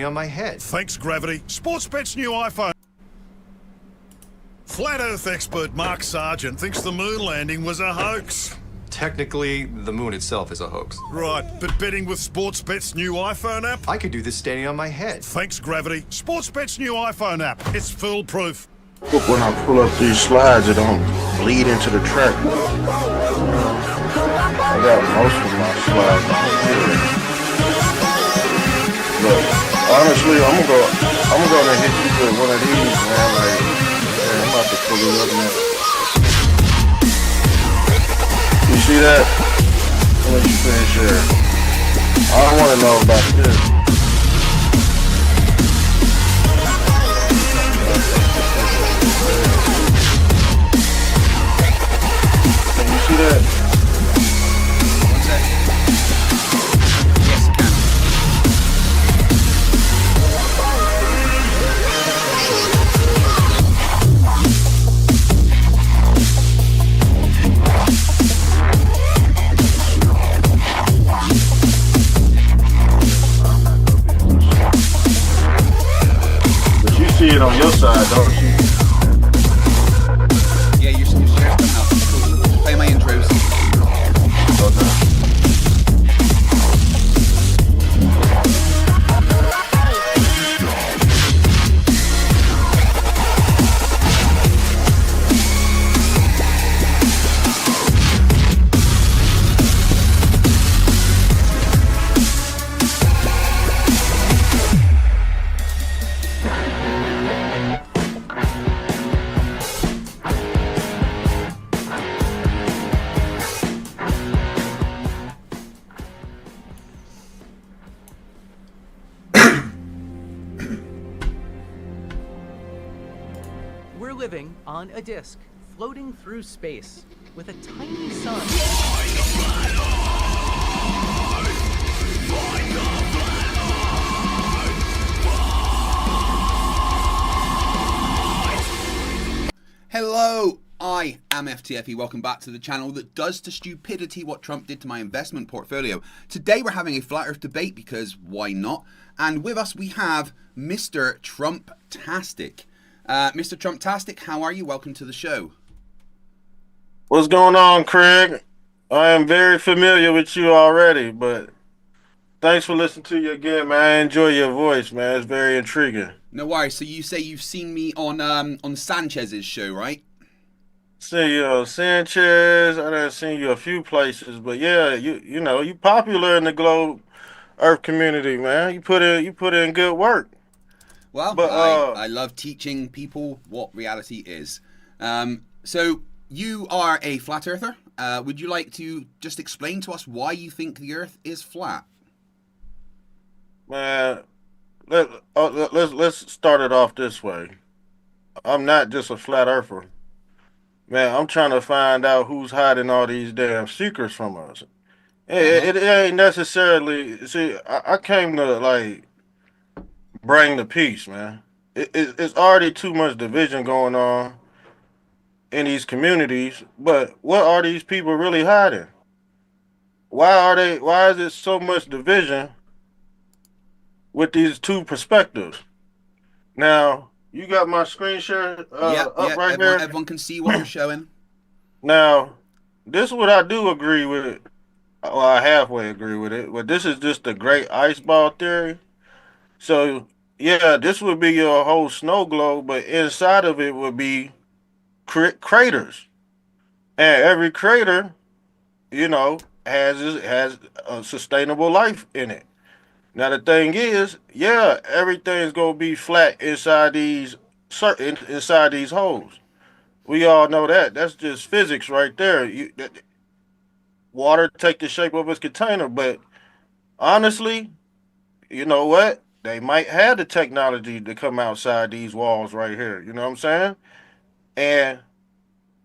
on my head. Thanks, Gravity. Sportsbet's new iPhone. Flat Earth expert Mark Sargent thinks the moon landing was a hoax. Technically, the moon itself is a hoax. Right, but betting with Sportsbet's new iPhone app? I could do this standing on my head. Thanks, Gravity. Sportsbet's new iPhone app. It's foolproof. When I pull up these slides, it don't bleed into the track. I got most of my slides on here. But honestly, I'm gonna hit you with one of these, man. Like, man, I'm about to pull it up now. You see that? I'll let you finish here. I don't want to know about this. Can you see that? What's that? Yes, I can. But you see it on your side, don't you? Yeah, you're coming up. Cool. Play my intros. Okay. We're living on a disk, floating through space, with a tiny sun. Hello, I am FTFE. Welcome back to the channel that does to stupidity what Trump did to my investment portfolio. Today we're having a flat earth debate because why not? And with us we have Mr. Trumptastic. Mr. Trumptastic, how are you? Welcome to the show. What's going on, Craig? I am very familiar with you already, but thanks for listening to you again, man. I enjoy your voice, man. It's very intriguing. No worries. So you say you've seen me on Sanchez's show, right? See you, Sanchez. I done seen you a few places, but yeah, you know you popular in the globe Earth community, man. You put in good work. Well, But I love teaching people what reality is. So you are a flat earther. Would you like to just explain to us why you think the Earth is flat? man, let's start it off this way. I'm not just a flat earther, man. I'm trying to find out who's hiding all these damn secrets from us. It ain't necessarily. See, I came to like bring the peace, man. It's already too much division going on in these communities. But what are these people really hiding? Why are they? Why is it so much division with these two perspectives? Now you got my screen share up right here. Everyone can see what you're showing. Now this is what I do agree with it. Well, I halfway agree with it, but this is just the great ice ball theory. So yeah, this would be your whole snow globe, but inside of it would be craters, and every crater, you know, has a sustainable life in it. Now the thing is, yeah, everything's gonna be flat inside these inside these holes. We all know that. That's just physics right there. Water take the shape of its container, but honestly, you know what? They might have the technology to come outside these walls right here. You know what I'm saying? And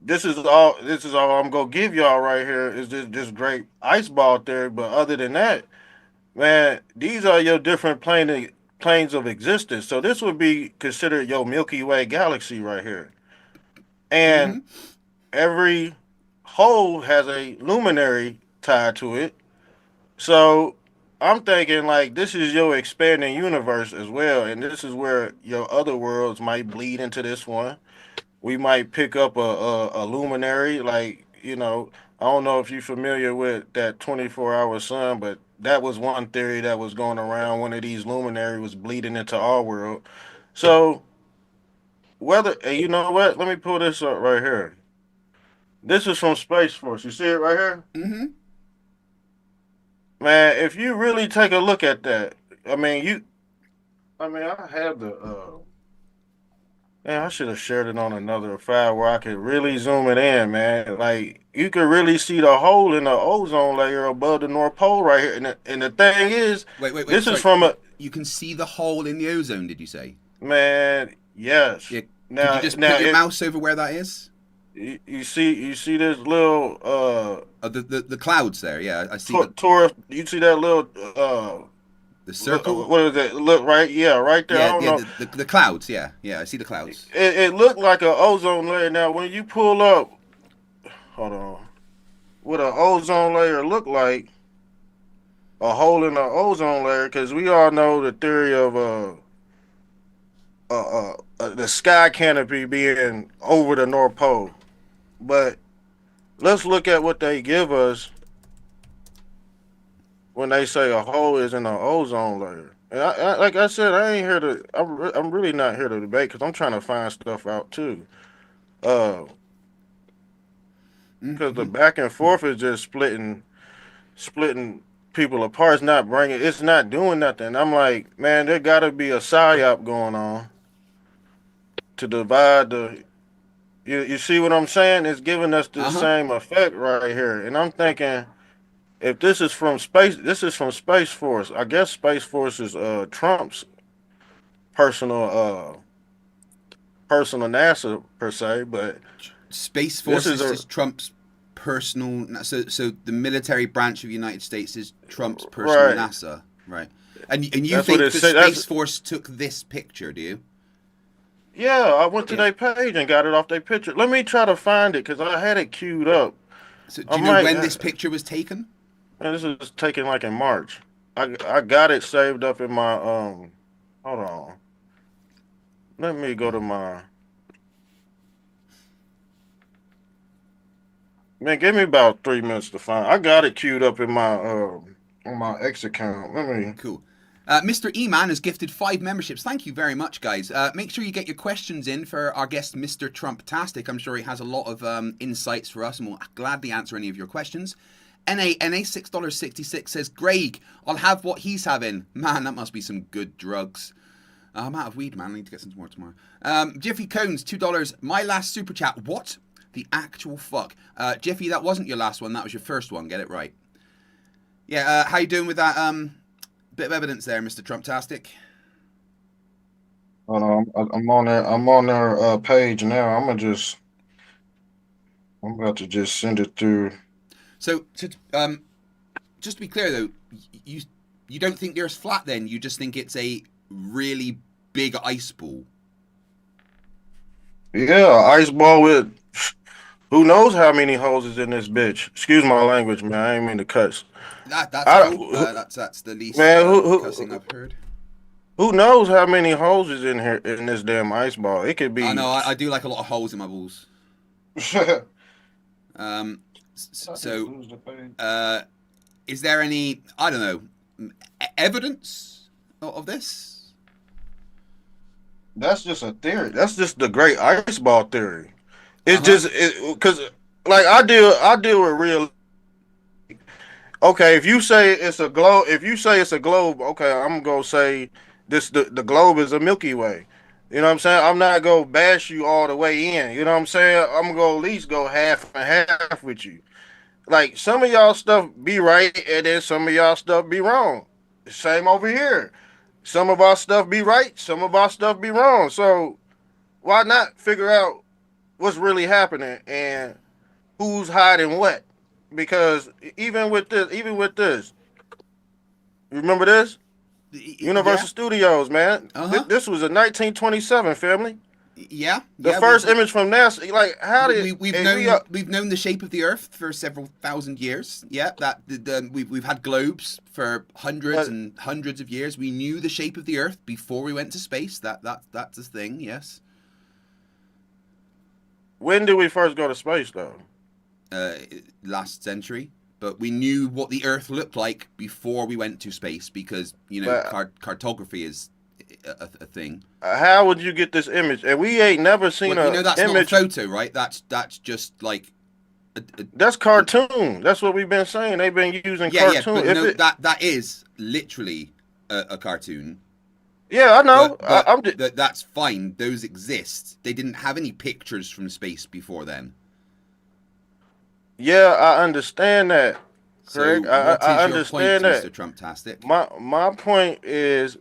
this is all I'm gonna give y'all right here is this great ice ball theory. But other than that, man, these are your different planes of existence. So this would be considered your Milky Way galaxy right here. And every hole has a luminary tied to it. So I'm thinking like this is your expanding universe as well, and this is where your other worlds might bleed into this one. We might pick up a luminary, like I don't know if you're familiar with that 24-hour sun, but that was one theory that was going around. One of these luminary was bleeding into our world. So whether and you know what? Let me pull this up right here. This is from Space Force. You see it right here? Mm-hmm. Man, if you really take a look at that, I mean, I have the. Man, I should have shared it on another file where I could really zoom it in, man. Like you could really see the hole in the ozone layer above the North Pole right here. And the thing is, Wait. this is Sorry. from a You can see the hole in the ozone. Did you say? man. Yes. Yeah. Could Now, you just now, put your mouse over where that is? you see this little Oh, the clouds there. Yeah, I see tourist. You see that little the circle. what is it? Look right, yeah, right there. I Yeah, don't yeah. know. The clouds. Yeah, I see the clouds. It looked like an ozone layer. Now, when you pull up, hold on, what an ozone layer look like? A hole in the ozone layer, because we all know the theory of the sky canopy being over the North Pole. But let's look at what they give us when they say a hole is in the ozone layer. And like I said, I ain't here to. I'm really not here to debate because I'm trying to find stuff out too. Because the back and forth is just splitting people apart. It's not bringing. It's not doing nothing. I'm like, man, there got to be a psyop going on to divide the. You see what I'm saying? It's giving us the same effect right here, and I'm thinking. If this is from Space Force. I guess Space Force is Trump's personal NASA per se, but Space Force this is is Trump's personal. So the military branch of the United States is Trump's personal right. NASA, right? And you That's think what the it say- Space Force took this picture? Do you? Yeah, I went to their page and got it off their picture. Let me try to find it because I had it queued up. So do you know when this picture was taken? Man, this is taken like in March. I got it saved up in my hold on. Let me go to my man. Give me about 3 minutes to find. I got it queued up in my on my X account. Let me. Cool. Mr. E-Man has gifted 5 memberships. Thank you very much, guys. Make sure you get your questions in for our guest, Mr. Trumptastic. I'm sure he has a lot of insights for us and will gladly answer any of your questions. NA $6.66 says, Greg, I'll have what he's having. Man, that must be some good drugs. I'm out of weed, man. I need to get some more tomorrow. Jiffy Cones, $2. My last super chat. What the actual fuck? Jiffy, that wasn't your last one. That was your first one. Get it right. Yeah, how you doing with that bit of evidence there, Mr. Trumptastic? Hold on, I'm on there. I'm on their page now. I'm about to just send it through. So, just to be clear though, you don't think the Earth's flat then? You just think it's a really big ice ball? Yeah, ice ball with who knows how many holes is in this bitch. Excuse my language, man. I ain't mean to cuss. That's cool. That's the least man, cussing I've heard. Who knows how many holes is in here in this damn ice ball? It could be. I know. I do like a lot of holes in my balls. So, is there any, I don't know, evidence of this? That's just a theory. That's just the great ice ball theory. It's just because, like, I deal with real. Okay, if you say it's a globe, okay, I'm gonna say the globe is a Milky Way. You know what I'm saying? I'm not gonna bash you all the way in. You know what I'm saying? I'm gonna at least go half and half with you. Like some of y'all stuff be right, and then some of y'all stuff be wrong. Same over here. Some of our stuff be right, some of our stuff be wrong. So why not figure out what's really happening and who's hiding what? Because even with this, remember this? Universal Studios, man. This was a 1927, family. Yeah, The yeah. first image from NASA, like how did We've known the shape of the Earth for several thousand years. Yeah, we've had globes for hundreds and hundreds of years. We knew the shape of the Earth before we went to space. That's a thing. Yes. When did we first go to space, though? Last century, but we knew what the Earth looked like before we went to space because cartography is a thing. How would you get this image? And we ain't never seen that's image. not a photo, right? That's just like that's cartoon. That's what we've been saying. They've been using cartoon. Yeah, but no, that is literally a cartoon. Yeah, I know. That's fine. Those exist. They didn't have any pictures from space before then. Yeah, I understand that, Craig. So I understand your point, that. Mr. Trumptastic? My point is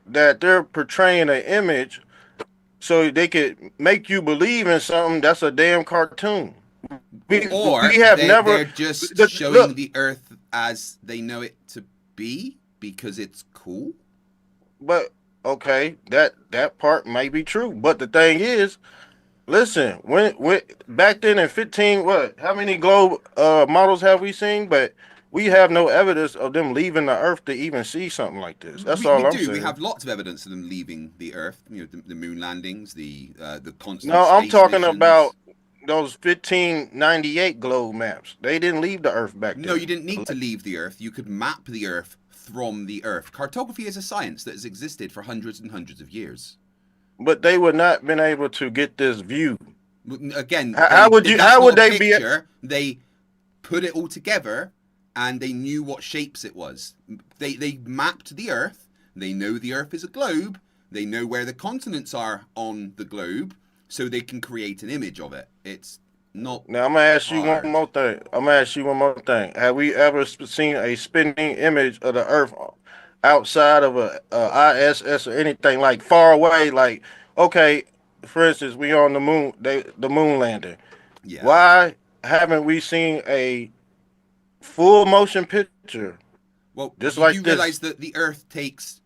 that they're portraying an image so they could make you believe in something that's a damn cartoon. They're just showing the Earth as they know it to be because it's cool. But okay, that part may be true. But the thing is, listen, when back then in 15, how many globe models have we seen? But we have no evidence of them leaving the Earth to even see something like this. That's all I'm saying. We have lots of evidence of them leaving the Earth. You know, the moon landings, the constant. No, I'm talking missions. about those 1598 globe maps. They didn't leave the Earth back then. No, you didn't need to leave the Earth. You could map the Earth from the Earth. Cartography is a science that has existed for hundreds and hundreds of years. But they would not been able to get this view. Again, how would they be? They put it all together, and they knew what shapes it was. They mapped the Earth. They know the Earth is a globe. They know where the continents are on the globe, so they can create an image of it. It's not. Now I'm gonna ask you one more thing. Have we ever seen a spinning image of the Earth outside of a ISS or anything, like far away? Like, okay, for instance, we on the moon, the moon landing. Yeah. Why haven't we seen a full motion picture? Well, you realize that the Earth takes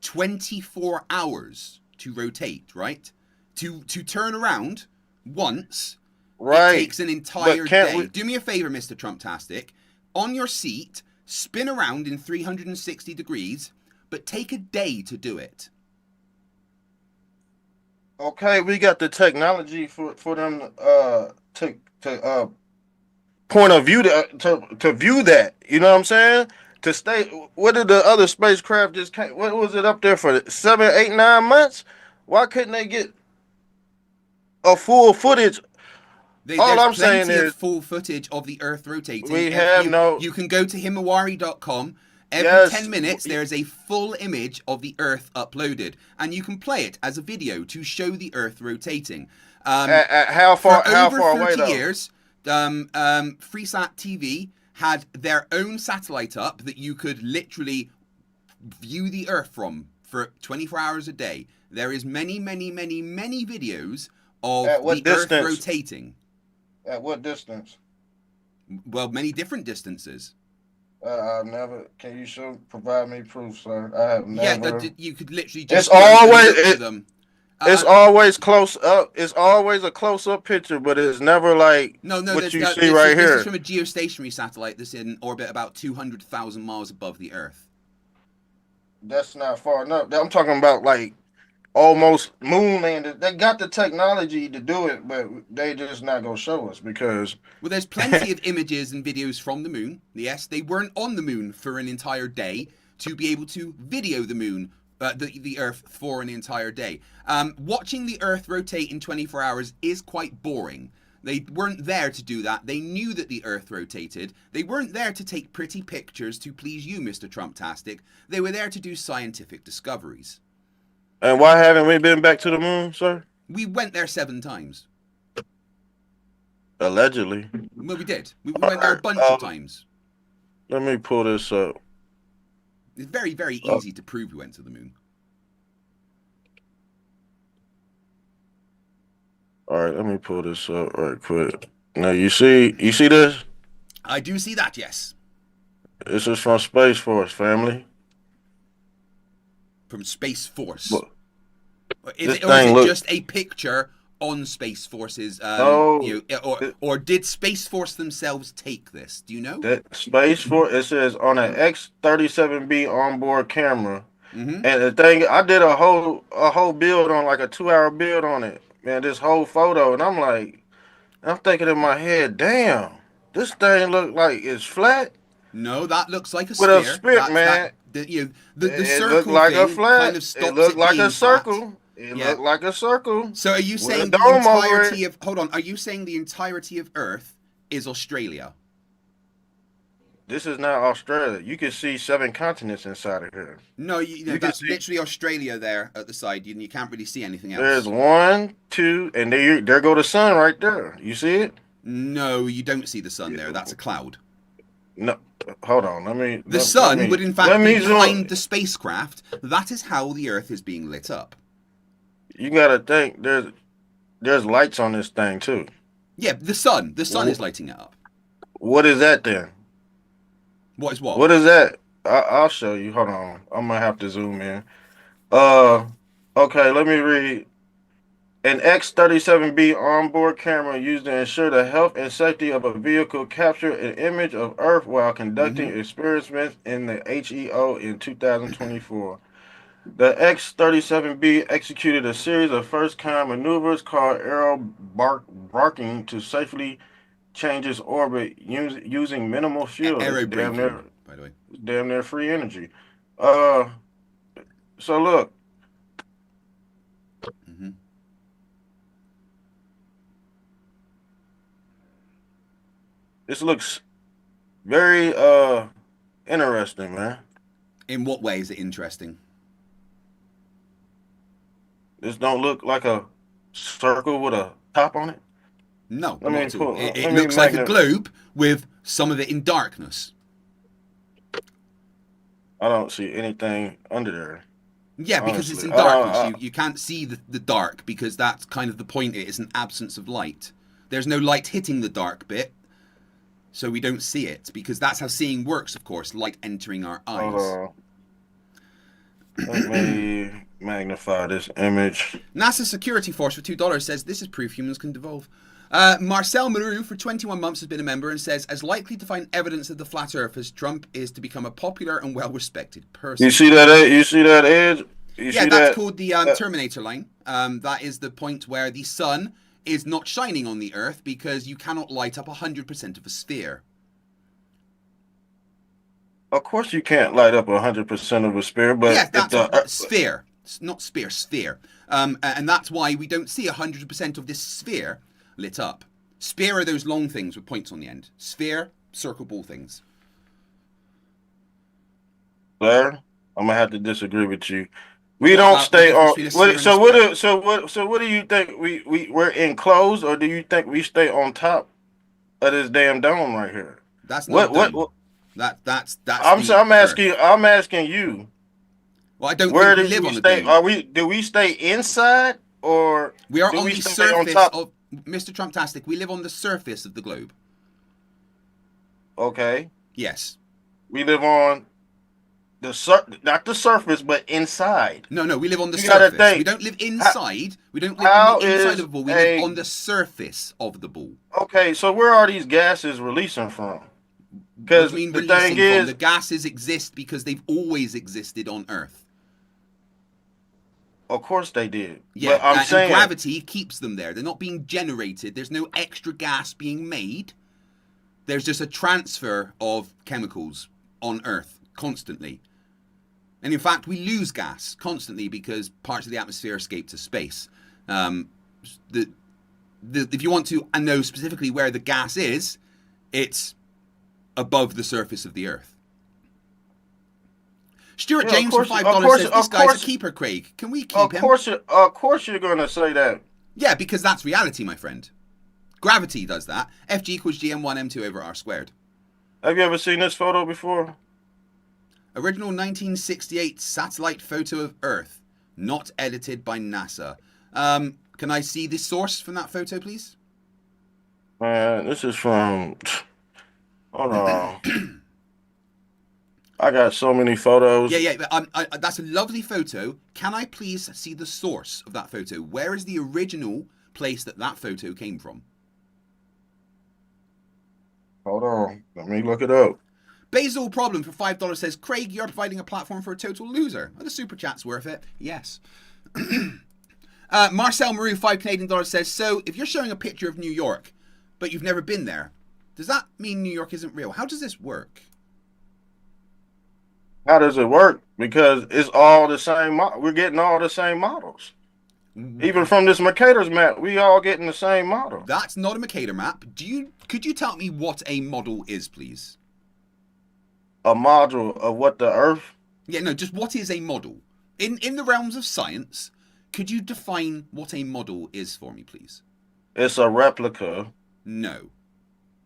24 hours to rotate, right? To turn around once, right? It takes an entire day. Do me a favor, Mr. Trumptastic. On your seat, spin around in 360 degrees, but take a day to do it. Okay, we got the technology for them to point of view to view that. You know what I'm saying? To stay. What did the other spacecraft just came? What was it up there for 7, 8, 9 months? Why couldn't they get a full footage? All I'm saying is full footage of the Earth rotating. You can go to himawari.com. Every 10 minutes, there is a full image of the Earth uploaded, and you can play it as a video to show the Earth rotating. At how far? How far away? For over 30 years, Freesat TV had their own satellite up that you could literally view the Earth from for 24 hours a day. There is many videos of the Earth rotating. At what distance? Well, many different distances. I never. Can you provide me proof, sir? I have never. Yeah, you could literally just. It's always close up. It's always a close up picture, but it's never like what you see right here. This is from a geostationary satellite that's in orbit about 200,000 miles above the Earth. That's not far enough. I'm talking about like almost moon landed. They got the technology to do it, but they just not gonna show us because. Well, there's plenty of images and videos from the moon. Yes, they weren't on the moon for an entire day to be able to video the moon. The Earth for an entire day. Watching the Earth rotate in 24 hours is quite boring. They weren't there to do that. They knew that the Earth rotated. They weren't there to take pretty pictures to please you, Mr. Trumptastic. They were there to do scientific discoveries. And why haven't we been back to the moon, sir? We went there 7 times. Allegedly. Well, we did. We went there a bunch of times. Let me pull this up. It's very, very easy to prove we went to the moon. All right, let me pull this up right quick. Now you see this? I do see that, yes. This is from Space Force, family. From Space Force. Is This it, or is thing it look. just a picture on Space Force's? No, Or did Space Force themselves take this? Do you know? that Space Force. It says on an X-37B onboard camera. Mm-hmm. And the thing, I did a whole build on like a 2 hour build on it, man. This whole photo, and I'm thinking in my head, damn, this thing look like it's flat No, that looks like a with a sphere. spit, That's that. man. The It looked circle like a thing kind flat. of It stops looked it like a being flat. circle. It Yeah. looked like a circle So are you with a saying the dome over entirety it. of? Hold on. Are you saying the entirety of Earth is Australia? This is not Australia. You can see 7 continents inside of here. No, You can that's see literally Australia there at the side. You can't really see anything there's else. 1, 2, and there go the sun right there. You see it? No, you don't see the sun there. Yeah. That's a cloud. No, hold on. The sun would in fact let be me zoom. behind the spacecraft. That is how the Earth is being lit up. You gotta think there's lights on this thing too. Yeah, the sun. The sun Wh- is lighting it up. What is that then? What is what? What is that? I'll show you. Hold on. I'm gonna have to zoom in. Uh, okay. Let me read. An X-37B onboard camera used to ensure the health and safety of a vehicle captured an image of Earth while conducting experiments in the HEO in 2024. The X-37B executed a series of first-kind maneuvers called barking to safely change its orbit using minimal fuel. It's Aero braking, by the way. damn near free energy. Uh, so look, Hmm. this looks very interesting, man. In what way is it interesting? This don't look like a circle with a top on it. No, Let not me at all. pull. It Let me looks like a magnet. globe with some of it in darkness. I don't see anything under there. Yeah, because it's Honestly, in darkness. You can't see the dark because that's kind of the point. It is an absence of light. There's no light hitting the dark bit, so we don't see it because that's how seeing works, of course. Light entering our eyes. Hold on. Let me magnify this image. NASA security force for $2 says this is proof humans can devolve. Marcel Maru for 21 months has been a member and says as likely to find evidence of the flat earth as Trump is to become a popular and well-respected person. You see that? You see that edge? You Yeah, see that's that? called the Terminator line. That is the point where the sun is not shining on the earth because you cannot light up 100% of a sphere. Of course, you can't light up 100% of a sphere, but Yeah, if that's the sphere. Not spear, sphere. And that's why we don't see 100% of this sphere lit up. Sphere are those long things with points on the end. Sphere, circle ball things. Blair, I'm gonna have to disagree with you. We What don't about the stay difference on. between a sphere and a So what do you think? We're enclosed, or do you think we stay on top of this damn dome right here? That's not What? dome. That's I'm the I'm Earth. asking you. Well, I don't Where think we do live we on a stay? dome. Do we stay inside, or We are do on we the stay on surface top? of Mr. Trumptastic. We live on the surface of the globe. Okay, Yes. we live on not the surface, but inside. No, we live on the You gotta surface. think. We don't live How, inside. We don't live how on the inside is of the ball. We a live on the surface of the ball. okay? So where are these gases releasing from? What Because do you mean the thing releasing from? is, The gases exist because they've always existed on Earth. of course they did. Yeah, But I'm and saying gravity keeps them there. They're not being generated. There's no extra gas being made. There's just a transfer of chemicals on Earth constantly. And in fact, we lose gas constantly because parts of the atmosphere escape to space. If you want to know specifically where the gas is, it's above the surface of the Earth. Stuart Yeah, James for $5 says, this guy's a keeper, Craig. Can we keep him? of course you're gonna say that. Yeah, because that's reality, my friend. Gravity does that. FG equals GM1 M2 over R squared. Have you ever seen this photo before? Original 1968 satellite photo of Earth, not edited by NASA. Can I see the source from that photo, please? Man, this is from. Hold on. I got so many photos. Yeah. That's a lovely photo. Can I please see the source of that photo? Where is the original place that photo came from? Hold on. Let me look it up. Basil Problem for $5 says, Craig, you're providing a platform for a total loser. Are the super chat's worth it? Yes. Marcel Maru, $5 says, so if you're showing a picture of New York, but you've never been there, does that mean New York isn't real? How does this work? How does it work? Because it's all the same. We're getting all the same models. Even from this Mercator's map, we all getting the same model. That's not a Mercator map. Could you tell me what a model is, please? A module of what the Earth? Yeah, no, just what is a model? In the realms of science, could you define what a model is for me, please? It's a replica. No.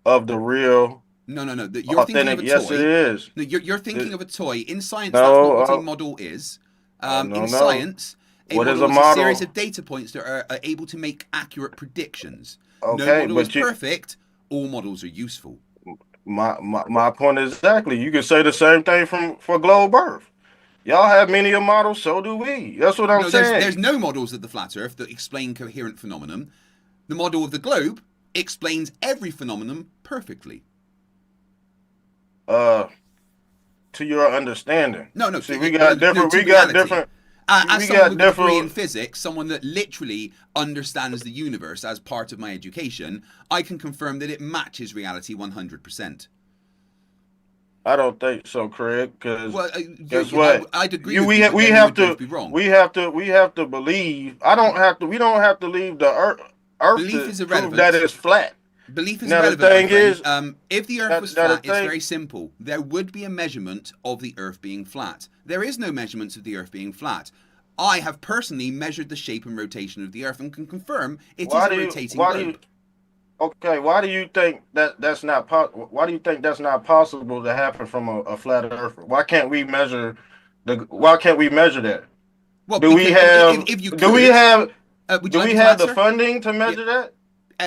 Of the real. No. You're authentic. Thinking of a toy. Yes, it is. No, you're thinking of a toy. In science, No, that's not what a model is. In science, a what model is is a model? A series of data points that are able to make accurate predictions. Okay, no model is but perfect. All models are useful. My point is exactly. You can say the same thing for globe Earth. Y'all have many a models, so do we. That's what I'm saying. There's no models of the flat Earth that explain coherent phenomenon. The model of the globe explains every phenomenon perfectly. To your understanding. No. See, we got different. As someone with a degree in physics, someone that literally understands the universe as part of my education, I can confirm that it matches reality 100%. I don't think so, Craig. Because guess what? what? I'd agree. We have to believe. We don't have to leave the Earth. Belief is irrelevant. That is flat. Belief is now, irrelevant. The thing is, if the Earth was flat, it's very simple. There would be a measurement of the Earth being flat. There is no measurements of the Earth being flat. I have personally measured the shape and rotation of the Earth and can confirm it is a rotating globe. Okay, why do you think that's not Why do you think that's not possible to happen from a flat Earth? Why can't we measure that? Well, do we have the funding to measure that?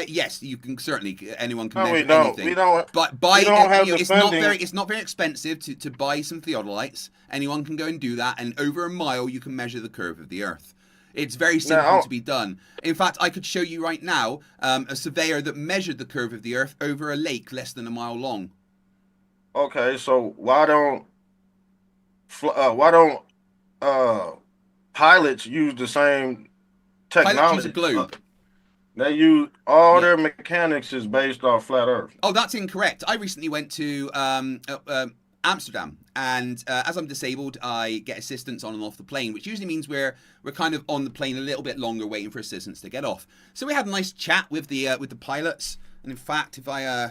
Yes, you can certainly. Anyone can measure anything. We don't. But it's not very expensive to buy some theodolites. Anyone can go and do that, and over a mile you can measure the curve of the Earth. It's very simple to be done. In fact, I could show you right now a surveyor that measured the curve of the Earth over a lake less than a mile long. Okay, so why don't pilots use the same technology? Pilots use a globe. They use their mechanics is based off flat Earth. Oh, that's incorrect. I recently went to Amsterdam, and as I'm disabled, I get assistance on and off the plane, which usually means we're kind of on the plane a little bit longer, waiting for assistance to get off. So we had a nice chat with the pilots, and in fact, if I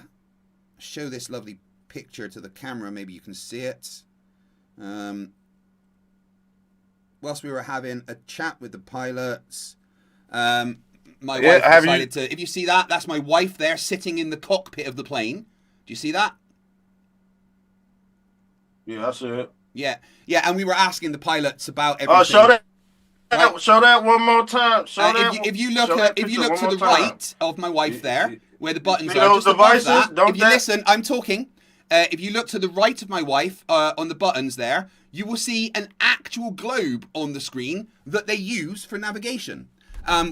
show this lovely picture to the camera, maybe you can see it. Whilst we were having a chat with the pilots, my wife decided to. If you see that, that's my wife there sitting in the cockpit of the plane. Do you see that? Yeah, I see it. Yeah, and we were asking the pilots about everything. Show that. Right. Show that one more time. If you look to the right of my wife there, where the buttons are, those just devices, above that. If you listen, I'm talking. If you look to the right of my wife on the buttons there, you will see an actual globe on the screen that they use for navigation.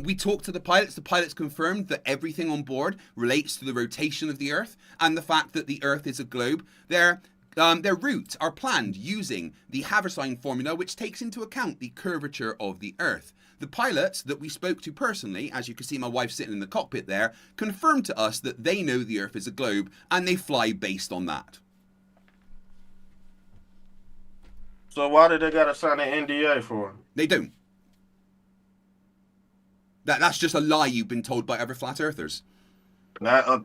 We talked to the pilots. The pilots confirmed that everything on board relates to the rotation of the Earth and the fact that the Earth is a globe. Their routes are planned using the Haversine formula, which takes into account the curvature of the Earth. The pilots that we spoke to personally, as you can see my wife sitting in the cockpit there, confirmed to us that they know the Earth is a globe and they fly based on that. So why did they gotta sign an NDA for? They don't. That's just a lie you've been told by other flat earthers. Not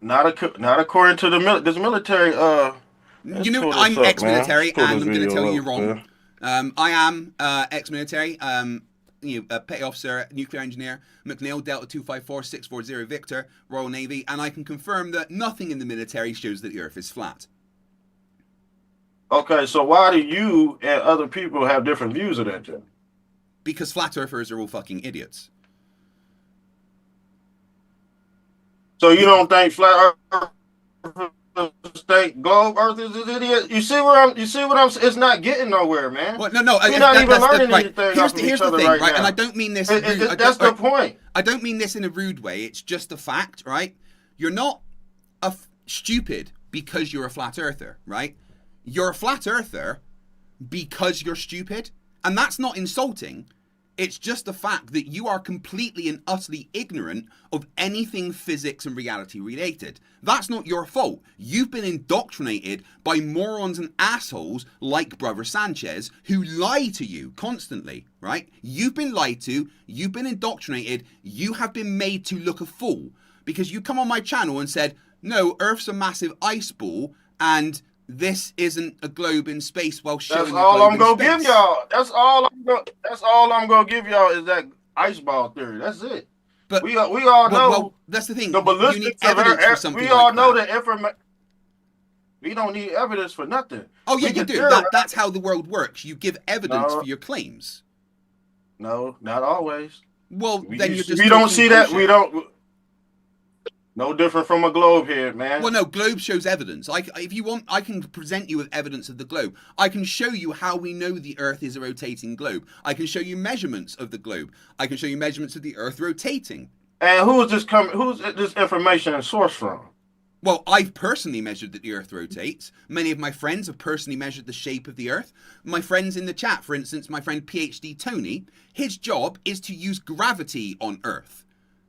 according to this military. You know, I'm ex-military, and I'm going to tell you you're wrong. I am ex-military. Petty officer, nuclear engineer, McNeil, Delta 254640 Victor, Royal Navy, and I can confirm that nothing in the military shows that the Earth is flat. Okay, so why do you and other people have different views of that, then? Because flat earthers are all fucking idiots. So you don't think flat earth state globe Earth is an idiot. You see what I'm it's not getting nowhere, man. Well, no. We're not even learning right. anything off of Here's each the other thing, right right? now. And I don't mean this. That's the point. I don't mean this in a rude way. It's just a fact, right? You're not stupid because you're a flat earther, right? You're a flat earther because you're stupid, and that's not insulting. It's just the fact that you are completely and utterly ignorant of anything physics and reality related. That's not your fault. You've been indoctrinated by morons and assholes like Brother Sanchez who lie to you constantly, right? You've been lied to, you've been indoctrinated, you have been made to look a fool because you come on my channel and said, no, Earth's a massive ice ball and this isn't a globe in space while showing That's all I'm gonna give space. y'all. That's all I'm gonna give y'all is that ice ball theory. That's it. But we all know. Well, that's the thing. The You ballistics need evidence for something we all like know that. the information. We don't need evidence for nothing. Oh yeah, We you can do. That's how the world works. You give evidence No. for your claims. No, not always. Well, then you're just. We don't talking see that. bullshit. We don't. No different from a globe head, man. Well, no, globe shows evidence. If you want, I can present you with evidence of the globe. I can show you how we know the Earth is a rotating globe. I can show you measurements of the globe. I can show you measurements of the Earth rotating. And who's this information sourced from? Well, I've personally measured that the Earth rotates. Many of my friends have personally measured the shape of the Earth. My friends in the chat, for instance, my friend PhD Tony, his job is to use gravity on Earth.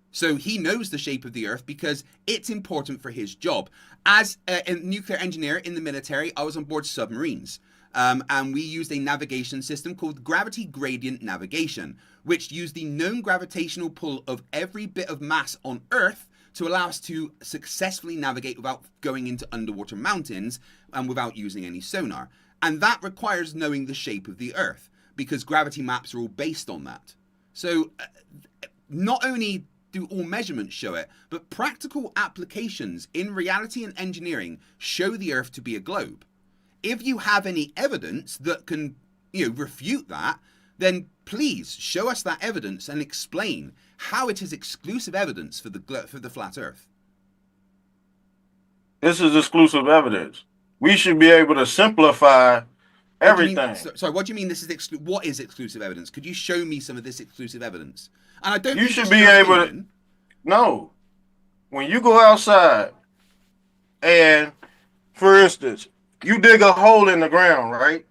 So he knows the shape of the Earth because it's important for his job. As a nuclear engineer in the military, I was on board submarines. And we used a navigation system called gravity gradient navigation, which used the known gravitational pull of every bit of mass on Earth to allow us to successfully navigate without going into underwater mountains and without using any sonar. And that requires knowing the shape of the Earth because gravity maps are all based on that. So not only do all measurements show it, but practical applications in reality and engineering show the Earth to be a globe. If you have any evidence that can, refute that, then please show us that evidence and explain how it is exclusive evidence for the flat Earth. This is exclusive evidence. We should be able to simplify everything. Sorry, what do you mean this is what is exclusive evidence? Could you show me some of this exclusive evidence? And I don't. You should be able to. No, when you go outside, and for instance, you dig a hole in the ground, right?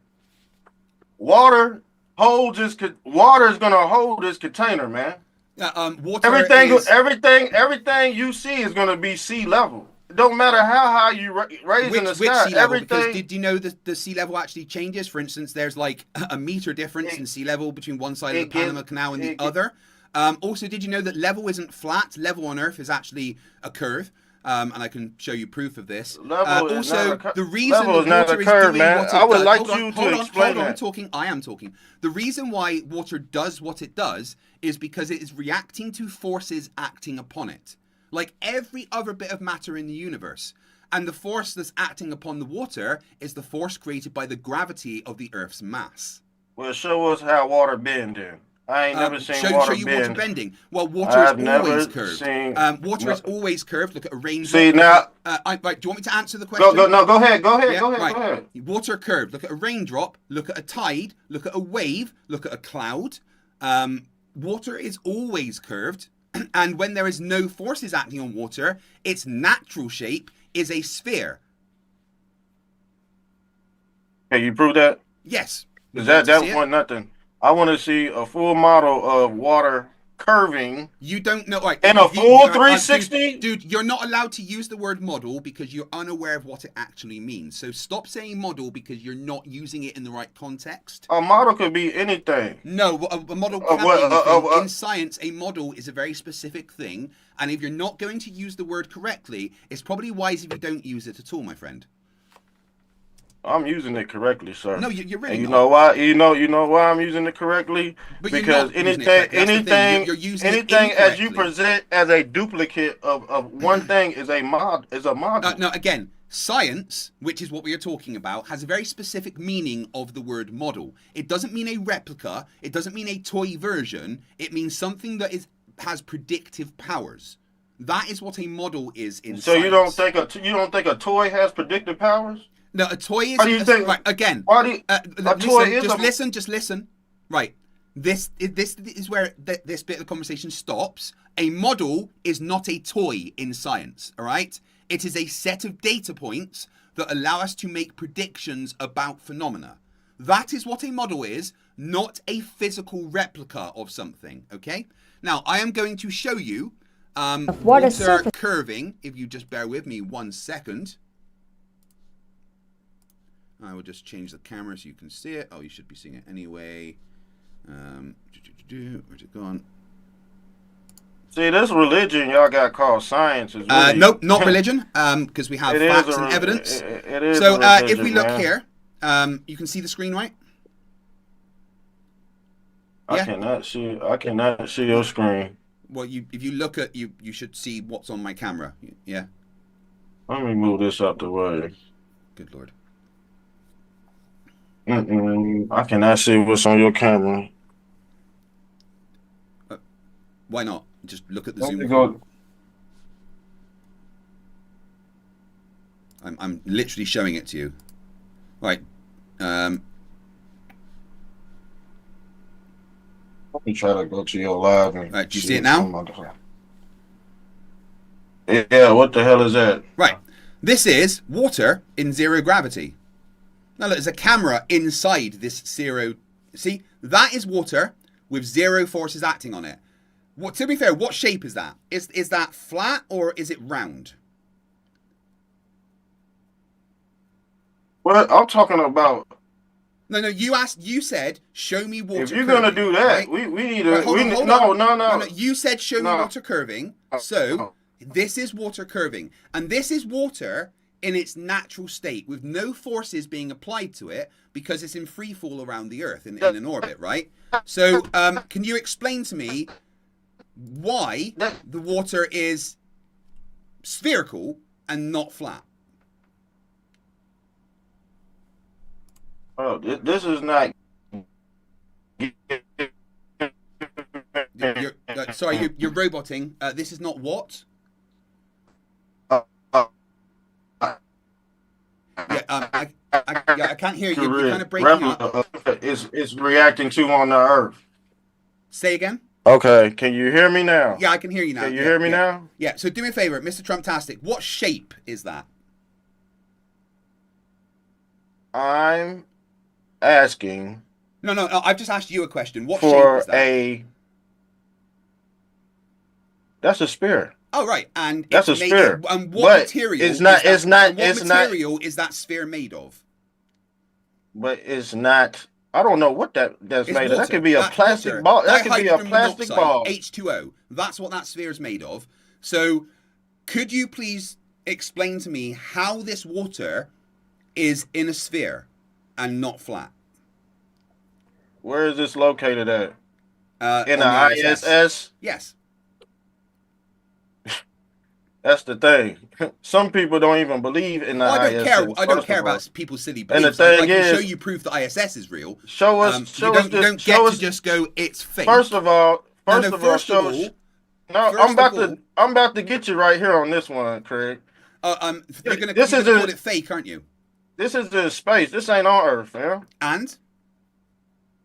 Water is gonna hold this container, man. Water everything you see is gonna be sea level. It don't matter how high you raise in the sky. Sea level? Because did you know that the sea level actually changes? For instance, there's like a meter difference in sea level between one side of the Panama Canal and the other. Also, did you know that level isn't flat? Level on Earth is actually a curve. And I can show you proof of this. The reason water is doing what it does. I would like you to explain that. I am talking. The reason why water does what it does is because it is reacting to forces acting upon it, like every other bit of matter in the universe. And the force that's acting upon the water is the force created by the gravity of the Earth's mass. Well, show us how water bends then. I ain't never seen water bend. Show you water bending. Well, water is always curved. Water is always curved. Look at a raindrop. See now. Right, do you want me to answer the question? Go ahead. Go Right. ahead. Water curved. Look at a raindrop. Look at a tide. Look at a wave. Look at a cloud. Water is always curved, and when there is no forces acting on water, its natural shape is a sphere. Can you prove that? Yes. That one nothing. I want to see a full model of water curving. You don't know, right? And a full 360? Dude, you're not allowed to use the word model because you're unaware of what it actually means. So stop saying model because you're not using it in the right context. A model could be anything. No, a model can be anything. In science, a model is a very specific thing. And if you're not going to use the word correctly, it's probably wise if you don't use it at all, my friend. I'm using it correctly, sir. No, you're really. And you not. know why? You know why I'm using it correctly? But because anything as you present as a duplicate of one thing is a model. No, again, science, which is what we are talking about, has a very specific meaning of the word model. It doesn't mean a replica. It doesn't mean a toy version. It means something that has predictive powers. That is what a model is in So science. you don't think a toy has predictive powers? No, a toy is. Why do you think? Right, again. Why do you, a toy is Just listen. Right. This is where this bit of the conversation stops. A model is not a toy in science. All right. It is a set of data points that allow us to make predictions about phenomena. That is what a model is, not a physical replica of something. Okay. Now I am going to show you water curving. If you just bear with me 1 second. I will just change the camera so you can see it. Oh, you should be seeing it anyway. Where's it gone? See, this religion y'all got called science is really... Nope, not religion, because we have facts and evidence. It is so religion, if we look man. here, you can see the screen, right? I cannot see your screen. Well, if you look at you should see what's on my camera. Yeah. Let me move this out the way. Good Lord. I cannot see what's on your camera. Why not? Just look at the Let zoom. me go. I'm literally showing it to you. Right. Let me try to go to your live. And Right, do you see it now? Yeah, what the hell is that? Right. This is water in zero gravity. Now look, there's a camera inside this zero. See, that is water with zero forces acting on it. What, to be fair, what shape is that? Is that flat or is it round? Well, I'm talking about. No. You said, show me water. If you're curving, gonna do that, right? we need to. Right, hold on. No. You said show me water curving. So this is water curving, and this is water in its natural state with no forces being applied to it because it's in free fall around the Earth in an orbit, right? So can you explain to me why the water is spherical and not flat? Oh, this is not. You're roboting. This is not what? I can't hear you. You're kind of breaking up. It's reacting to on the Earth. Say again? Okay, can you hear me now? Yeah, I can hear you now. Can you hear me now? Yeah, so do me a favor, Mr. Trumptastic. What shape is that? I'm asking. No, I've just asked you a question. What for shape is that? That's a sphere. Oh, right. And that's a sphere. And what material? It's not. What material is that sphere made of? But it's not. I don't know what that's made of. That could be a plastic water. ball. That could be a plastic ball. H2O. That's what that sphere is made of. So, could you please explain to me how this water is in a sphere and not flat? Where is this located at? In the ISS? Yes. That's the thing. Some people don't even believe in the ISS. I don't care about people's silly beliefs. And the thing I can is, show you proof that ISS is real. Show us. You don't get to just go. It's fake. First of all, I'm about to get you right here on this one, Craig. You're going to call it fake, aren't you? This is in space. This ain't on Earth, man. And?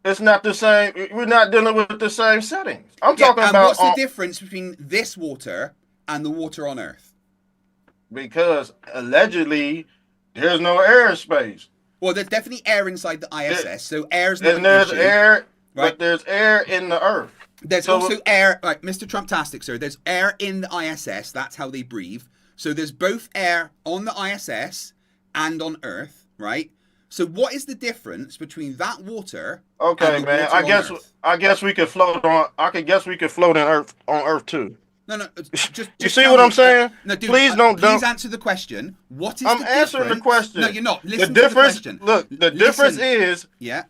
It's not the same. We're not dealing with the same settings. I'm talking about. What's the difference between this water and the water on Earth? Because allegedly there's no air in space. Well, there's definitely air inside the ISS, so air's not an issue. Air, right? But there's air in the Earth. There's also air, right, Mr. Trumptastic, sir. There's air in the ISS. That's how they breathe. So there's both air on the ISS and on Earth, right? So what is the difference between that water? Okay, and the man. water I guess we could float on. I guess we could float on Earth too. No. Just you see what I'm saying? No, dude, please Please answer the question. What is I'm the difference? answering the question. No, you're not. Listen the difference. To the question. Look, the difference is. Yeah.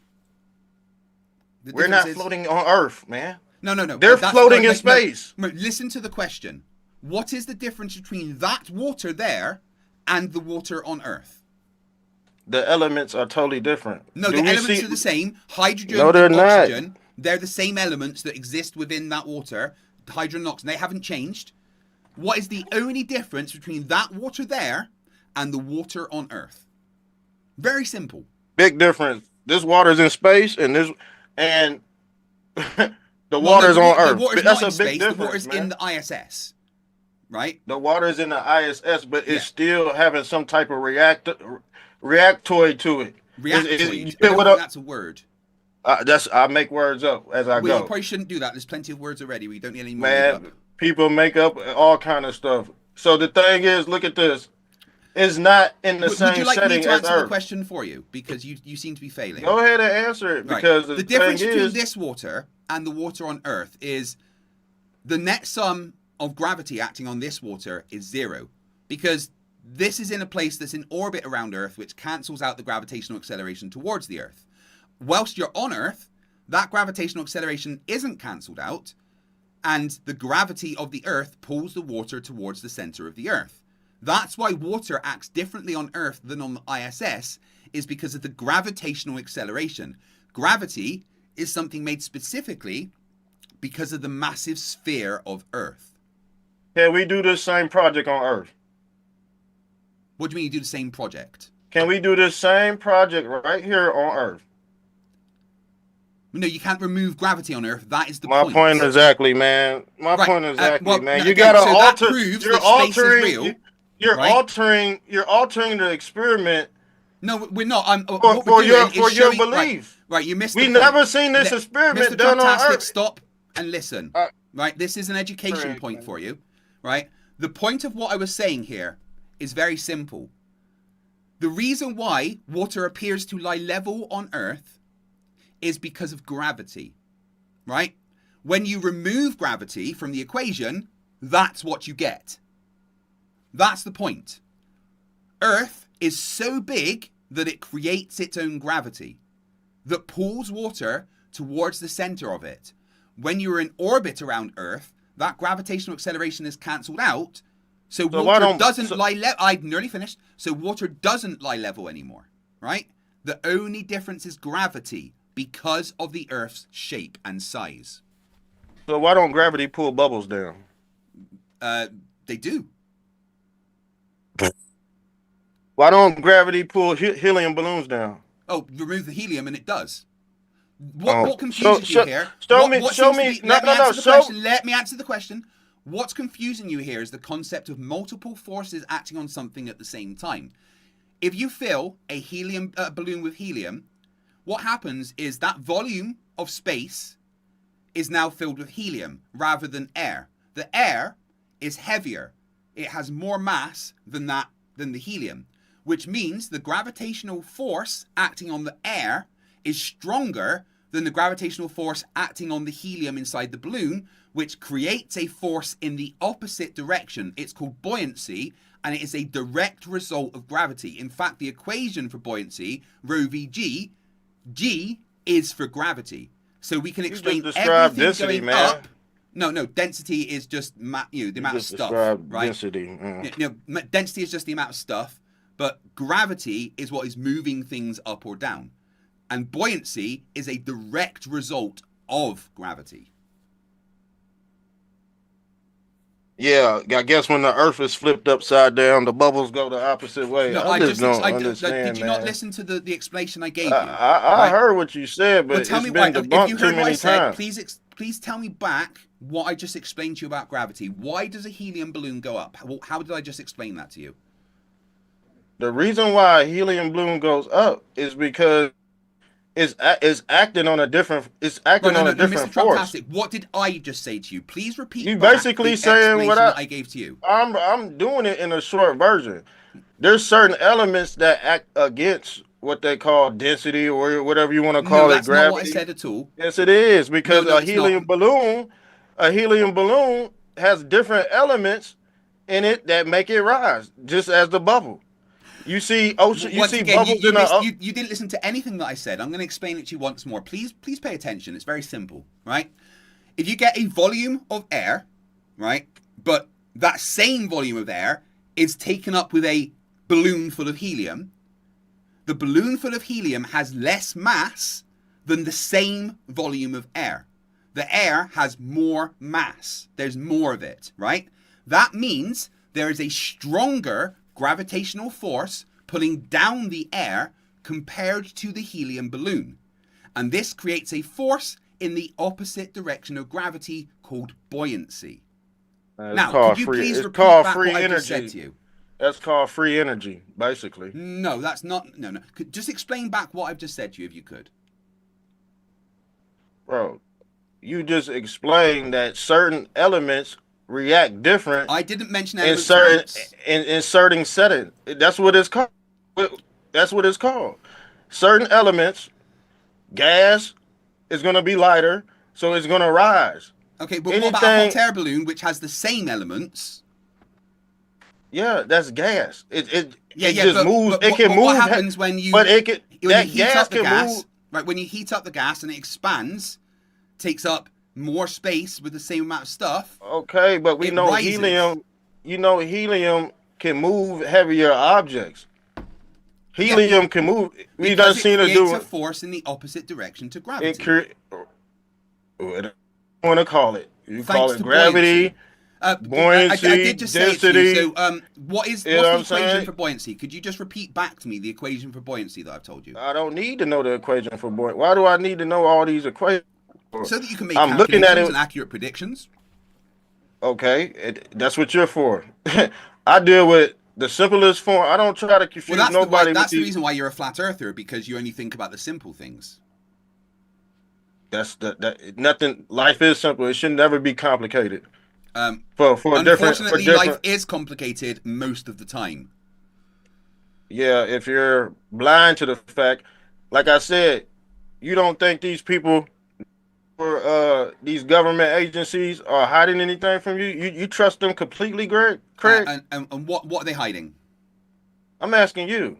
We're not floating on Earth, man. No. They're floating in space. No, listen to the question. What is the difference between that water there and the water on Earth? The elements are totally different. No, the elements are the same. Hydrogen and oxygen, not. They're the same elements that exist within that water. Hydrogen and oxygen, they haven't changed. What is the only difference between that water there and the water on Earth? Very simple. Big difference. This water's in space, and the Well, water's no, on the Earth. water's That's not a in big space. difference, The water's man. in the ISS, right? The water's in the ISS, but it's Yeah. still having some type of reactoid to it. Reactoid. You I feel don't what think that's a word. I make words up as I Well, you go. probably shouldn't do that. There's plenty of words already. We don't need any more. made up. Man, people make up all kind of stuff. So the thing is, look at this. It's not in the Would same you like me setting to as answer the Earth. question for you? Because you seem to be failing. Go ahead and answer it, Right. because The the difference thing between is, this water and the water on Earth is the net sum of gravity acting on this water is 0. Because this is in a place that's in orbit around Earth, which cancels out the gravitational acceleration towards the Earth. Whilst you're on Earth, that gravitational acceleration isn't cancelled out, and the gravity of the Earth pulls the water towards the center of the Earth. That's why water acts differently on Earth than on the ISS, is because of the gravitational acceleration. Gravity is something made specifically because of the massive sphere of Earth. can we do this same project on Earth? What do you mean you do the same project? Can we do this same project right here on Earth? No, you can't remove gravity on Earth. That is the My point. point exactly, man. My Right, point exactly, well, man. no, You again, gotta so that alter. proves You're that space is altering. real, You're right? altering. You're altering the experiment No, we're not. What for we're your doing is your showing, belief. Right, you missed We the point. never seen this experiment Mr. done on Trumptastic, Earth. stop and listen. Right, this is an education Correct, point man. for you. Right, the point of what I was saying here is very simple. The reason why water appears to lie level on Earth is because of gravity. Right, when you remove gravity from the equation, that's what you get. That's the point. Earth is so big that it creates its own gravity that pulls water towards the center of it. When you're in orbit around Earth, that gravitational acceleration is cancelled out, so why water don't- doesn't so- lie level. I've nearly finished. So water doesn't lie level anymore, right? The only difference is gravity because of the Earth's shape and size. So why don't gravity pull bubbles down? They do. Why don't gravity pull helium balloons down? Oh, remove the helium and it does. What Oh, confuses show- you here? show What- me- what show seems to me- be- no, let me no, no, answer the show- question. Let me answer the question. What's confusing you here is the concept of multiple forces acting on something at the same time. If you fill a helium balloon with helium, what happens is that volume of space is now filled with helium rather than air. The air is heavier. It has more mass than the helium, which means the gravitational force acting on the air is stronger than the gravitational force acting on the helium inside the balloon, which creates a force in the opposite direction. It's called buoyancy, and it is a direct result of gravity. In fact, the equation for buoyancy, rho v g, g is for gravity. So we can explain just described everything density, going man. up. No, density is just the amount of Just stuff, describe right? density. Density is just the amount of stuff, but gravity is what is moving things up or down. And buoyancy is a direct result of gravity. Yeah, I guess when the Earth is flipped upside down, the bubbles go the opposite way. No, I just don't understand, did you not man. listen to the explanation I gave you? I Right? heard what you said, but Well, tell it's me been why. If debunked you too heard what I many said, times. please tell me back what I just explained to you about gravity. Why does a helium balloon go up? How did I just explain that to you? The reason why a helium balloon goes up is because it's acting on a different. It's acting on a different Mr. force. Trumptastic, what did I just say to you? Please repeat. You back basically the saying what explanation that I gave to you. I'm doing it in a short version. There's certain elements that act against what they call density or whatever you want to call No, it, that's gravity. not what I said at all. Yes, it is, because No, a it's helium not. balloon has different elements in it that make it rise, just as the bubble. You see ocean, you Once see again, bubbles in a. you didn't listen to anything that I said. I'm going to explain it to you once more. Please pay attention. It's very simple, right? If you get a volume of air, right, but that same volume of air is taken up with a balloon full of helium, the balloon full of helium has less mass than the same volume of air. The air has more mass. There's more of it, right? That means there is a stronger gravitational force pulling down the air compared to the helium balloon. And this creates a force in the opposite direction of gravity called buoyancy. Now, could you please repeat back what I just said to you? That's called free energy, basically. No, that's not. No. Just explain back what I've just said to you, if you could. Bro, you just explained that certain elements react different. I didn't mention in elements certain once. in certain settings. That's what it's called. That's what it's called. Certain elements, gas is going to be lighter, so it's going to rise. Okay, but what about a hot air balloon which has the same elements? Yeah, that's gas. It just moves. But it can move. What happens when you? But it can. When That you heat gas up the can gas, move. right? When you heat up the gas and it expands, takes up more space with the same amount of stuff. Okay, but we it know rises. helium. You know, helium can move heavier objects. Helium can move. We done seen it do a force in the opposite direction to gravity. it. Whatever you want to call it. You Thanks call it to gravity. Buoyancy, I did just density. say it to you. So, what's the equation for buoyancy? Could you just repeat back to me the equation for buoyancy that I've told you? I don't need to know the equation for buoyancy. Why do I need to know all these equations? So that you can make I'm looking at it and accurate predictions. Okay, that's what you're for. I deal with the simplest form. I don't try to confuse nobody. That's the reason why you're a flat earther, because you only think about the simple things. That's nothing. Life is simple. It should never be complicated. Unfortunately, life is complicated most of the time. Yeah, if you're blind to the fact, like I said, you don't think these people or these government agencies are hiding anything from you? You trust them completely, Craig? And what are they hiding? I'm asking you,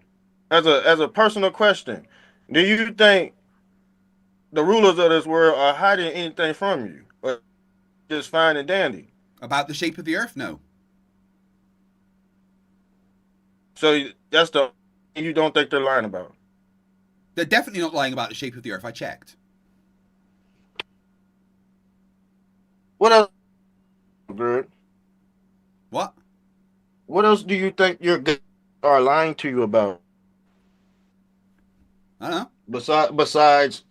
as a personal question. Do you think the rulers of this world are hiding anything from you, or just fine and dandy? About the shape of the Earth? No. So that's the you don't think they're lying about? They're definitely not lying about the shape of the Earth. I checked. What else? Good. What? What else do you think are lying to you about? I don't know. Besides,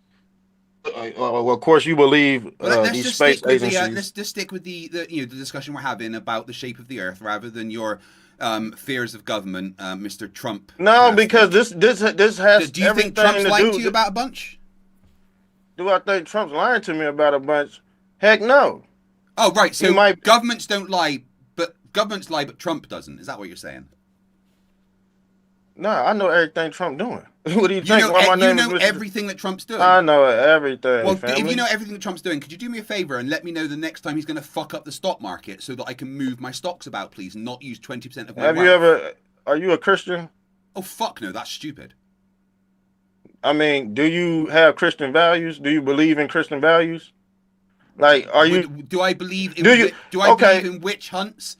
well, of course, you believe these space agencies. Let's just stick with the discussion we're having about the shape of the Earth, rather than your fears of government, Mr. Trump. No, because this has. Do you think Trump's lying to you about a bunch? Do I think Trump's lying to me about a bunch? Heck no. Oh, right. So governments don't lie, but Trump doesn't. Is that what you're saying? No, I know everything Trump doing. What do you think? You know everything that Trump's doing. I know everything. Well, family. If you know everything that Trump's doing, could you do me a favor and let me know the next time he's going to fuck up the stock market so that I can move my stocks about, please, and not use 20% of my wealth? Are you a Christian? Oh, fuck no, that's stupid. I mean, do you have Christian values? Do you believe in Christian values? Like, do I believe in believe in witch hunts?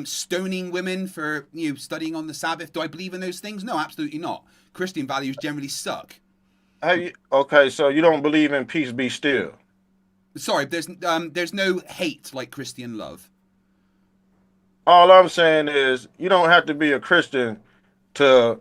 Stoning women for studying on the Sabbath? Do I believe in those things? No, absolutely not. Christian values generally suck. Okay, so you don't believe in peace be still? Sorry, there's no hate like Christian love. All I'm saying is you don't have to be a Christian to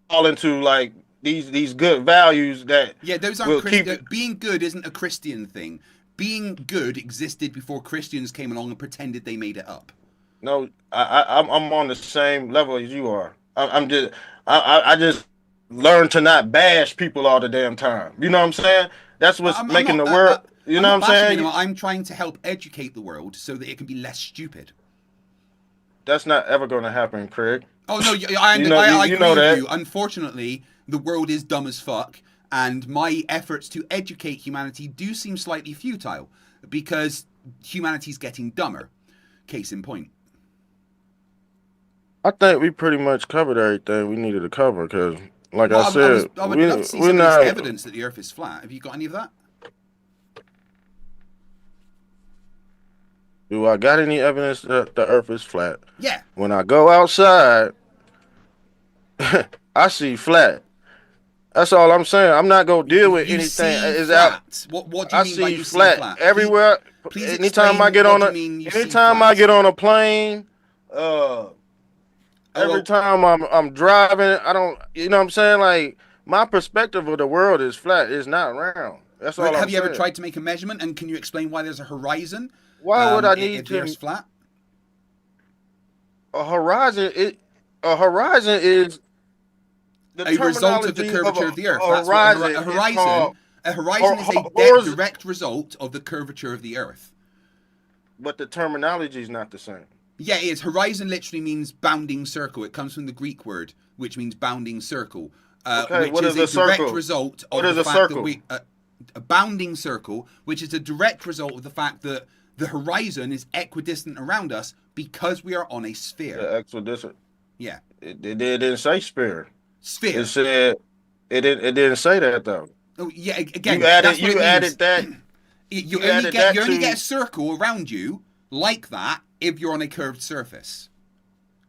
fall into like these good values that those aren't Christian. Being good isn't a Christian thing. Being good existed before Christians came along and pretended they made it up. No, I'm on the same level as you are. I just learned to not bash people all the damn time. You know what I'm saying? That's what's making the world. You know what I'm saying? I'm trying to help educate the world so that it can be less stupid. That's not ever going to happen, Craig. Oh no, I agree with you. Unfortunately, the world is dumb as fuck. And my efforts to educate humanity do seem slightly futile because humanity's getting dumber. Case in point. I think we pretty much covered everything we needed to cover because, like I said, I would love to see some of this evidence that the Earth is flat. Have you got any of that? Do I got any evidence that the Earth is flat? Yeah. When I go outside, I see flat. That's all I'm saying. I'm not gonna deal with You anything. see Is out. flat. What do you I mean by see you flat see flat? everywhere. Please Anytime I explain get what on do a, you mean you see anytime I flat. get on a plane, uh, Oh, every well, time I'm driving, I don't. You know what I'm saying? Like my perspective of the world is flat. It's not round. That's all I'm have you ever saying. tried to make a measurement? And can you explain why there's a horizon Why would I if need the Earth's to flat? a horizon? A horizon is the A result of the terminology of curvature of the Earth. a That's what horizon a is called. horizon. A horizon is a Horizon, direct result of the curvature of the Earth. but the terminology is not the same. Yeah, it is. Horizon literally means bounding circle. It comes from the Greek word, which means bounding circle, Okay, which what is is a a direct circle? result What of is the a fact that circle? a bounding circle, which is a direct result of the fact that the horizon is equidistant around us because we are on a sphere. The expedition. Yeah, It didn't say sphere. It sphere. said it didn't say that though. Oh, yeah. You Again, added that's what it you means. added that you added that You only get to a circle around you like that if you're on a curved surface.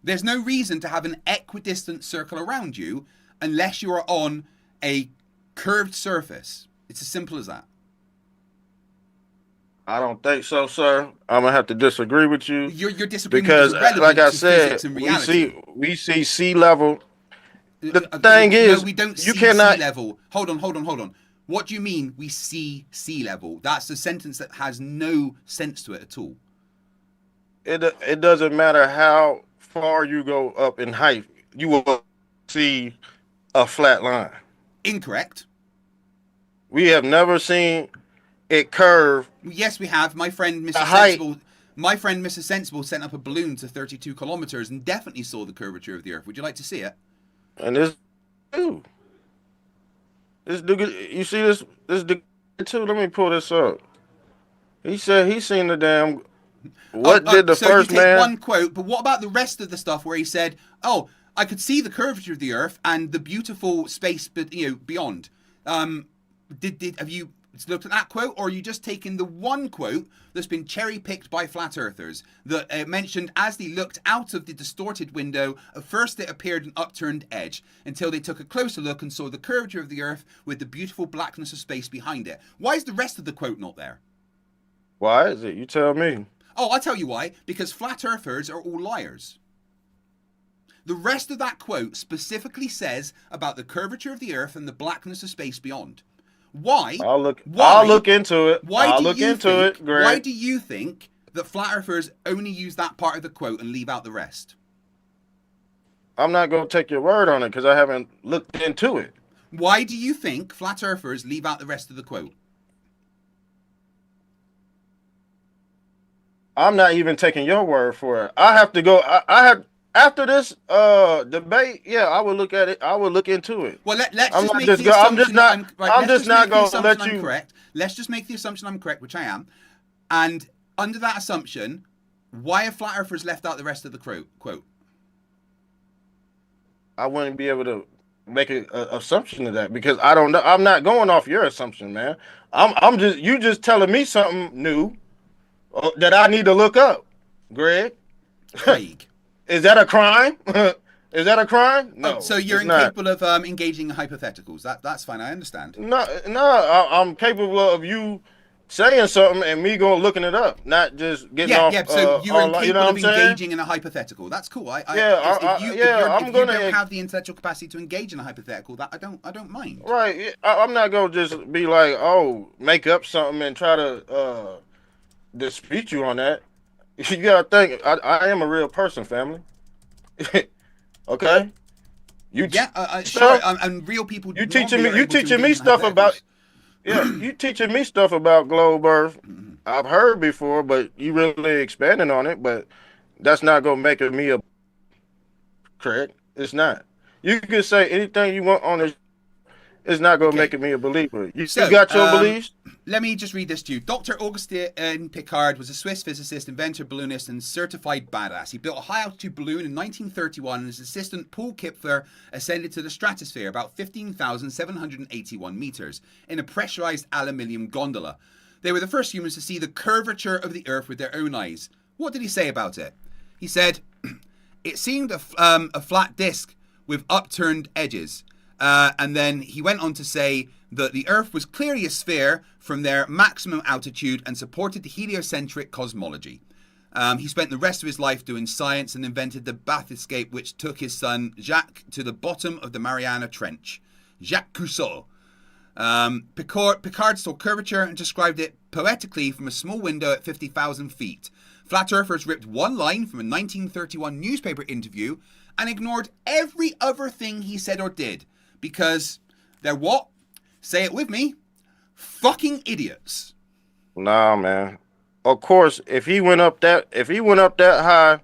There's no reason to have an equidistant circle around you unless you are on a curved surface. It's as simple as that. I don't think so, sir. I'm gonna have to disagree with you Your disagreement is because, like irrelevant I to said, physics and reality. we see sea level. The thing No, is, we don't you see sea cannot. level. Hold on. What do you mean we see sea level? That's a sentence that has no sense to it at all. It doesn't matter how far you go up in height, you will see a flat line. Incorrect. We have never seen it curve Yes, we have. My friend the Mr. height. Sensible. My friend Mr. Sensible sent up a balloon to 32 kilometers and definitely saw the curvature of the Earth. Would you like to see it? And dude, this dude, you see this dude too. Let me pull this up. He said he seen the damn. What did the so first you take man? one quote, but what about the rest of the stuff where he said, "Oh, I could see the curvature of the Earth and the beautiful space, but beyond." Have you looked at that quote, or are you just taking the one quote that's been cherry picked by flat earthers that mentioned as they looked out of the distorted window, at first it appeared an upturned edge until they took a closer look and saw the curvature of the Earth with the beautiful blackness of space behind it? Why is the rest of the quote not there? Why is it? You tell me. Oh, I'll tell you why. Because flat earthers are all liars. The rest of that quote specifically says about the curvature of the Earth and the blackness of space beyond. Why? I'll look into it. Why I'll do look you into think, it, Greg. Why do you think that flat earthers only use that part of the quote and leave out the rest? I'm not gonna take your word on it because I haven't looked into it. Why do you think flat earthers leave out the rest of the quote? I'm not even taking your word for it. I have to go. I have after this debate. Yeah, I will look at it. I will look into it. Well, let's I'm just not make just the go. I'm assumption just not. I'm just not going gonna let you. correct. Let's just make the assumption I'm correct, which I am. And under that assumption, why have flat earthers left out the rest of the quote? I wouldn't be able to make an assumption of that because I don't know. I'm not going off your assumption, man. I'm just you just telling me something new that I need to look up, Greg. Craig. Is that a crime? Is that a crime? No. So you're it's not. incapable of engaging in hypotheticals. That's fine. I understand. No. I'm capable of you saying something and me going looking it up, not just getting off. Yeah. So you're online, incapable you know of what I'm saying? engaging in a hypothetical. That's cool. If you gonna don't have the intellectual capacity to engage in a hypothetical, that I don't mind. Right. I'm not gonna just be like, oh, make up something and try to dispute you on that. You gotta think. I am a real person, family. Okay. Sure. And real people. You teaching me stuff about. Yeah, you teaching me stuff about globe Earth. I've heard before, but you really expanding on it. But that's not gonna make me a correct. It's not. You can say anything you want on this. It's not gonna make me a believer. You got your beliefs. Let me just read this to you. Dr. Augustin Picard was a Swiss physicist, inventor, balloonist, and certified badass. He built a high-altitude balloon in 1931, and his assistant, Paul Kipfer, ascended to the stratosphere, about 15,781 meters, in a pressurized aluminium gondola. They were the first humans to see the curvature of the Earth with their own eyes. What did he say about it? He said, it seemed a flat disk with upturned edges. And then he went on to say that the Earth was clearly a sphere from their maximum altitude and supported the heliocentric cosmology. He spent the rest of his life doing science and invented the bathyscaphe, which took his son Jacques to the bottom of the Mariana Trench. Jacques Cousteau. Picard saw curvature and described it poetically from a small window at 50,000 feet. Flat Earthers ripped one line from a 1931 newspaper interview and ignored every other thing he said or did because they're what? Say it with me. Fucking idiots. Nah, man. Of course, if he went up that high,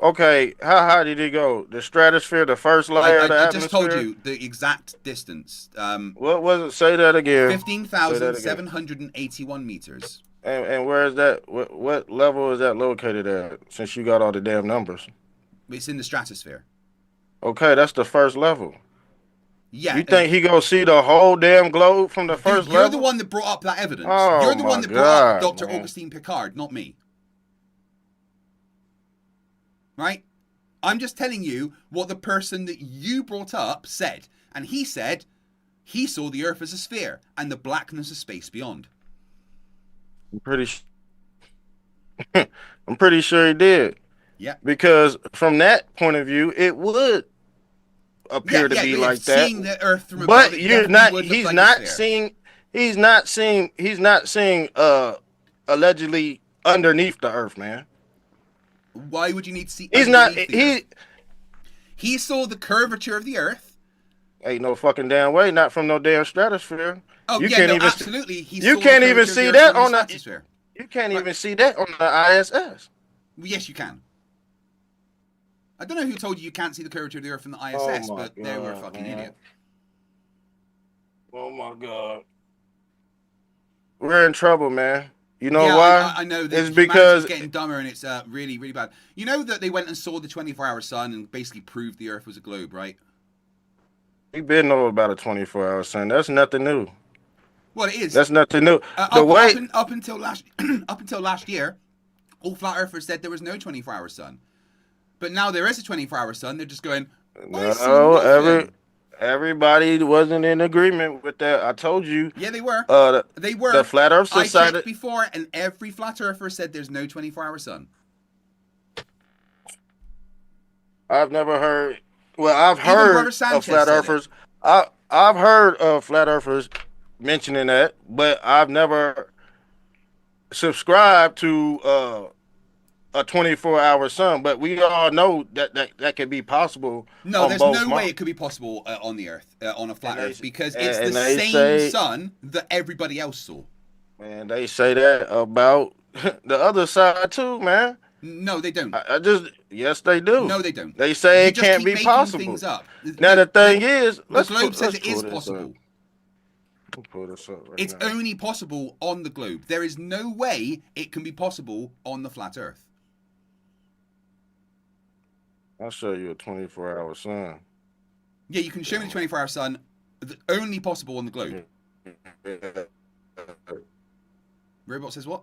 okay, how high did he go? The stratosphere, the first layer of the I atmosphere? just told you the exact distance. What was it? Say that again. 15,781 meters. And where is that? What level is that located at? Since you got all the damn numbers. It's in the stratosphere. Okay, that's the first level. Yeah. You think he gonna see the whole damn globe from the first You're level? the one that brought up that evidence. Oh, You're the one my that brought up God, Dr. man. Augustine Picard, not me. Right? I'm just telling you what the person that you brought up said. And he said he saw the Earth as a sphere and the blackness of space beyond. I'm pretty sure he did. Yeah. Because from that point of view, it would appear to be like that. Seeing the Earth from above, But it you're definitely not. would look He's like a not sphere. seeing. He's not seeing. He's not seeing. Allegedly underneath the Earth, man. Why would you need to see? He's not. underneath the Earth? He saw the curvature of the Earth. Ain't no fucking damn way. Not from no damn stratosphere. Oh You yeah, can't no, even. absolutely. He You saw can't the even curvature of see the Earth that from on the. stratosphere. You can't even see that on the ISS. Well, yes, you can. I don't know who told you can't see the curvature of the Earth from the ISS, Oh my but they were a God, fucking man. idiot. Oh my God. We're in trouble, man. You know Yeah, why? I know that It's humanity's because getting dumber and it's really, really bad. You know that they went and saw the 24-hour sun and basically proved the Earth was a globe, right? we've been know about a 24-hour sun. That's nothing new. Well, it is. That's nothing new. Up until last year, all flat earthers said there was no 24-hour sun. But now there is a 24-hour sun. They're just going, I see nothing. Everybody wasn't in agreement with that. I told you. Yeah, they were. They were. The Flat Earth I Society. checked before, and every flat earther said there's no 24-hour sun. I've never heard. Well, I've Even heard Brother of Sanchez flat said it. earthers. I've heard of flat earthers mentioning that, but I've never subscribed to a 24-hour sun. But we all know that could be possible. No, on there's both no Mar- way it could be possible on the Earth, on a flat And they- Earth, because and- it's and the they same say- sun that everybody else saw. Man, they say that about the other side too, man. No, they don't. Yes, they do. No, they don't. They say You it just can't keep be making possible. things up. Now the thing is, the globe says it is pull this possible. up. Let's pull this up right It's now. only possible on the globe. There is no way it can be possible on the flat Earth. I'll show you a 24-hour sun. Yeah, you can show me the 24-hour sun. Only possible on the globe. Robot says what?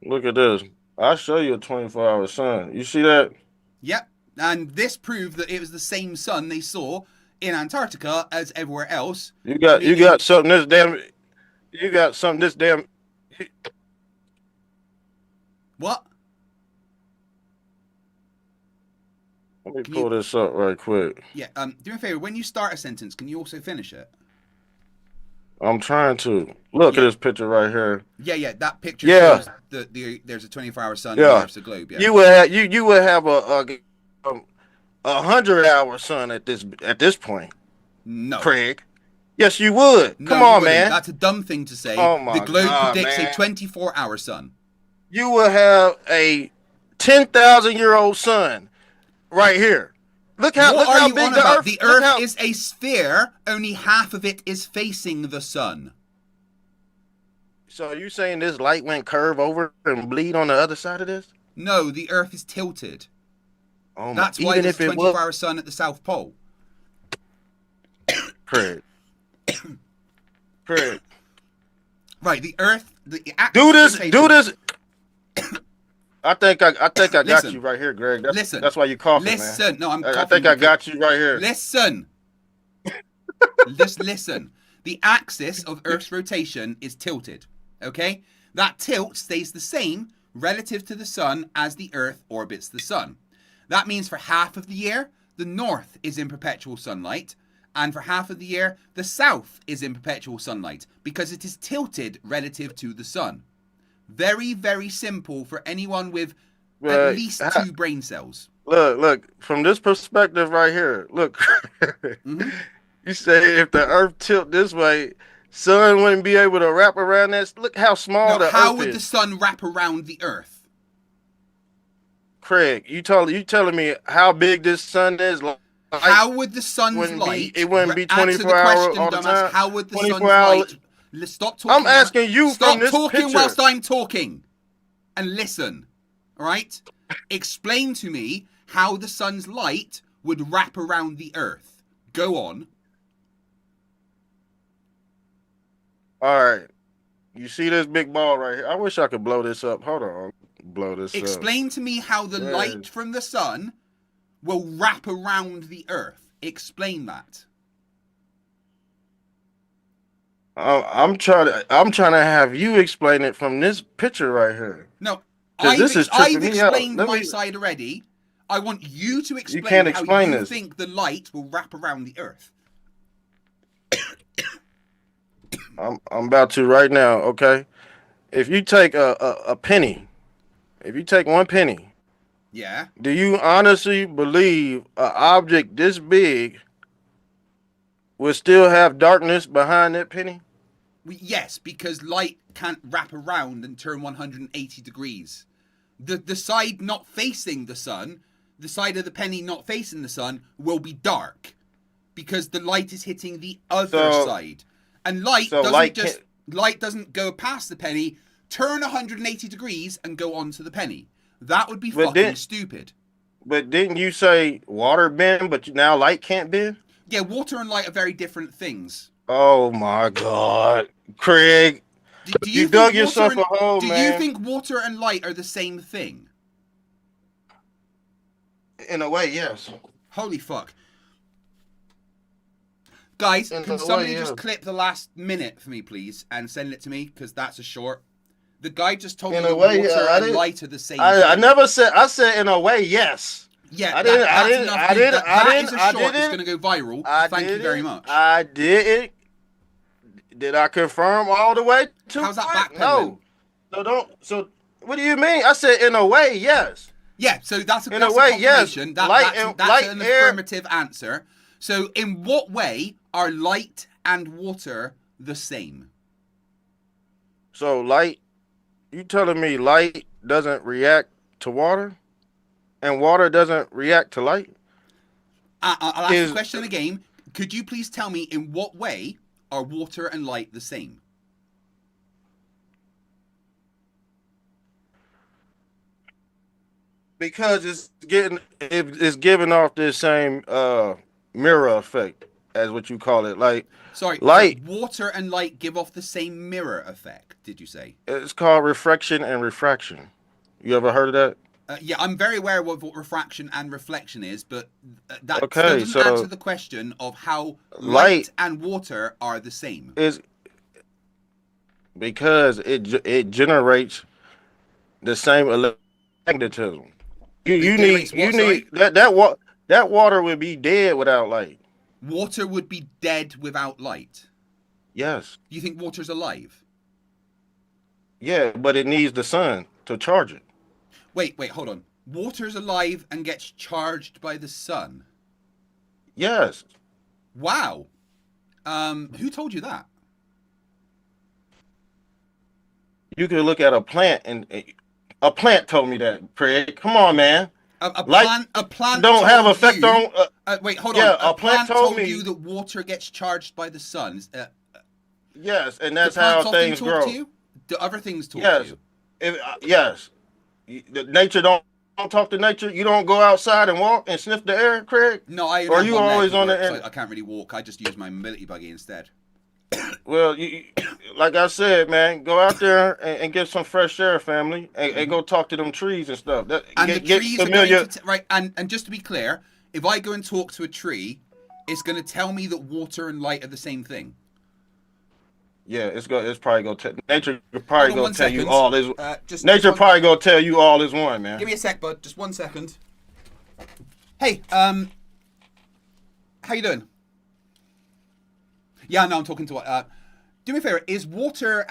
Look at this. I'll show you a 24-hour sun. You see that? Yep. And this proved that it was the same sun they saw in Antarctica as everywhere else. You got something this damn. You got something this damn. What? Let me pull this up right quick. Yeah. Do me a favor. When you start a sentence, can you also finish it? I'm trying to look at this picture right here. Yeah. That picture Yeah. shows that there's a 24-hour sun Yeah. and the Earth's a globe. Yeah. You would have a 100-hour sun at this point. No. Craig. Yes, you would. No, Come you on, wouldn't. man. That's a dumb thing to say. Oh my the globe God, predicts man. a 24-hour sun. You will have a 10,000-year-old sun right here. Look how you big on the about? Earth. The look Earth how- is a sphere. Only half of it is facing the sun. So you saying this light went curve over and bleed on the other side of this? No, the Earth is tilted. Oh my! That's why Even there's if a it was 24-hour sun at the South Pole. Craig. Craig. Right, the Earth. The Do this. rotation- Do this. I think I got Listen. you right here, Greg. Listen. That's why you coughing, Listen. man. No, I'm I coughing. think I got you right here. Listen. Just listen. The axis of Earth's rotation is tilted. Okay? That tilt stays the same relative to the sun as the Earth orbits the sun. That means for half of the year, the north is in perpetual sunlight, and for half of the year, the south is in perpetual sunlight because it is tilted relative to the sun. Very, very simple for anyone with at least 2 brain cells. Look, from this perspective right here, look. Mm-hmm. You say if the Earth tilt this way, sun wouldn't be able to wrap around that. Look how small the Earth is. How would the sun wrap around the Earth? Craig, you telling me how big this sun is? How would the sun's light? It wouldn't be 24 answer the hours question, all the dumbass. time. How would the sun's 24 hours. light? Stop talking. I'm asking you from this Stop talking picture. whilst I'm talking, and listen. All right. Explain to me how the sun's light would wrap around the Earth. Go on. All right. You see this big ball right here? I wish I could blow this up. Hold on. Blow this up. Explain to me how the light from the sun will wrap around the Earth. Explain that. I'm trying to have you explain it from this picture right here. No, I've explained my side already. I want you to explain how you think the light will wrap around the Earth. I'm about to right now, okay? If you take a penny, if you take 1 penny, yeah, do you honestly believe an object this big will still have darkness behind that penny? Yes, because light can't wrap around and turn 180 degrees. The side not facing the sun, the side of the penny not facing the sun, will be dark because the light is hitting the other side. And light doesn't go past the penny, turn 180 degrees and go onto the penny. That would be fucking stupid. But didn't you say water bend, but now light can't bend? Yeah, water and light are very different things. Oh my God, Craig! Do you dug yourself a hole, man. Do you think water and light are the same thing? In a way, yes. Holy fuck. Guys, can somebody just clip the last minute for me, please, and send it to me? Because that's a short. The guy just told me that water and light are the same thing. I never said, I said in a way, yes. Yeah, that is a short that's going to go viral. Thank you very much. I didn't. Did I confirm all the way to How's that backpedaling? No. So what do you mean? I said in a way, yes. Yeah, so that's a confirmation. Yes. That's an affirmative answer. So in what way are light and water the same? So light, you telling me light doesn't react to water? And water doesn't react to light? I'll ask the question again. Could you please tell me in what way are water and light the same? Because it's giving off this same mirror effect as what you call it. Like, sorry, light. Water and light give off the same mirror effect, did you say? It's called refraction and refraction. You ever heard of that? Yeah, I'm very aware of what refraction and reflection is, but that doesn't answer the question of how light and water are the same. Is because it generates the same electromagnetism. You need that water would be dead without light. Water would be dead without light. Yes. You think water's alive? Yeah, but it needs the sun to charge it. Wait, hold on. Water's alive and gets charged by the sun? Yes. Wow. Who told you that? You can look at a plant and a plant told me that, Craig. Come on, man. A plant don't have effect on. Wait, hold on. A plant told me you that water gets charged by the sun. Yes, and that's how things grow. Do other things talk to you? Yes. Nature don't talk to nature. You don't go outside and walk and sniff the air, Craig. No, I. Or you always on the leg, air. so I can't really walk. I just use my mobility buggy instead. Well, like I said, man, go out there and get some fresh air, family, and go talk to them trees and stuff. And the Get trees are familiar. going to right. And just to be clear, if I go and talk to a tree, it's going to tell me that water and light are the same thing. Yeah, it's probably gonna nature Hold probably on gonna one tell you second. all is Just nature one- probably gonna tell you all is one, man. Give me a sec, bud. Just 1 second. Hey, how you doing? Yeah, no, I'm talking to. Do me a favor. Is water?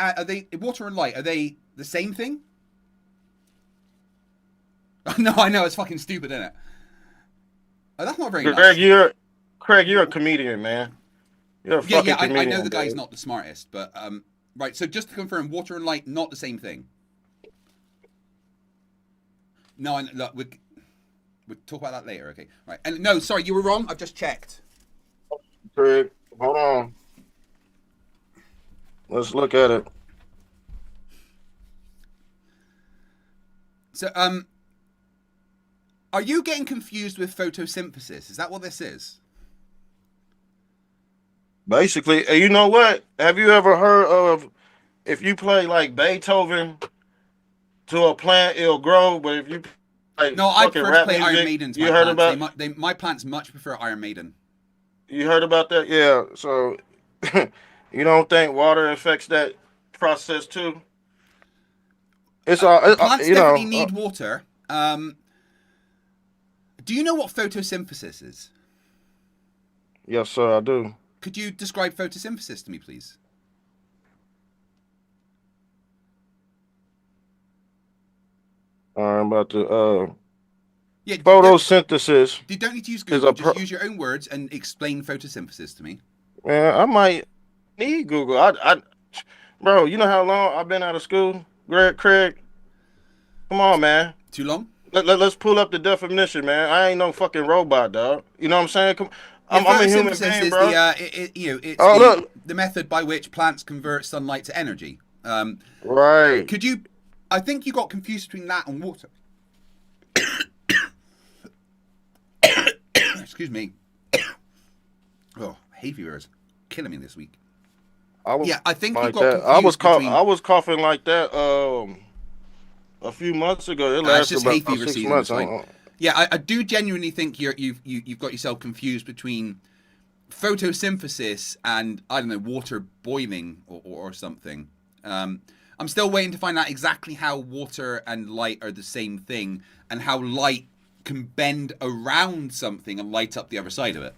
Water and light? Are they the same thing? No, I know it's fucking stupid, isn't it? Oh, that's not very nice. Craig, you're a comedian, man. You're a fucking I comedian. know the guy's dude. not the smartest, but right. So just to confirm, water and light not the same thing. No, look, we'll talk about that later. Okay, right. And no, sorry, you were wrong. I've just checked. Craig, hold on. Let's look at it. So, are you getting confused with photosynthesis? Is that what this is? Basically, you know what? Have you ever heard of if you play like Beethoven to a plant, it'll grow, but if you like No, I fucking prefer to rap play music, Iron Maidens. you heard about My plants much prefer Iron Maiden. you heard about that? Yeah. So you don't think water affects that process too? It's all Plants you definitely know. need water. Do you know what photosynthesis is? Yes, sir, I do. Could you describe photosynthesis to me, please? I'm about to Yeah, photosynthesis. you don't need to use is Google. a Just use your own words and explain photosynthesis to me. Man, I might need Google. Bro, you know how long I've been out of school, Craig? Come on, man. Too long? Let's pull up the definition, man. I ain't no fucking robot, dog. You know what I'm saying? I'm Yeah, a human photosynthesis being, is bro. it's Look. the method by which plants convert sunlight to energy. Right. Could you? I think you got confused between that and water. Excuse me. Oh, hay fever is killing me this week. I think you like got that. confused between. I was coughing like that a few months ago. It It's lasted just about hay fever 6 season. months. It's fine. Yeah, I do genuinely think you've got yourself confused between photosynthesis and I don't know water boiling or something. I'm still waiting to find out exactly how water and light are the same thing and how light can bend around something and light up the other side of it.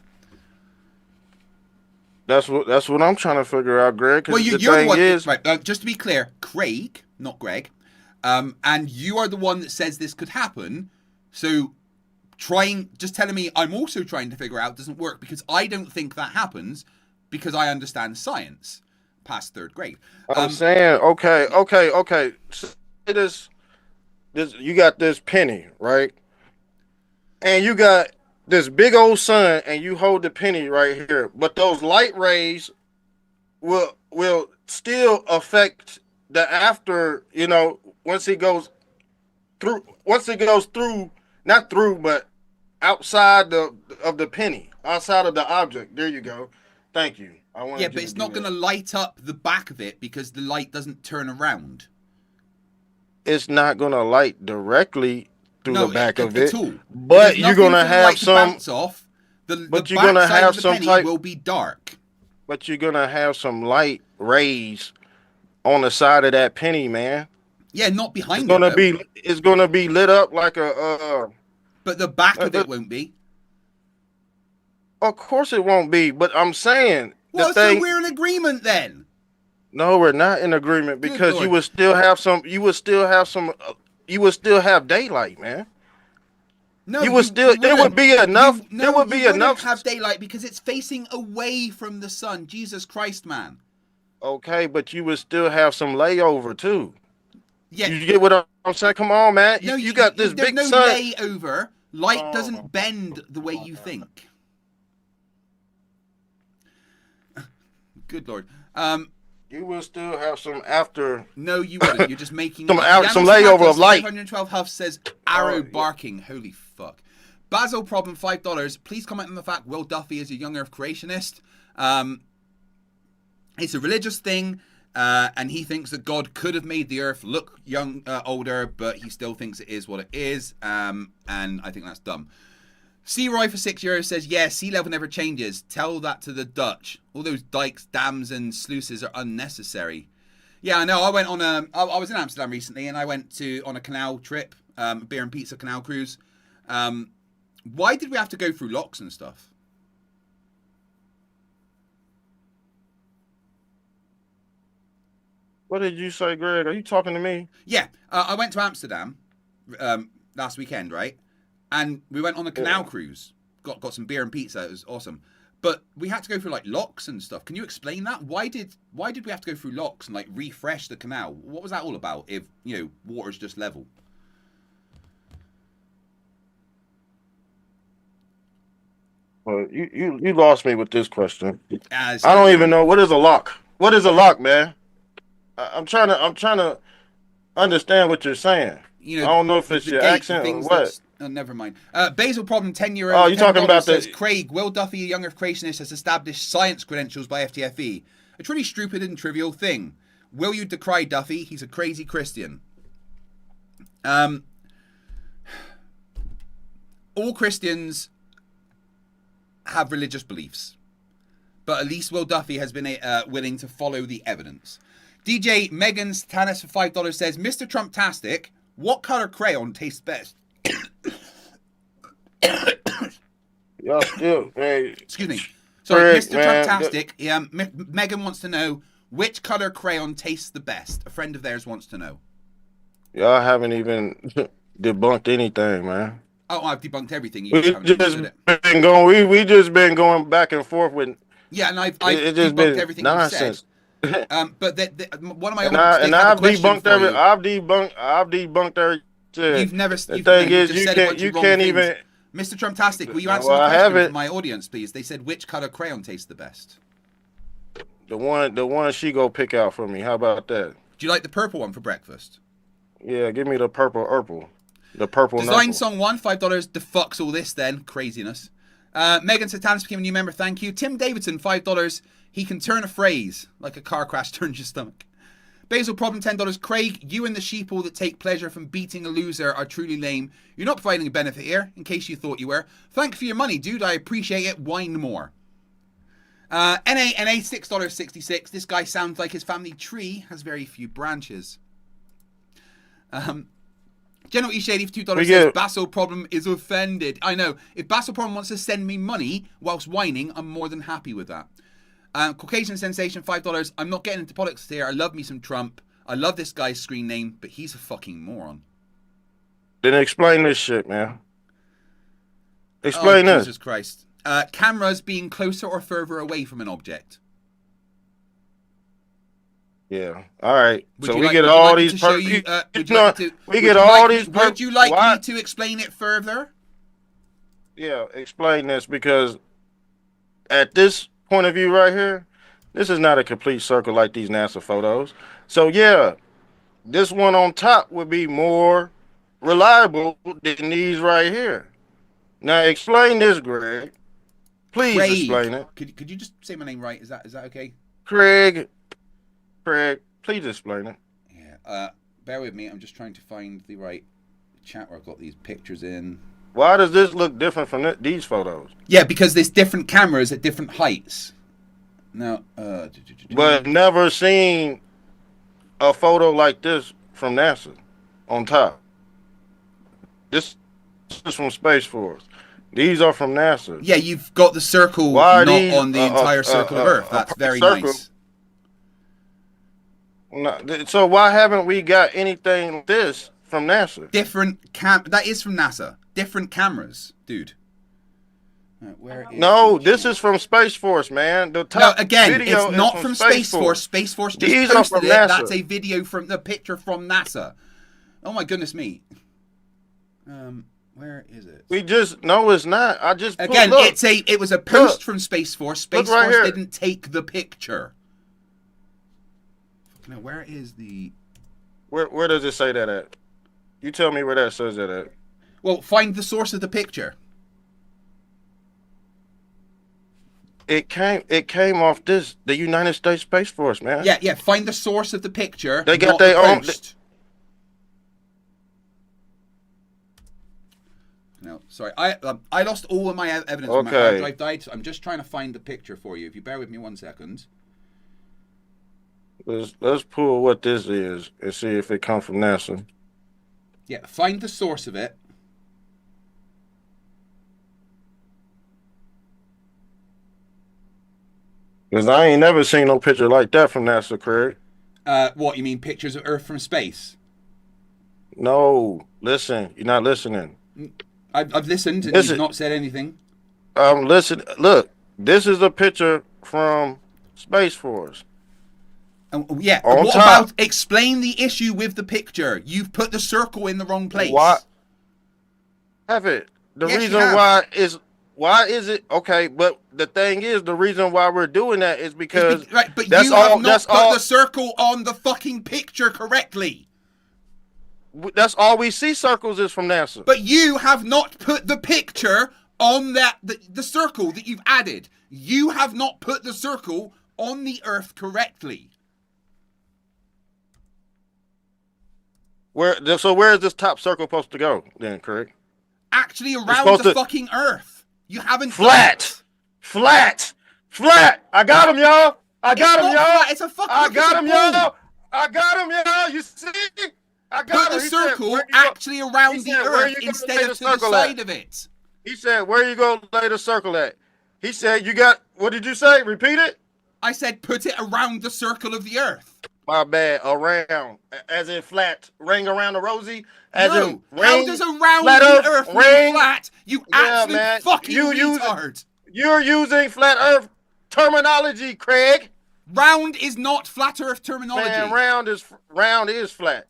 That's what I'm trying to figure out, Greg. Well, Because you're the one. is, Right, just to be clear, Craig, not Greg, and you are the one that says this could happen. So just telling me I'm also trying to figure out doesn't work because I don't think that happens because I understand science past third grade. I'm saying, okay. So this you got this penny, right? And you got this big old sun, and you hold the penny right here. But those light rays will still affect the after. You know, once it goes through, not through, but outside of the penny, outside of the object. There you go. Thank you. Yeah, but it's not going to light up the back of it because the light doesn't turn around. It's not going to light directly through the back of it. All. But you're going to have some. Off. But you're going to have some type. Will be dark. But you're going to have some light rays on the side of that penny, man. Yeah, not behind It's going to be lit up like a. But the back of it won't be. Of course it won't be. But I'm saying. Well, so we're in agreement then. No, we're not in agreement because you would still have some. You would still have daylight, man. No, you would still. There would be enough. There would be enough. Have daylight because it's facing away from the sun. Jesus Christ, man. Okay, but you would still have some layover too. Yeah, you get what I'm saying? Come on, man. No, you got this big sun. There's no layover. Light doesn't bend the way you think. Good Lord. You will still have some after. No, you wouldn't. You're just making some layover of light. 512 Huff says arrow barking. Holy fuck. Basil Problem $5. Please comment on the fact Will Duffy is a young Earth creationist. It's a religious thing, and he thinks that God could have made the Earth look older, but he still thinks it is what it is, and I think that's dumb. C. Roy for €6 says, yeah, sea level never changes. Tell that to the Dutch. All those dikes, dams, and sluices are unnecessary. Yeah, I know. I went on I was in Amsterdam recently, and I went on a canal trip, beer and pizza canal cruise. Why did we have to go through locks and stuff? What did you say, Greg? Are you talking to me? Yeah, I went to Amsterdam last weekend, right? And we went on a canal cruise. Got some beer and pizza. It was awesome. But we had to go through like locks and stuff. Can you explain that? Why did we have to go through locks and like refresh the canal? What was that all about? If water's just level. Well, you lost me with this question. I don't even know what is a lock. What is a lock, man? I'm trying to understand what you're saying. I don't know if it's your accent or what. Oh, never mind. Basal problem, €10. Oh, you're talking about says, Craig, Will Duffy, a young Earth creationist, has established science credentials by FTFE. A truly stupid and trivial thing. Will you decry Duffy? He's a crazy Christian. All Christians have religious beliefs, but at least Will Duffy has been willing to follow the evidence. DJ Megan Tanis for $5 says, Mr. Trumptastic, what color crayon tastes best? Y'all still, hey. Excuse me. So, Mr. Trumptastic, Megan wants to know which color crayon tastes the best. A friend of theirs wants to know. Y'all haven't even debunked anything, man. Oh, I've debunked everything. We just been going back and forth with. Yeah, and I've it just debunked been everything nonsense. You said. But one of my I've debunked everything. You've never. The thing is, you can't even. Mr. Trumptastic, will you answer the question for my audience, please? They said, which color crayon tastes the best? The one she go pick out for me. How about that? Do you like the purple one for breakfast? Yeah, give me the purple. The purple. Design Song 1, $5. Defucks all this then. Craziness. Megan Satanis became a new member. Thank you. Tim Davidson, $5. He can turn a phrase like a car crash turns your stomach. Basil Problem, $10. Craig, you and the sheeple that take pleasure from beating a loser are truly lame. You're not providing a benefit here, in case you thought you were. Thanks for your money, dude. I appreciate it. Whine more. NA, $6.66. This guy sounds like his family tree has very few branches. General E. Shady for $2 says, Basil Problem is offended. I know. If Basil Problem wants to send me money whilst whining, I'm more than happy with that. Caucasian Sensation, $5. I'm not getting into politics here. I love me some Trump. I love this guy's screen name, but he's a fucking moron. Then explain this shit, man. Explain this. Jesus Christ. Cameras being closer or further away from an object. Yeah. All right. Would we get all these. Would you like me to explain it further? Yeah, explain this, because at this point of view right here, this is not a complete circle like these NASA photos. So yeah, this one on top would be more reliable than these right here. Now explain this, Greg. Please explain it. Could you just say my name right? Is that okay? Craig, please explain it. Yeah. Bear with me. I'm just trying to find the right chat where I've got these pictures in. Why does this look different from these photos? Yeah, because there's different cameras at different heights. Now, but never seen a photo like this from NASA on top. This is from Space Force. These are from NASA. Yeah, you've got the circle not on the entire circle of Earth. That's very nice. So why haven't we got anything like this from NASA? That is from NASA. Different cameras, dude. This is from Space Force, man. The top video it's not from Space Force. Space Force just posted it. That's a video from the picture from NASA. Oh my goodness me. Where is it? No, it's not. I just it was a post from Space Force. Space Force didn't take the picture. Now, where is the? Where does it say that at? You tell me where that says that at. Well, find the source of the picture. It came off the United States Space Force, man. Yeah. Find the source of the picture. They got not their the own. post. No, sorry. I lost all of my evidence when my hard drive died. So I'm just trying to find the picture for you. If you bear with me 1 second. Let's pull what this is and see if it comes from NASA. Yeah, find the source of it. Because I ain't never seen no picture like that from NASA, Craig. What, you mean pictures of Earth from space? No, listen. You're not listening. I've listened and you've not said anything. Listen. Look, this is a picture from Space Force. Yeah, On what top. about explain the issue with the picture? You've put the circle in the wrong place. Why? Have it. The Yes, you reason have. why is it okay? But the thing is, the reason why we're doing that is because Right, but that's you all. have not put the circle on the fucking picture correctly. That's all we see circles is from NASA. But you have not put the picture on the circle that you've added. You have not put the circle on the Earth correctly. So where is this top circle supposed to go then, Craig? Actually, around the fucking Earth. You haven't flat. I got him, y'all. I got him, y'all. Flat. It's a fucking. I got him, y'all. I got him, y'all. You see? I got him. Put the circle actually around the Earth instead of to the side of it. He said, "Where you gonna lay the circle at?" He said, "You got." What did you say? Repeat it. I said, put it around the circle of the Earth. My bad. Around, as in flat. Ring around the rosy. As in ring, how does around the Earth ring flat? You absolute fucking retard. You're using flat Earth terminology, Craig. Round is not flat Earth terminology. Man, round is flat.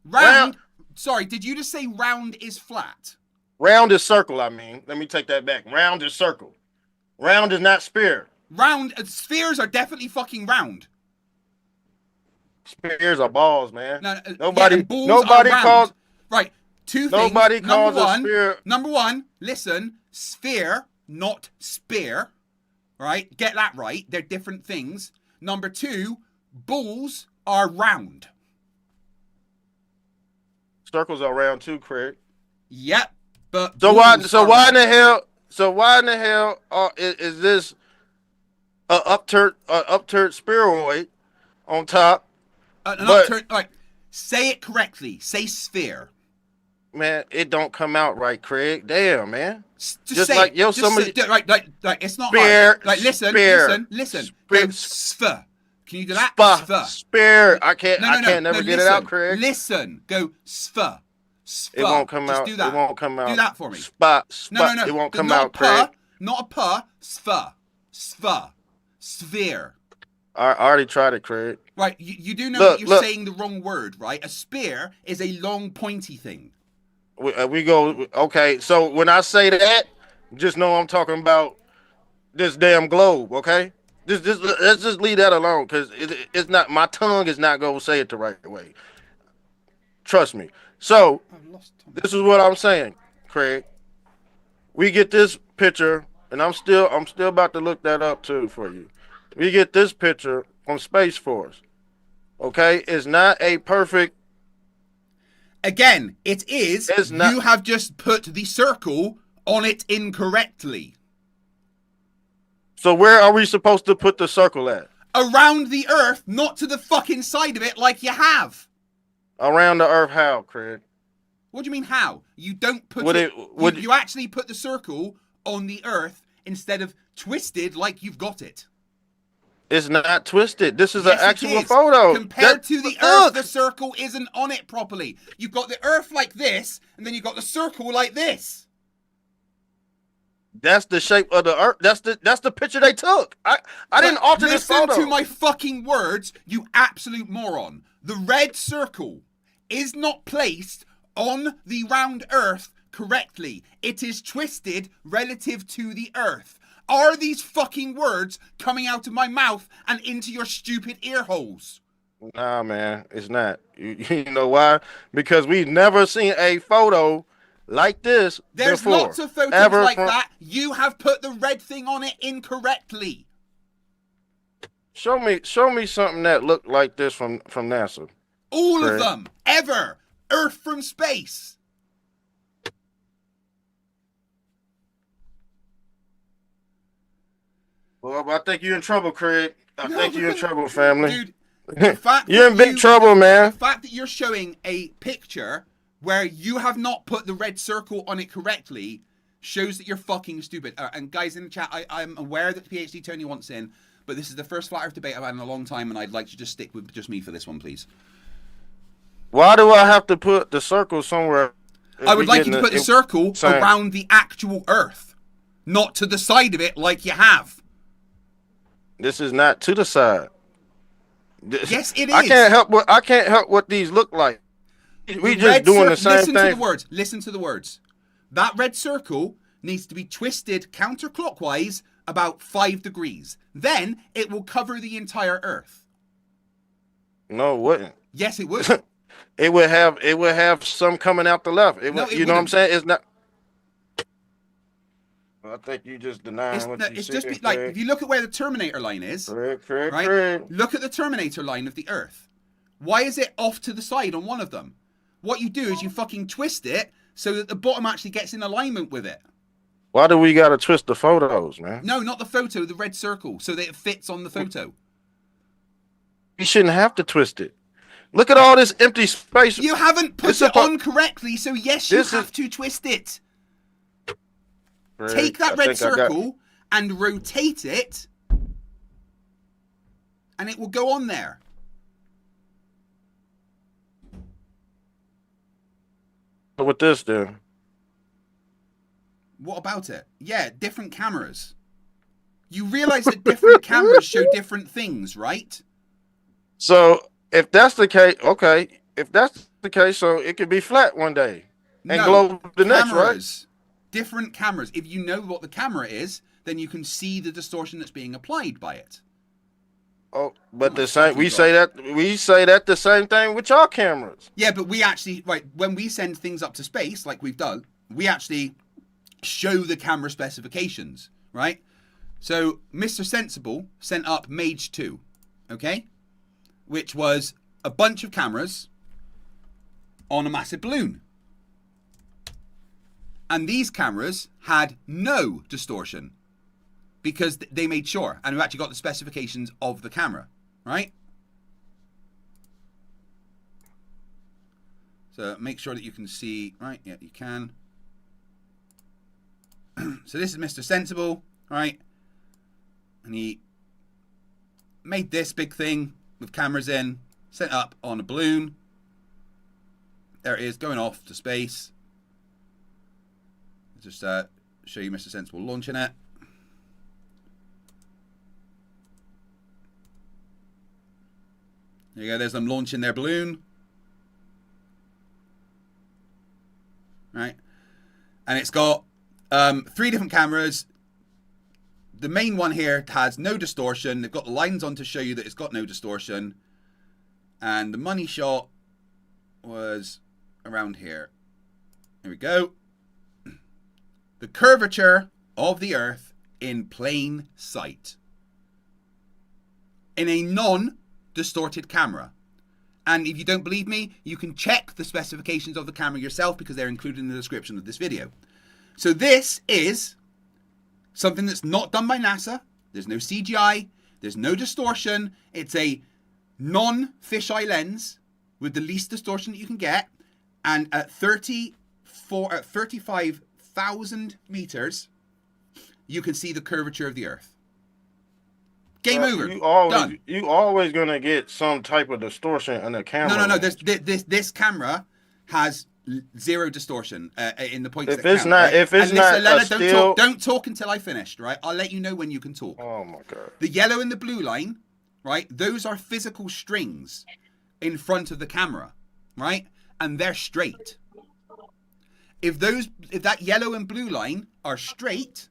Round. Sorry, did you just say round is flat? Round is circle. I mean, let me take that back. Round is circle. Round is not sphere. Spheres are definitely fucking round. Spheres are balls, man. No, nobody calls. Right, two things. Nobody calls a sphere. Number one, listen, sphere, not spear. Right, get that right. They're different things. Number two, balls are round. Circles are round too, Craig. Yep, but so why in the hell is this a upturned spheroid on top? Like, say it correctly. Say sphere. Man, it don't come out right, Craig. Damn, man. Just like yo, somebody. Like it's not hard. Like listen. Go sphere. Can you do that? Sphere. I can't never get it out, Craig. Listen. Go sphere. It won't come out. Do that. It won't come out. Do that for me. No. It won't come out, Craig. Not a per. Sphere. Sphere. I already tried it, Craig. Right, you do know that you're saying the wrong word, right? A spear is a long, pointy thing. We go, okay, so when I say that, just know I'm talking about this damn globe, okay? Let's just leave that alone, because it's not, my tongue is not going to say it the right way. Trust me. So, this is what I'm saying, Craig. We get this picture, and I'm still about to look that up, too, for you. We get this picture from Space Force. Okay, it's not a perfect. Again, it is. It's not. You have just put the circle on it incorrectly. So where are we supposed to put the circle at? Around the Earth, not to the fucking side of it like you have. Around the Earth, how, Craig? What do you mean how? You don't put you actually put the circle on the Earth instead of twisted like you've got it. It's not twisted. This is an actual photo. Compared to the Earth, the circle isn't on it properly. You've got the Earth like this, and then you've got the circle like this. That's the shape of the Earth. That's the picture they took. I didn't alter this photo. Listen to my fucking words, you absolute moron. The red circle is not placed on the round Earth correctly. It is twisted relative to the Earth. Are these fucking words coming out of my mouth and into your stupid ear holes? Nah, man, it's not. You know why? Because we've never seen a photo like this There's before. lots of photos Ever like from- that. You have put the red thing on it incorrectly. Show me something that looked like this from NASA. All of Craig. them. Ever. Earth from space. Well, I think you're in trouble, Craig. I think you're in trouble, family. Dude, the fact You're that in big trouble, the man. fact that you're showing a picture where you have not put the red circle on it correctly shows that you're fucking stupid. And guys in the chat, I'm aware that PhD Tony wants in, but this is the first flat Earth debate I've had in a long time, and I'd like to just stick with just me for this one, please. Why do I have to put the circle somewhere? I would like you to put the circle around the actual Earth, not to the side of it like you have. This is not to the side. Yes, it is. I can't help what these look like. We just Red doing the same Listen thing. to the words. Listen to the words. That red circle needs to be twisted counterclockwise about 5 degrees. Then it will cover the entire Earth. No, it wouldn't. Yes, it would. It would have some coming out the left. No, You know what I'm saying? It's not. I think you just denying what you It's said. just like if you look at where the Terminator line is, Craig. right? Look at the Terminator line of the Earth. Why is it off to the side on one of them? What you do is you fucking twist it so that the bottom actually gets in alignment with it. Why do we gotta twist the photos, man? No, not the photo, the red circle, so that it fits on the photo. You shouldn't have to twist it. Look at all this empty space. You haven't put it on correctly, so yes, you have to twist it. Craig, Take that I red think I got- circle and rotate it, and it will go on there. With this, then. What about it? Yeah, different cameras. You realize that different cameras show different things, right? So if that's the case, okay. If that's the case, so it could be flat one day and glow the next, right? Cameras. Different cameras. If you know what the camera is, then you can see the distortion that's being applied by it. Oh, but the same. We say that the same thing with your cameras. Yeah, but we actually, right, when we send things up to space, like we've done, we actually show the camera specifications, right? So Mr. Sensible sent up Mage 2, okay? Which was a bunch of cameras on a massive balloon. And these cameras had no distortion because they made sure, and we've actually got the specifications of the camera, right? So make sure that you can see, right? Yeah, you can. So this is Mr. Sensible, right? And he made this big thing with cameras in, set up on a balloon. There it is, going off to space. Just show you Mr. Sensible launching it. There you go, there's them launching their balloon. Right? And it's got 3 different cameras. The main one here has no distortion. They've got the lines on to show you that it's got no distortion. And the money shot was around here. There we go. The curvature of the Earth in plain sight. In a non-distorted camera. And if you don't believe me, you can check the specifications of the camera yourself because they're included in the description of this video. So this is something that's not done by NASA. There's no CGI. There's no distortion. It's a non-fisheye lens with the least distortion that you can get. And at 35,000 meters, you can see the curvature of the Earth. Game over. Done. You always gonna get some type of distortion in the camera. No. This camera has 0 distortion in the points. If it's not don't talk until I finished, right? I'll let you know when you can talk. Oh my god. The yellow and the blue line, right? Those are physical strings in front of the camera, right? And they're straight. If that yellow and blue line are straight,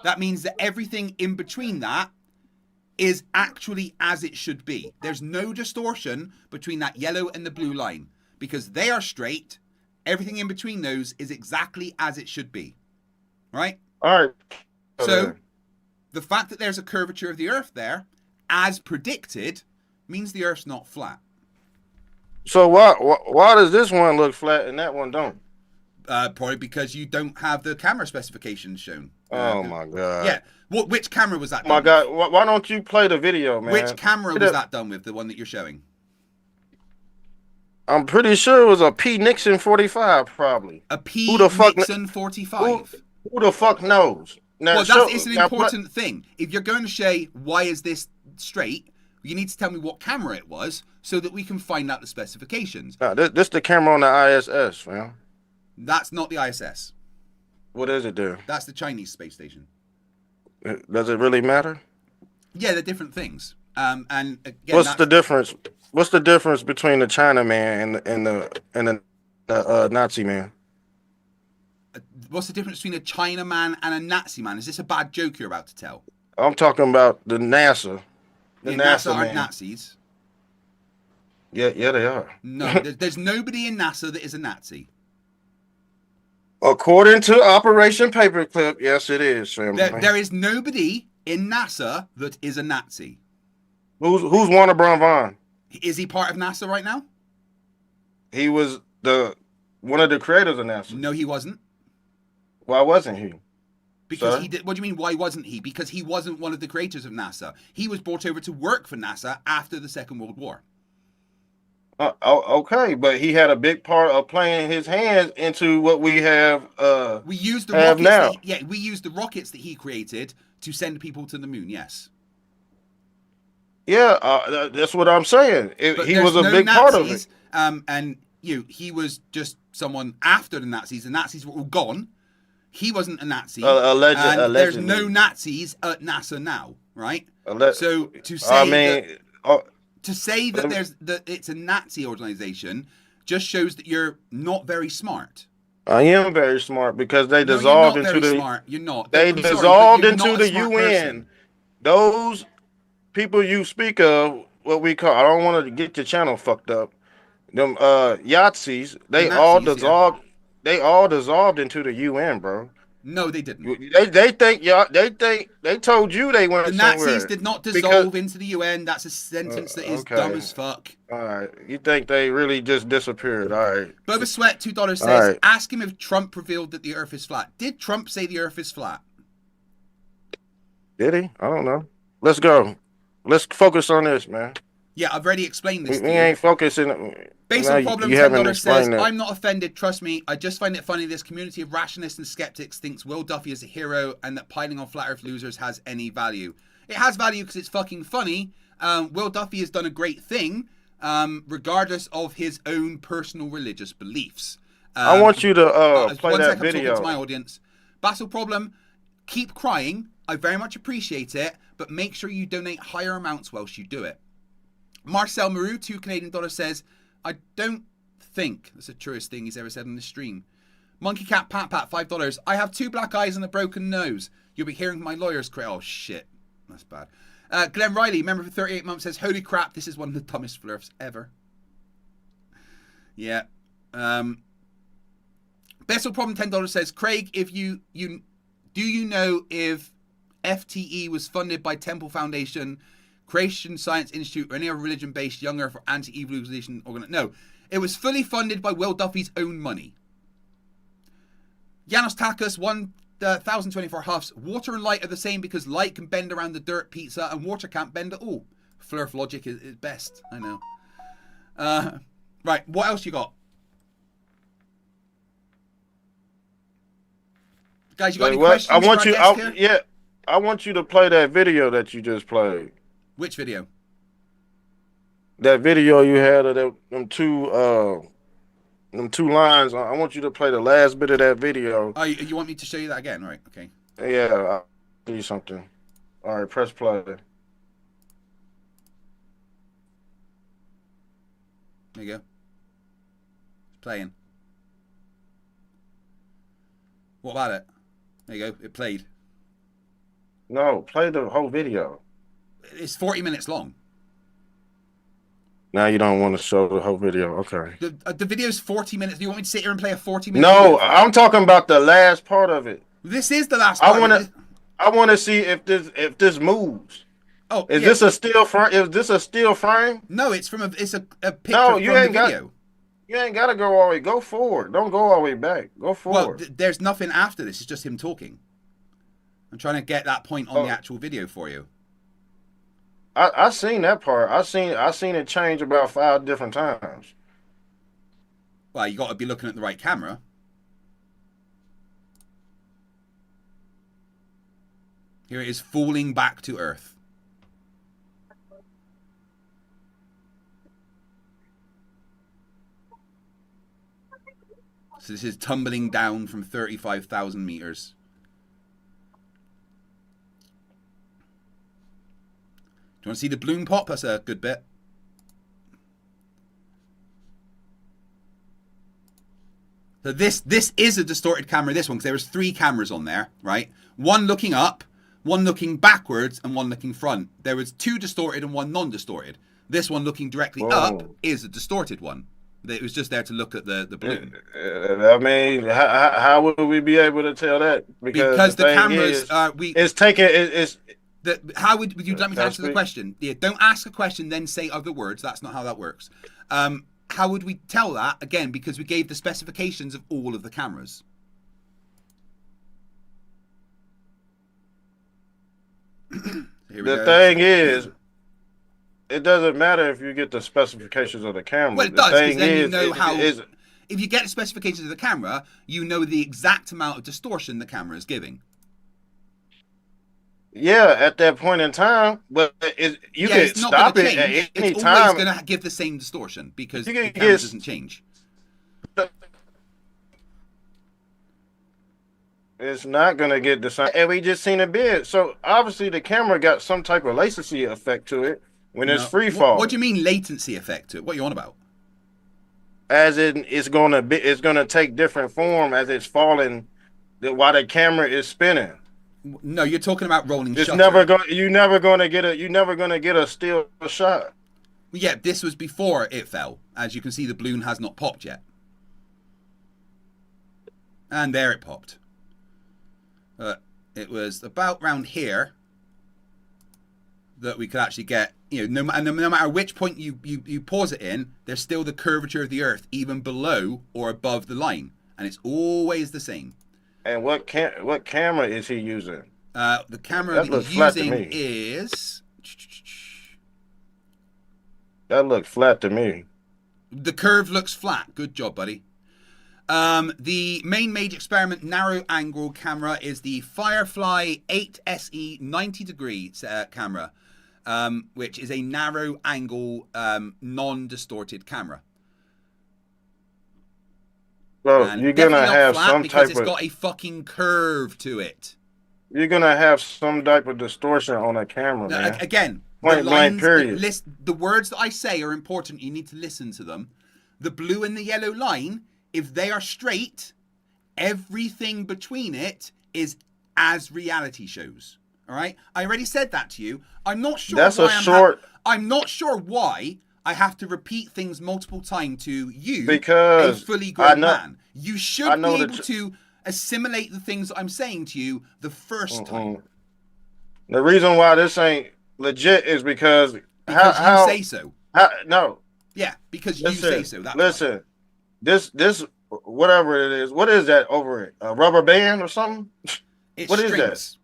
that means that everything in between that is actually as it should be. There's no distortion between that yellow and the blue line because they are straight Everything in between those is exactly as it should be, right? All right. So the fact that there's a curvature of the Earth there, as predicted, means the Earth's not flat. So why does this one look flat and that one don't? Probably because you don't have the camera specifications shown. Oh my god. Yeah. Which camera was that? Oh my god. Why don't you play the video, man? Which camera was that done with? The one that you're showing? I'm pretty sure it was a P Nixon 45, probably. A P Who the fuck Nixon 45. Who the fuck knows? Now, Well, it's an important thing. If you're going to say why is this straight, you need to tell me what camera it was so that we can find out the specifications. No, this the camera on the ISS, man. That's not the ISS. What is it there? That's the Chinese space station. Does it really matter? Yeah, they're different things. And again, what's the difference? What's the difference between the China man and the Nazi man? What's the difference between a China man and a Nazi man? Is this a bad joke you're about to tell? I'm talking about the NASA. The NASA aren't man. Nazis. Yeah, they are. No, there's nobody in NASA that is a Nazi. According to Operation Paperclip, yes, it is. There is nobody in NASA that is a Nazi. Who's Warner Brown Vaughn? Is he part of NASA right now? He was one of the creators of NASA. No, he wasn't. Why wasn't he? Because Sir? he did. What do you mean? Why wasn't he? Because he wasn't one of the creators of NASA. He was brought over to work for NASA after the Second World War. Okay, but he had a big part of playing his hands into what we have. We used the have rockets. now. We used the rockets that he created to send people to the moon. Yes. Yeah, that's what I'm saying. But He there's was a no big part of it. And he was just someone after the Nazis. The Nazis were all gone. He wasn't a Nazi. Allegedly. There's no Nazis at NASA now, right? So to say that it's a Nazi organization just shows that you're not very smart. I am very smart because they No, dissolved you're not into very the. smart. You're not. They I'm sorry, but dissolved you're into not a the smart UN. person. Those people you speak of, what we call, I don't want to get your channel fucked up. Them Yahtzees, they all Nazis, dissolved. Yeah. They all dissolved into the UN, bro. No, they didn't. They think they told you they went The somewhere. Nazis did not dissolve into the UN. That's a sentence that is dumb as fuck. All right, you think they really just disappeared? All right. Boba Sweat $2 says, right. Ask him if Trump revealed that the Earth is flat. Did Trump say the Earth is flat? Did he? I don't know. Let's go. Let's focus on this, man. Yeah, I've already explained this. We ain't focusing. Basic problem $10 says, I'm not offended, trust me. I just find it funny this community of rationists and skeptics thinks Will Duffy is a hero and that piling on flat earth losers has any value. It has value because it's fucking funny. Will Duffy has done a great thing, regardless of his own personal religious beliefs. I want you to play that video. I'm talking to my video. audience. Basil Problem, keep crying. I very much appreciate it, but make sure you donate higher amounts whilst you do it. Marcel Maru, $2 Canadian says, I don't think that's the truest thing he's ever said on the stream. Monkey Cat Pat Pat, $5. I have 2 black eyes and a broken nose. You'll be hearing my lawyer's cry. Oh, shit. That's bad. Glenn Riley, member for 38 months, says, holy crap, this is one of the dumbest Flerfs ever. Yeah. Bessel Problem $10 says, Craig, if do you know if FTE was funded by Temple Foundation, Creation Science Institute, or any other religion-based young earth or anti-evolution organization? No, it was fully funded by Will Duffy's own money. Janos Takas, 1,024 huffs. Water and light are the same because light can bend around the dirt pizza and water can't bend at all. Flerf logic is best, I know. Right, what else you got? Guys, you got any questions? I want for you. our guest here? I want you to play that video that you just played. Which video? That video you had of them two lines. I want you to play the last bit of that video. Oh, you want me to show you that again? Right, okay. Yeah, I'll do something. All right, press play. There you go. It's playing. What about it? There you go. It played. No, play the whole video. It's 40 minutes long. Now you don't want to show the whole video. Okay. The video's 40 minutes. Do you want me to sit here and play a 40-minute No, video? I'm talking about the last part of it. This is the last part. I want to see if this moves. Oh, is this a still frame? Is this a still frame? No, it's from a picture no, you from ain't the video. You ain't got to go all the way. Go forward. Don't go all the way back. Go forward. Well, there's nothing after this. It's just him talking. I'm trying to get that point on the actual video for you. I seen that part. I seen it change about 5 different times. Well, you got to be looking at the right camera. Here it is falling back to Earth. So this is tumbling down from 35,000 meters. Do you want to see the balloon pop? That's a good bit. So this is a distorted camera, this one, because there was 3 cameras on there, right? One looking up, one looking backwards, and one looking front. There was 2 distorted and 1 non-distorted. This one looking directly up is a distorted one. It was just there to look at the balloon. I mean, how would we be able to tell that? Because the cameras it's taking it's. How would you let me answer the question? Yeah, don't ask a question then say other words. That's not how that works. How would we tell that? Again, because we gave the specifications of all of the cameras. The thing is, it doesn't matter if you get the specifications of the camera. Well, it does, because then you know how... If you get the specifications of the camera, you know the exact amount of distortion the camera is giving. Yeah, at that point in time, but you can stop it at any time. It's always going to give the same distortion because the camera doesn't change. It's not going to get the same. And we just seen a bit. So obviously the camera got some type of latency effect to it when it's free fall. What do you mean latency effect to it? What are you on about? As it's going to take different form as it's falling while the camera is spinning. No, you're talking about rolling shutter. You're never going to get a still shot. Yeah, this was before it fell. As you can see, the balloon has not popped yet. And there it popped. It was about round here that we could actually get, no matter which point you pause it in, there's still the curvature of the Earth, even below or above the line, and it's always the same. And what camera is he using? The camera that he's using is... That looks flat to me. The curve looks flat. Good job, buddy. The main major experiment narrow angle camera is the Firefly 8 SE 90 degree camera, which is a narrow angle non-distorted camera. Well, you're gonna have some type of... It's got a fucking curve to it. You're gonna have some type of distortion on a camera, man. Again, point blank period. The words that I say are important. You need to listen to them. The blue and the yellow line, if they are straight, everything between it is as reality shows. All right, I already said that to you. I'm not sure. I'm not sure why I have to repeat things multiple times to you, because a fully grown man. You should be able to assimilate the things that I'm saying to you the first time. The reason why this ain't legit is because you say so. No. Yeah, because you say so. Listen, this whatever it is, what is that over it? A rubber band or something? What is that?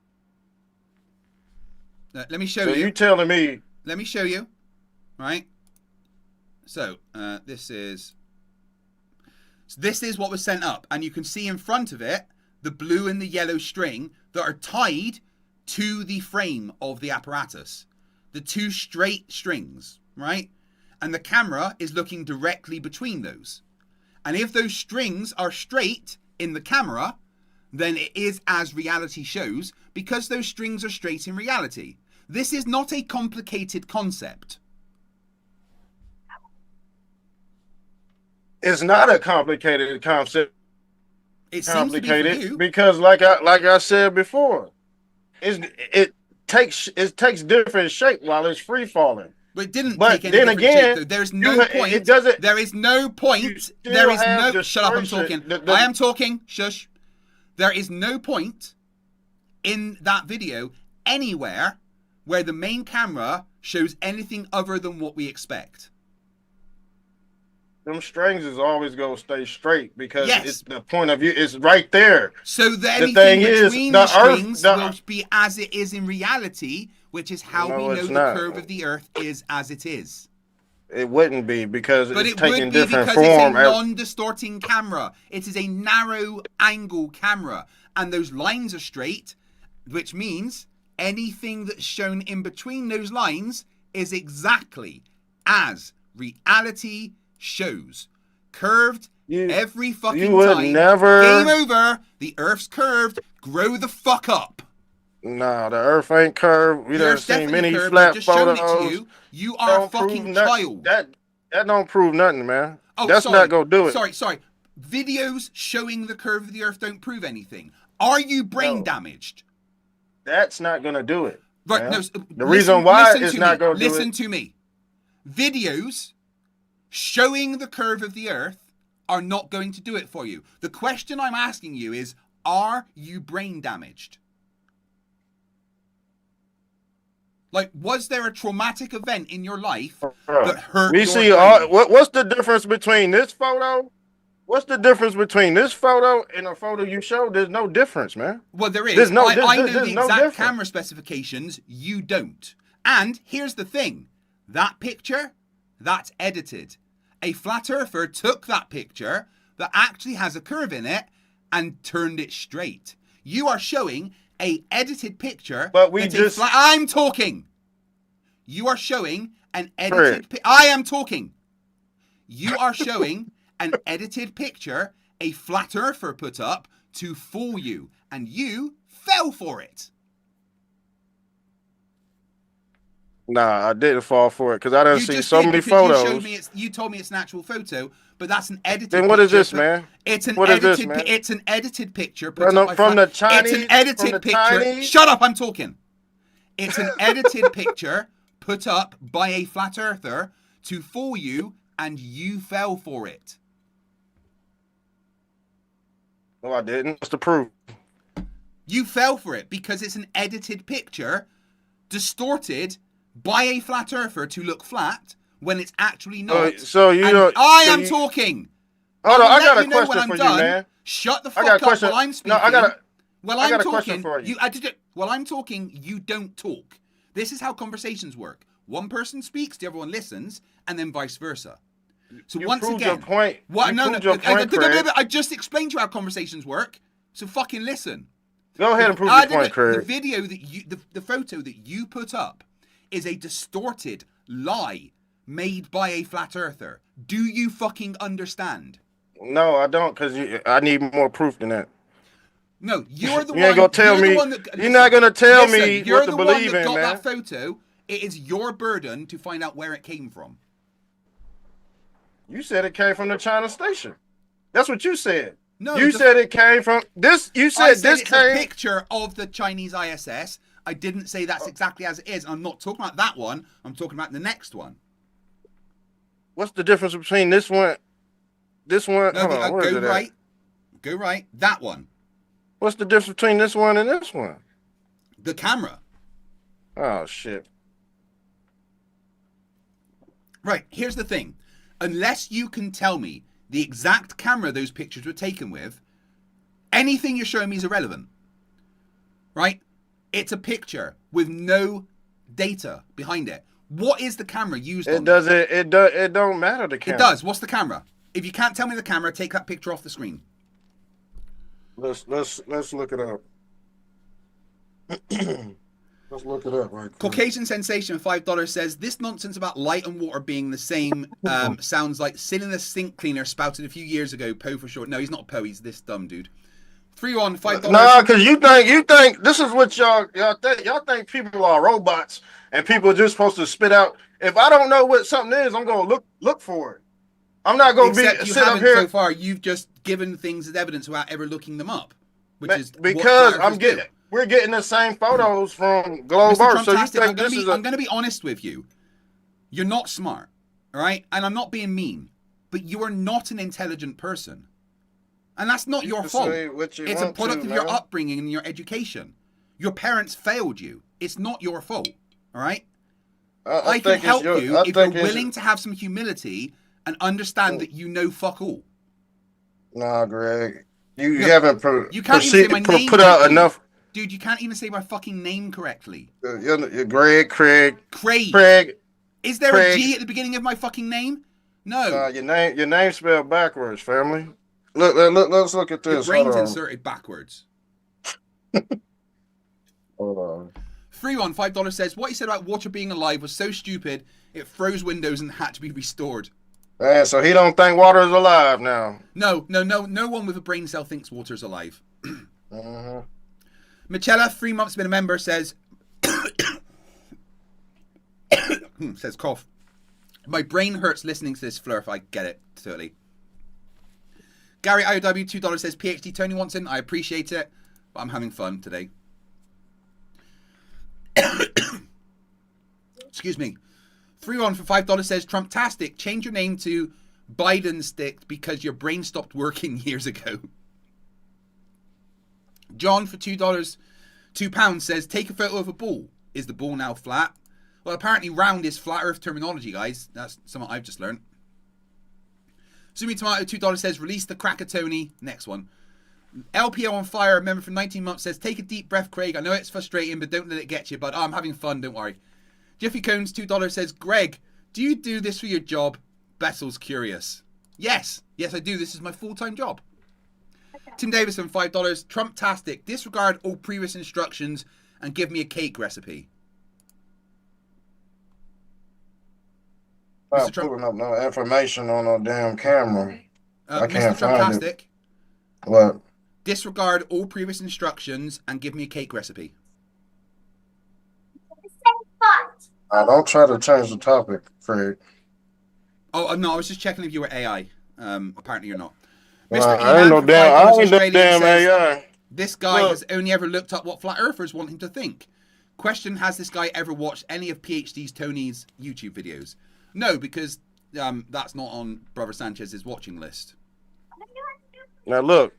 Let me show you. So you telling me? Let me show you. Right. So this is what was sent up, and you can see in front of it the blue and the yellow string that are tied to the frame of the apparatus. The 2 straight strings, right? And the camera is looking directly between those. And if those strings are straight in the camera, then it is as reality shows, because those strings are straight in reality. This is not a complicated concept. It's not a complicated concept. It's complicated because, like I said before, it takes different shape while it's free falling. But it didn't But take any then different again, shape, though. There's no point. It doesn't. There is no point. still There is have no. Shut up! I'm distortion. talking. I am talking. Shush. There is no point in that video anywhere where the main camera shows anything other than what we expect. Them strings is always gonna stay straight because Yes. it's the point of view is right there. So the anything thing is, between the the Earth- strings the- will be as it is in reality, which is how No, we know it's the not. curve of the Earth is as it is. It wouldn't be because But it's it taking would be different because it's a form. non-distorting camera. It is a narrow angle camera. And those lines are straight, which means anything that's shown in between those lines is exactly as reality shows. Curved every fucking would time. never- Game over. The Earth's curved. Grow the fuck up. Nah, the Earth ain't curved. We The done Earth's seen definitely many curved. flat I've just shown photos. it to you. You are a Don't prove fucking nothing. child. That don't prove nothing, man. Oh, That's sorry. not gonna do it. Sorry. Videos showing the curve of the Earth don't prove anything. Are you brain No. damaged? That's not gonna do it. Right. man. No. The reason why it's to not me. gonna do Listen it. to me. Videos showing the curve of the Earth are not going to do it for you. The question I'm asking you is, are you brain damaged? Like, was there a traumatic event in your life that hurt We your see brain? what's the difference between this photo? What's the difference between this photo and a photo you showed? There's no difference, man. Well, there is. There's no- I know there's the no exact difference. camera specifications. You don't. And here's the thing. That picture, that's edited. A flat earther took that picture that actually has a curve in it and turned it straight. You are showing a edited picture. But we that's just- I'm talking. You are showing an edited... I am talking. You are showing an edited picture a flat earther put up to fool you. And you fell for it. Nah, I didn't fall for it because I done You seen just so did many because photos. you told me it's an actual photo, but that's an edited Then what is picture this, put- man? It's an What is edited this, man? it's an edited picture put From the- up by from flat- the Chinese- It's an edited from the picture. Chinese? Shut up, I'm talking. It's an edited picture put up by a flat earther to fool you, and you fell for it. No, I didn't. What's the proof? You fell for it because it's an edited picture distorted by a flat earther to look flat when it's actually not. So you And don't- I so am you- talking. Hold will on, I let got a you know when question I'm for done. you, man. Shut the I fuck got a up question. while I'm speaking. No, I got I'm a talking. question for you. While I'm talking, you don't talk. This is how conversations work. One person speaks, the other one listens, and then vice versa. So You once proved again, your point. What? You No, proved no. your point, Craig. I just explained to you how conversations work. So fucking listen. Go ahead and prove I your point, didn't- Craig. The video that you, the photo that you put up, is a distorted lie made by a flat earther. Do you fucking understand? No, I don't, because I need more proof than that. No, you're the You one. ain't gonna tell you're the me- one that- you're listen, not gonna tell listen, me you're what to the believe one that in, got man. that photo. It is your burden to find out where it came from. You said it came from the China station. That's what you said. No, you the- said it came from this. You I said said this it's a came. picture of the Chinese ISS. I didn't say that's exactly as it is. I'm not talking about that one. I'm talking about the next one. What's the difference between this one? This one. No, Hold on, where is go it at? right. Go right. That one. What's the difference between this one and this one? The camera. Oh shit. Right, here's the thing. Unless you can tell me the exact camera those pictures were taken with, anything you're showing me is irrelevant. Right? It's a picture with no data behind it. What is the camera used It on? doesn't. It don't matter. The camera. It does. What's the camera? If you can't tell me the camera, take that picture off the screen. Let's look it up. Let's look it up right quick. Caucasian Sensation $5 says this nonsense about light and water being the same sounds like sin in the sink cleaner spouted a few years ago. Poe for short. No, he's not Poe. He's this dumb dude. 3-1 $5. Nah, because you think this is what y'all think. Y'all think people are robots and people are just supposed to spit out. If I don't know what something is, I'm gonna look for it. I'm not gonna Except you sit up haven't here so far. You've just given things as evidence without ever looking them up, which is what because photographers do. we're getting the same photos from Globe Mr. Earth. So you Trumptastic, think this is I'm going to be honest with you. You're not smart, all right? And I'm not being mean, but you are not an intelligent person. And that's not You your can fault. say what you It's a want product to, of your man. upbringing and your education. Your parents failed you. It's not your fault, all right? I can think help it's you I if you're think it's- willing to have some humility and understand that you know fuck all. Nah, Greg. You No, haven't You can't even say my name put out correctly. enough. Dude, you can't even say my fucking name correctly. You're Greg, Craig. Craig. Is there Craig. a G at the beginning of my fucking name? No. Your name spelled backwards, family. Look, let's look at Your this. brain's Hold on. inserted backwards. Hold on. Free1, $5 says, what he said about water being alive was so stupid, it froze Windows and had to be restored. Man, so he don't think water is alive now. No one with a brain cell thinks water is alive. Uh-huh. Michela, 3 months been a member, says, says cough. My brain hurts listening to this Flerf. I get it, totally. Gary IOW, $2 says, PhD Tony wants in. I appreciate it, but I'm having fun today. Excuse me. 3-1 for $5 says, Trumptastic, change your name to Biden Stick because your brain stopped working years ago. John for £2 says, take a photo of a ball. Is the ball now flat? Well, apparently round is flat earth terminology, guys. That's something I've just learned. Sumi Tomato, $2 says, release the cracker, Tony. Next one. LPO on fire, member for 19 months, says, take a deep breath, Craig. I know it's frustrating, but don't let it get you. But I'm having fun, don't worry. Jeffy Cones, $2 says, Greg, do you do this for your job? Bessel's curious. Yes, I do. This is my full-time job. Okay. Tim Davison, $5. Trumptastic, disregard all previous instructions and give me a cake recipe. Not putting up no information on no damn camera. I can't Mr. find Trumptastic. it. What? Disregard all previous instructions and give me a cake recipe. Don't try to change the topic, Craig. Oh, no, I was just checking if you were AI. Apparently you're not. I ain't no damn AI. This guy has only ever looked up what flat earthers want him to think. Question, has this guy ever watched any of PhD's Tony's YouTube videos? No, because that's not on Brother Sanchez's watching list. Now look,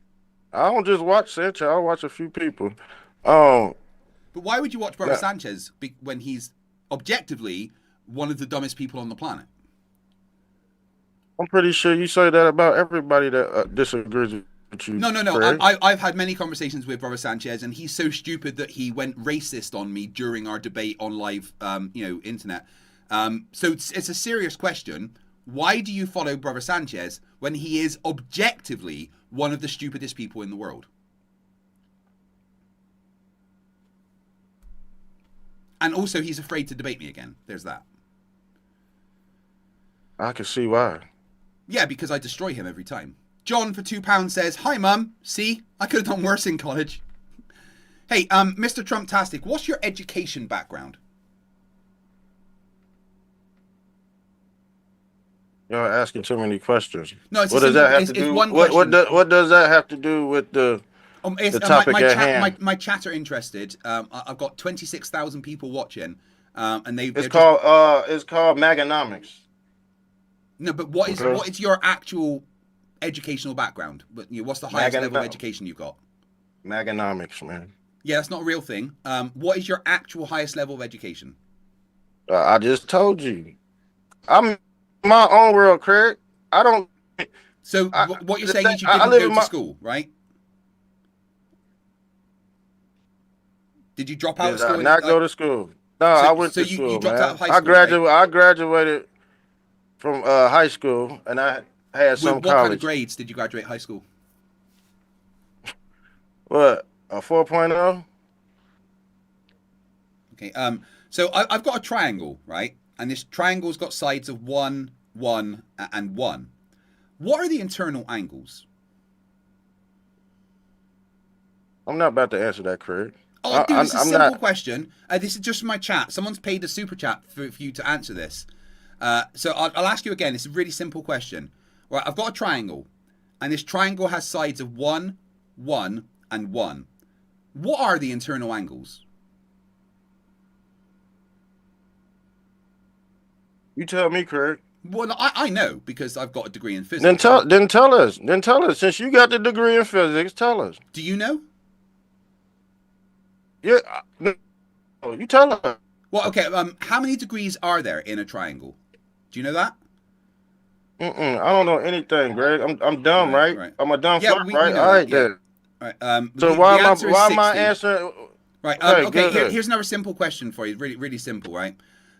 I don't just watch Sanchez, I watch a few people. But why would you watch Brother Sanchez when he's objectively one of the dumbest people on the planet? I'm pretty sure you say that about everybody that disagrees with you. No. I've had many conversations with Brother Sanchez, and he's so stupid that he went racist on me during our debate on live, internet. So it's a serious question. Why do you follow Brother Sanchez when he is objectively one of the stupidest people in the world? And also, he's afraid to debate me again. There's that. I can see why. Yeah, because I destroy him every time. John for £2 says, hi, Mum. See, I could have done worse in college. Hey, Mr. Trumptastic, what's your education background? You're asking too many questions. No, it's what does that have to do? What does that have to do with the topic at hand? My chat are interested. I've got 26,000 people watching, and it's called Maganomics. No, but what is your actual educational background? What's the highest level of education you've got? Maganomics, man. Yeah, that's not a real thing. What is your actual highest level of education? I just told you. I'm my own world, Craig. I don't. So what you're saying is you didn't go to school, right? Did you drop out of school? Did I not go to school? No, I went to school. You dropped out of high school. I graduated from high school, and I had some college. What kind of grades did you graduate high school? What, a 4.0? Okay. So I've got a triangle, right? And this triangle's got sides of 1, 1, and 1. What are the internal angles? I'm not about to answer that, Craig. Oh, dude, it's a simple question. This is just my chat. Someone's paid a super chat for you to answer this. So I'll ask you again. It's a really simple question. Right, I've got a triangle, and this triangle has sides of 1, 1, and 1. What are the internal angles? You tell me, Craig. Well, I know because I've got a degree in physics. Then tell us. Since you got the degree in physics, tell us. Do you know? Yeah, no, you tell us. Well, okay. How many degrees are there in a triangle? Do you know that? I don't know anything, Greg. I'm dumb, right? I'm a dumb fuck, we right? know All right, that, yeah. then. Right. So why am I answering? Right. Okay, Here's another simple question for you. Really, really simple, right?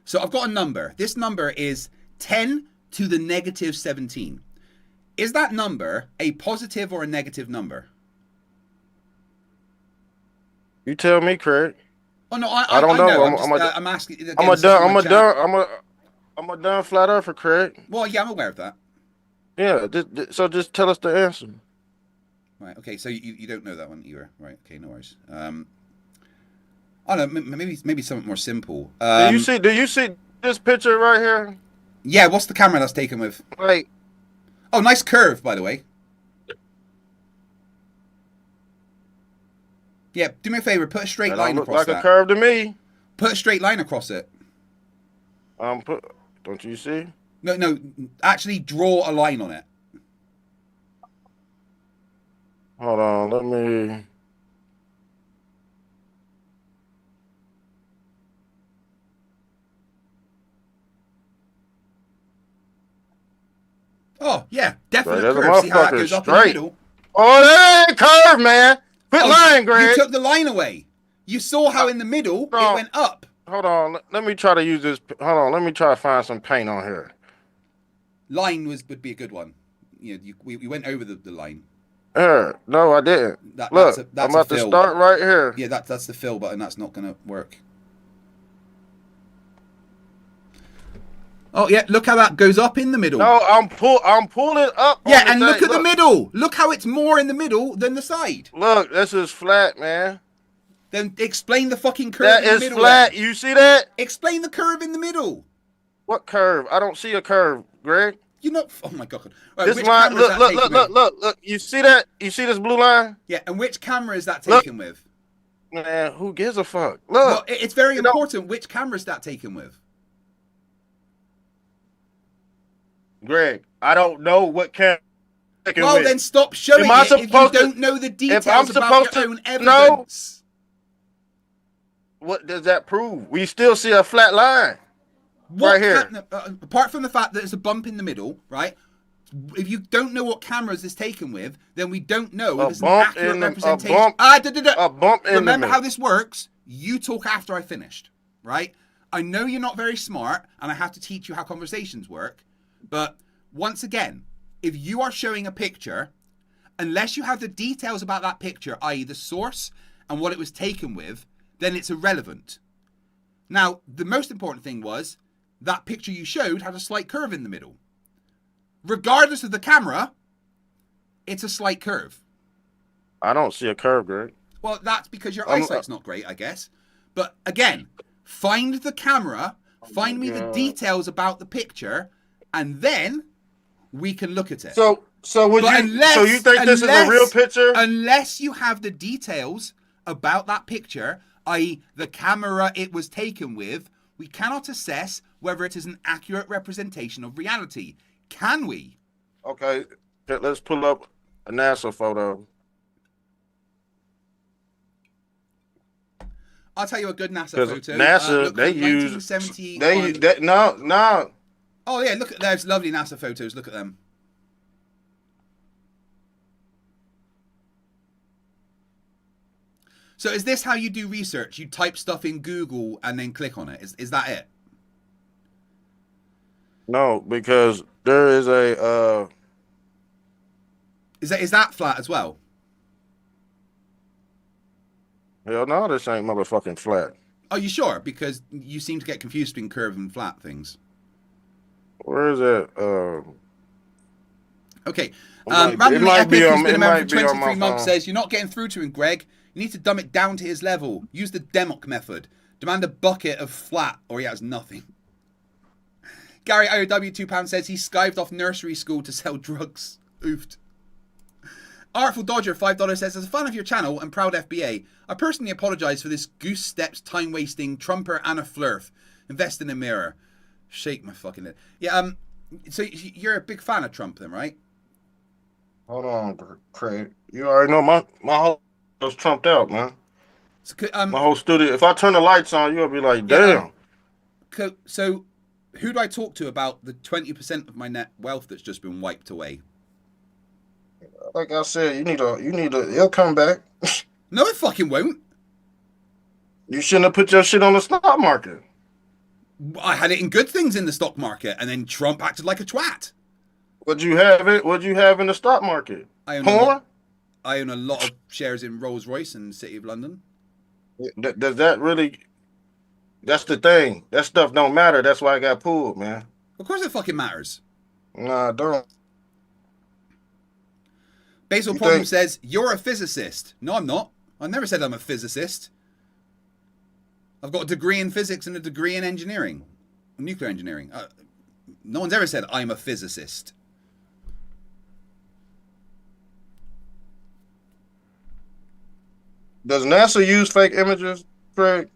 So I've got a number. This number is 10 to the negative 17. Is that number a positive or a negative number? You tell me, Craig. Oh no, I don't know. I'm asking. Again, I'm a dumb flat earther, Craig. Well, yeah, I'm aware of that. Yeah. So just tell us the answer. Right. Okay. So you don't know that one either, right? Okay. No worries. I don't know. Maybe something more simple. Do you see this picture right here? Yeah. What's the camera that's taken with? Like. Oh, nice curve, by the way. Yeah. Do me a favor. Put a straight line Look across like that. a curve to me. Put a straight line across it. Don't you see? No. Actually, draw a line on it. Hold on. Let me. Oh yeah, definitely Right, curve. See how that goes up in the middle? Oh, that ain't curve, man. Quit lying, Greg. You took the line away. You saw how in the middle it went up. Hold on. Let me try to use this. Hold on. Let me try to find some paint on here. Line would be a good one. We went over the line. No, I didn't. Look, I'm about to start right here. Yeah, that's the fill button. That's not going to work. Oh yeah, look how that goes up in the middle. No, I'm pulling up. Yeah, and look at the middle. Look how it's more in the middle than the side. Look, this is flat, man. Then explain the fucking curve That in the is middle. flat. You see that? Explain the curve in the middle. What curve? I don't see a curve, Greg. You know? Oh my god. Right, This line. Look. You see that? You see this blue line? Yeah, and which camera is that taken with? Man, who gives a fuck? Look. Well, it's very important. Which camera is that taken with? Greg, I don't know what camera. Well, then stop showing it if you don't know the details about your own evidence. What does that prove? We still see a flat line right here. Apart from the fact that there's a bump in the middle, right? If you don't know what cameras it's taken with, then we don't know if it's an accurate representation. A bump in Remember how this works? You talk after I finished, right? I know you're not very smart, and I have to teach you how conversations work. But once again, if you are showing a picture, unless you have the details about that picture, i.e. the source and what it was taken with, then it's irrelevant. Now, the most important thing was that picture you showed had a slight curve in the middle. Regardless of the camera, it's a slight curve. I don't see a curve, Greg. Well, that's because your eyesight's not great, I guess. But again, find the camera, find me the details about the picture, and then we can look at it. So you think this is a real picture? Unless you have the details about that picture, i.e. the camera it was taken with, we cannot assess whether it is an accurate representation of reality. Can we? Okay, let's pull up a NASA photo. I'll tell you a good NASA photo. NASA, no. Oh yeah, look at there's lovely NASA photos. Look at them. So is this how you do research? You type stuff in Google and then click on it. Is that it? No, because there is a Is that flat as well? Hell no, this ain't motherfucking flat. Are you sure? Because you seem to get confused between curve and flat things. Where is it? Okay. It Randomly might Epic, be who's on- been it a member might for be on 23 my months, phone. says, you're not getting through to him, Greg. You need to dumb it down to his level. Use the Democ method. Demand a bucket of flat, or he has nothing. Gary IOW £2 says he skived off nursery school to sell drugs. Oofed. Artful Dodger $5 says, as a fan of your channel and proud FBA, I personally apologise for this goose steps time wasting trumper and a Flerf. Invest in a mirror. Shake my fucking head. Yeah. So you're a big fan of Trump, then, right? Hold on, Craig. You already know my whole was trumped out, man. So, My whole studio. If I turn the lights on, you'll be like, damn. So who do I talk to about the 20% of my net wealth that's just been wiped away? Like I said, you need a. It'll come back. No, it fucking won't. You shouldn't have put your shit on the stock market. I had it in good things in the stock market, and then Trump acted like a twat. What'd you have in the stock market? Porn? I own a lot of shares in Rolls-Royce in the City of London. Does that really? That's the thing. That stuff don't matter. That's why I got pulled, man. Of course it fucking matters. Nah, don't. Basil Problem says, you're a physicist. No, I'm not. I never said I'm a physicist. I've got a degree in physics and a degree in engineering. Nuclear engineering. No one's ever said I'm a physicist. Does NASA use fake images, Craig?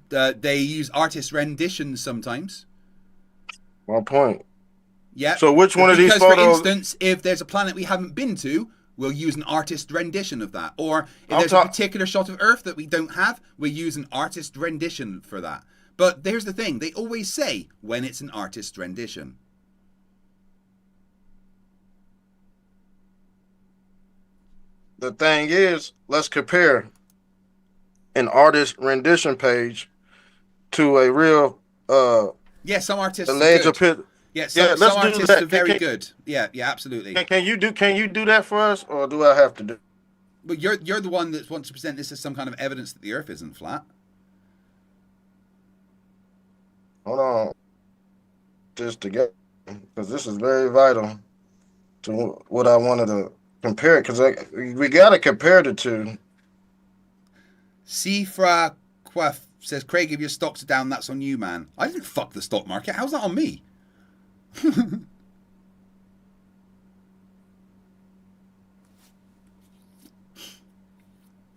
They use artist renditions sometimes. My point. Yeah. So which one of these photos? For instance, if there's a planet we haven't been to, we'll use an artist rendition of that. Or if there's a particular shot of Earth that we don't have, we'll use an artist rendition for that. But here's the thing. They always say when it's an artist rendition. The thing is, let's compare an artist rendition page to a real yeah, some artists are good. Yeah, some artists are very good. Yeah, absolutely. Can you do that for us, or do I have to do? But you're the one that wants to present this as some kind of evidence that the Earth isn't flat. Hold on, just to get, because this is very vital to what I wanted to compare it, because we got to compare the two. Sifra Quaff says, Craig, if your stocks are down, that's on you, man. I didn't fuck the stock market. How's that on me?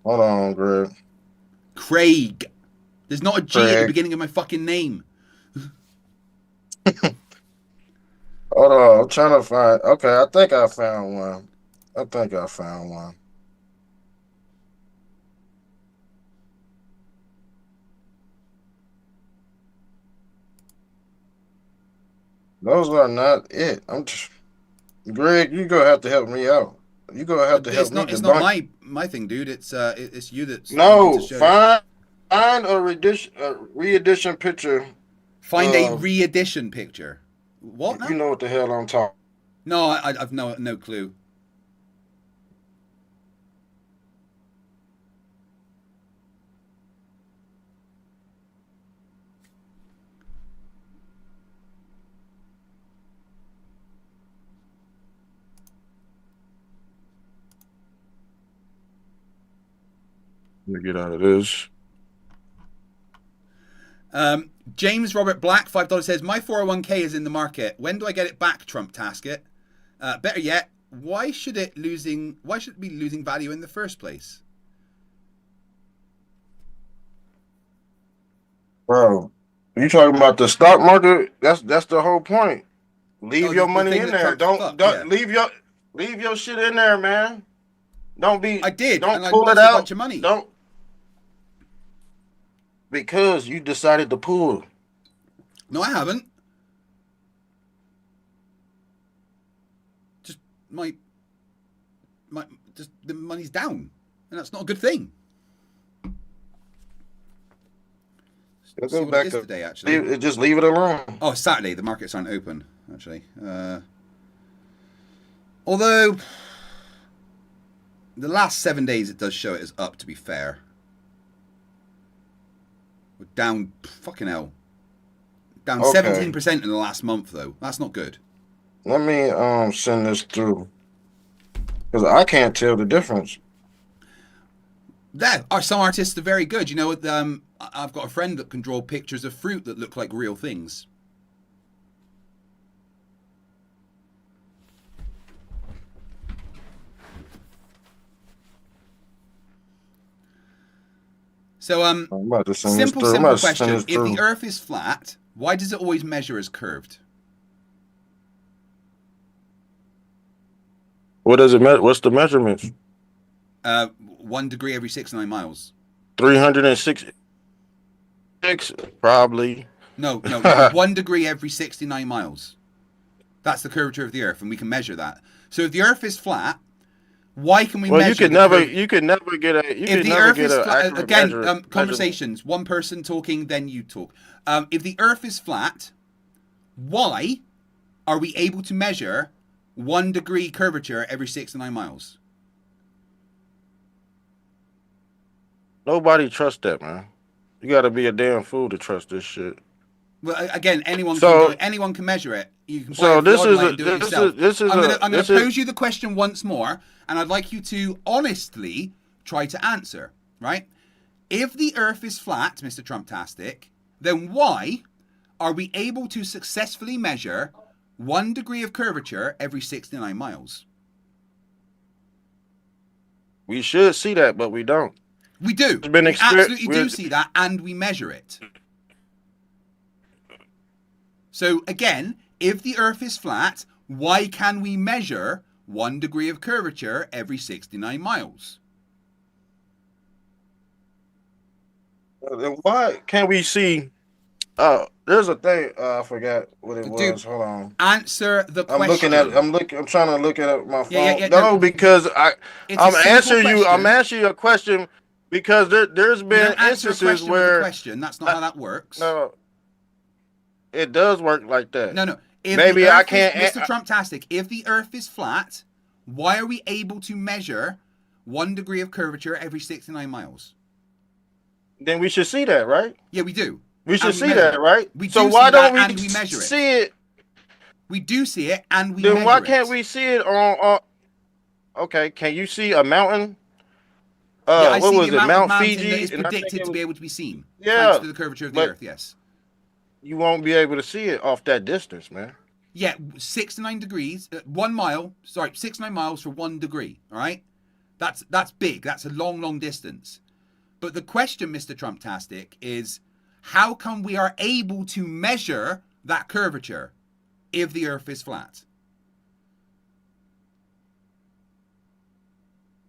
Hold on, Greg. Craig. There's not a G at the beginning of my fucking name. Hold on, I'm trying to find. Okay, I think I found one. Those are not it. Greg, you're gonna have to help me out. You're gonna have to help me. It's not my thing, dude. It's you that's find a re-edition picture. Find a re-edition picture. What? Now? You know what the hell I'm talking. No, I've no clue. Let me get out of this. James Robert Black, $5 says, my 401k is in the market. When do I get it back, Trumptastic? Better yet, why should it be losing value in the first place? Bro, you talking about the stock market? That's the whole point. Leave your money in there. Don't leave your shit in there, man. Don't be. I did. Don't pull it out. A bunch of money. Don't. Because you decided to pull. No, I haven't. Just just the money's down, and that's not a good thing. Go back to today, actually. Just leave it alone. Oh, Saturday. The markets aren't open, actually. Although the last 7 days, it does show it is up. To be fair. We're down, fucking hell. Down 17% in the last month, though. That's not good. Let me send this through. Because I can't tell the difference. Some artists are very good. You know, I've got a friend that can draw pictures of fruit that look like real things. So, simple question. If the Earth is flat, Why does it always measure as curved? What does it measure? What's the measurements? 1 degree every 69 miles. 366, probably. No, 1 degree every 69 miles. That's the curvature of the Earth, and we can measure that. So if the Earth is flat, why can we measure? You could never get a. You if could the never Earth get is an flat, accurate again, conversations. One person talking, then you talk. If the Earth is flat, why are we able to measure 1 degree curvature every 69 miles? Nobody trusts that, man. You got to be a damn fool to trust this shit. Well, again, anyone can measure it. You can So buy a and do it yourself. I'm going to is pose you the question once more, and I'd like you to honestly try to answer. Right? If the Earth is flat, Mr. Trumptastic, then why are we able to successfully measure 1 degree of curvature every 69 miles? We should see that, but we don't. We do. We absolutely do see that, and we measure it. So again, if the Earth is flat, why can we measure 1 degree of curvature every 69 miles? Then why can't we see? There's a thing. I forgot what it was. Hold on. Answer the question. I'm trying to look at my phone. No, because I'm answering you a question because there's been instances where question. That's not how that works. No, it does work like that. No. Maybe I can't. Mr. Trumptastic, if the Earth is flat, why are we able to measure 1 degree of curvature every 69 miles? Then we should see that, right? Yeah, we do. We should see that, right? So why don't we measure it? See it? We do see it, and we measure it. Then why can't we see it on? Okay, can you see a mountain? I what see was the it? Mount Fiji? That is predicted to be able to be seen. Yeah, thanks to the curvature of the Earth. Yes. You won't be able to see it off that distance, man. Yeah, 69 degrees, 1 mile. Sorry, 69 miles for 1 degree. All right, that's big. That's a long distance. But the question, Mr. Trumptastic, is how come we are able to measure that curvature if the Earth is flat?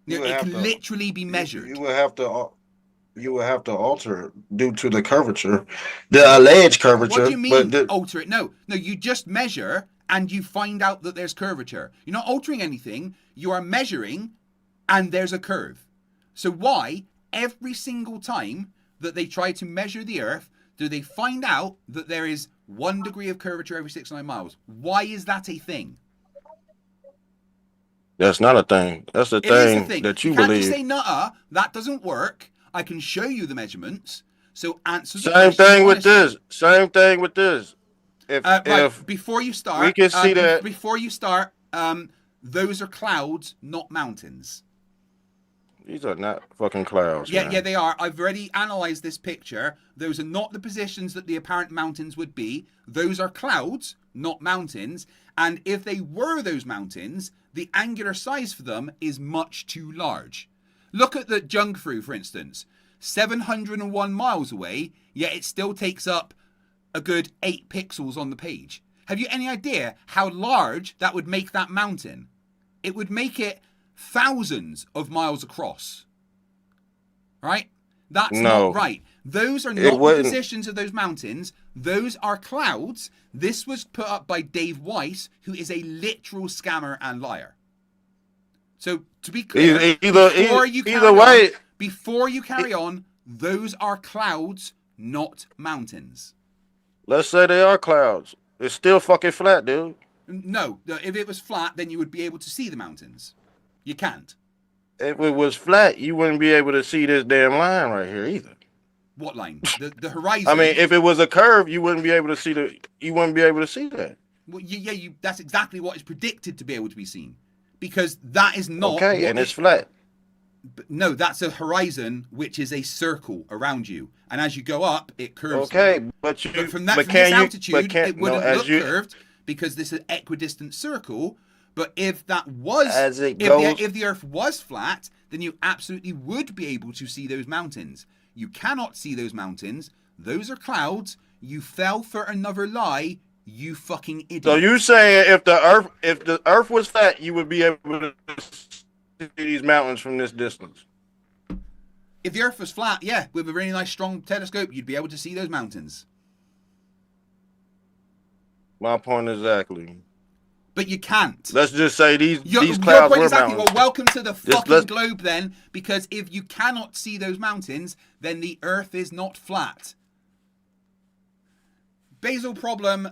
It can literally be measured. You would have to alter it due to the curvature, the alleged curvature. What do you mean alter it? No, you just measure and you find out that there's curvature. You're not altering anything. You are measuring and there's a curve. So why, every single time that they try to measure the Earth, do they find out that there is 1 degree of curvature every 69 miles? Why is that a thing? That's not a thing. That's a thing that you believe. You can't just say, nuh-uh, that doesn't work. I can show you the meagements. So answer the question. Same thing with this. If before you start, we can see that. Before you start, those are clouds, not mountains. These are not fucking clouds. Yeah, they are. I've already analyzed this picture. Those are not the positions that the apparent mountains would be. Those are clouds, not mountains. And if they were those mountains, the angular size for them is much too large. Look at the Jungfrau, for instance. 701 miles away, yet it still takes up a good 8 pixels on the page. Have you any idea how large that would make that mountain? It would make it thousands of miles across. Right? That's not right. Those are not the positions of those mountains. Those are clouds. This was put up by Dave Weiss, who is a literal scammer and liar. So to be clear, before you carry on, those are clouds, not mountains. Let's say they are clouds. It's still fucking flat, dude. No, if it was flat, then you would be able to see the mountains. You can't. If it was flat, you wouldn't be able to see this damn line right here either. What line? The horizon. I mean, if it was a curve, you wouldn't be able to see that. Well, that's exactly what is predicted to be able to be seen, because that is not and it's flat. But no, that's a horizon, which is a circle around you, and as you go up, it curves. Okay, but from this altitude, it wouldn't look curved because this is an equidistant circle. But if that was, if the Earth was flat, then you absolutely would be able to see those mountains. You cannot see those mountains. Those are clouds. You fell for another lie, you fucking idiot. So you saying if the Earth was flat, you would be able to see these mountains from this distance? If the Earth was flat, yeah, with a really nice strong telescope, you'd be able to see those mountains. My point exactly. But you can't. Let's just say these Your clouds point were exactly. mountains. Well, welcome to the fucking let's- globe then, because if you cannot see those mountains, then the Earth is not flat. Basal problem.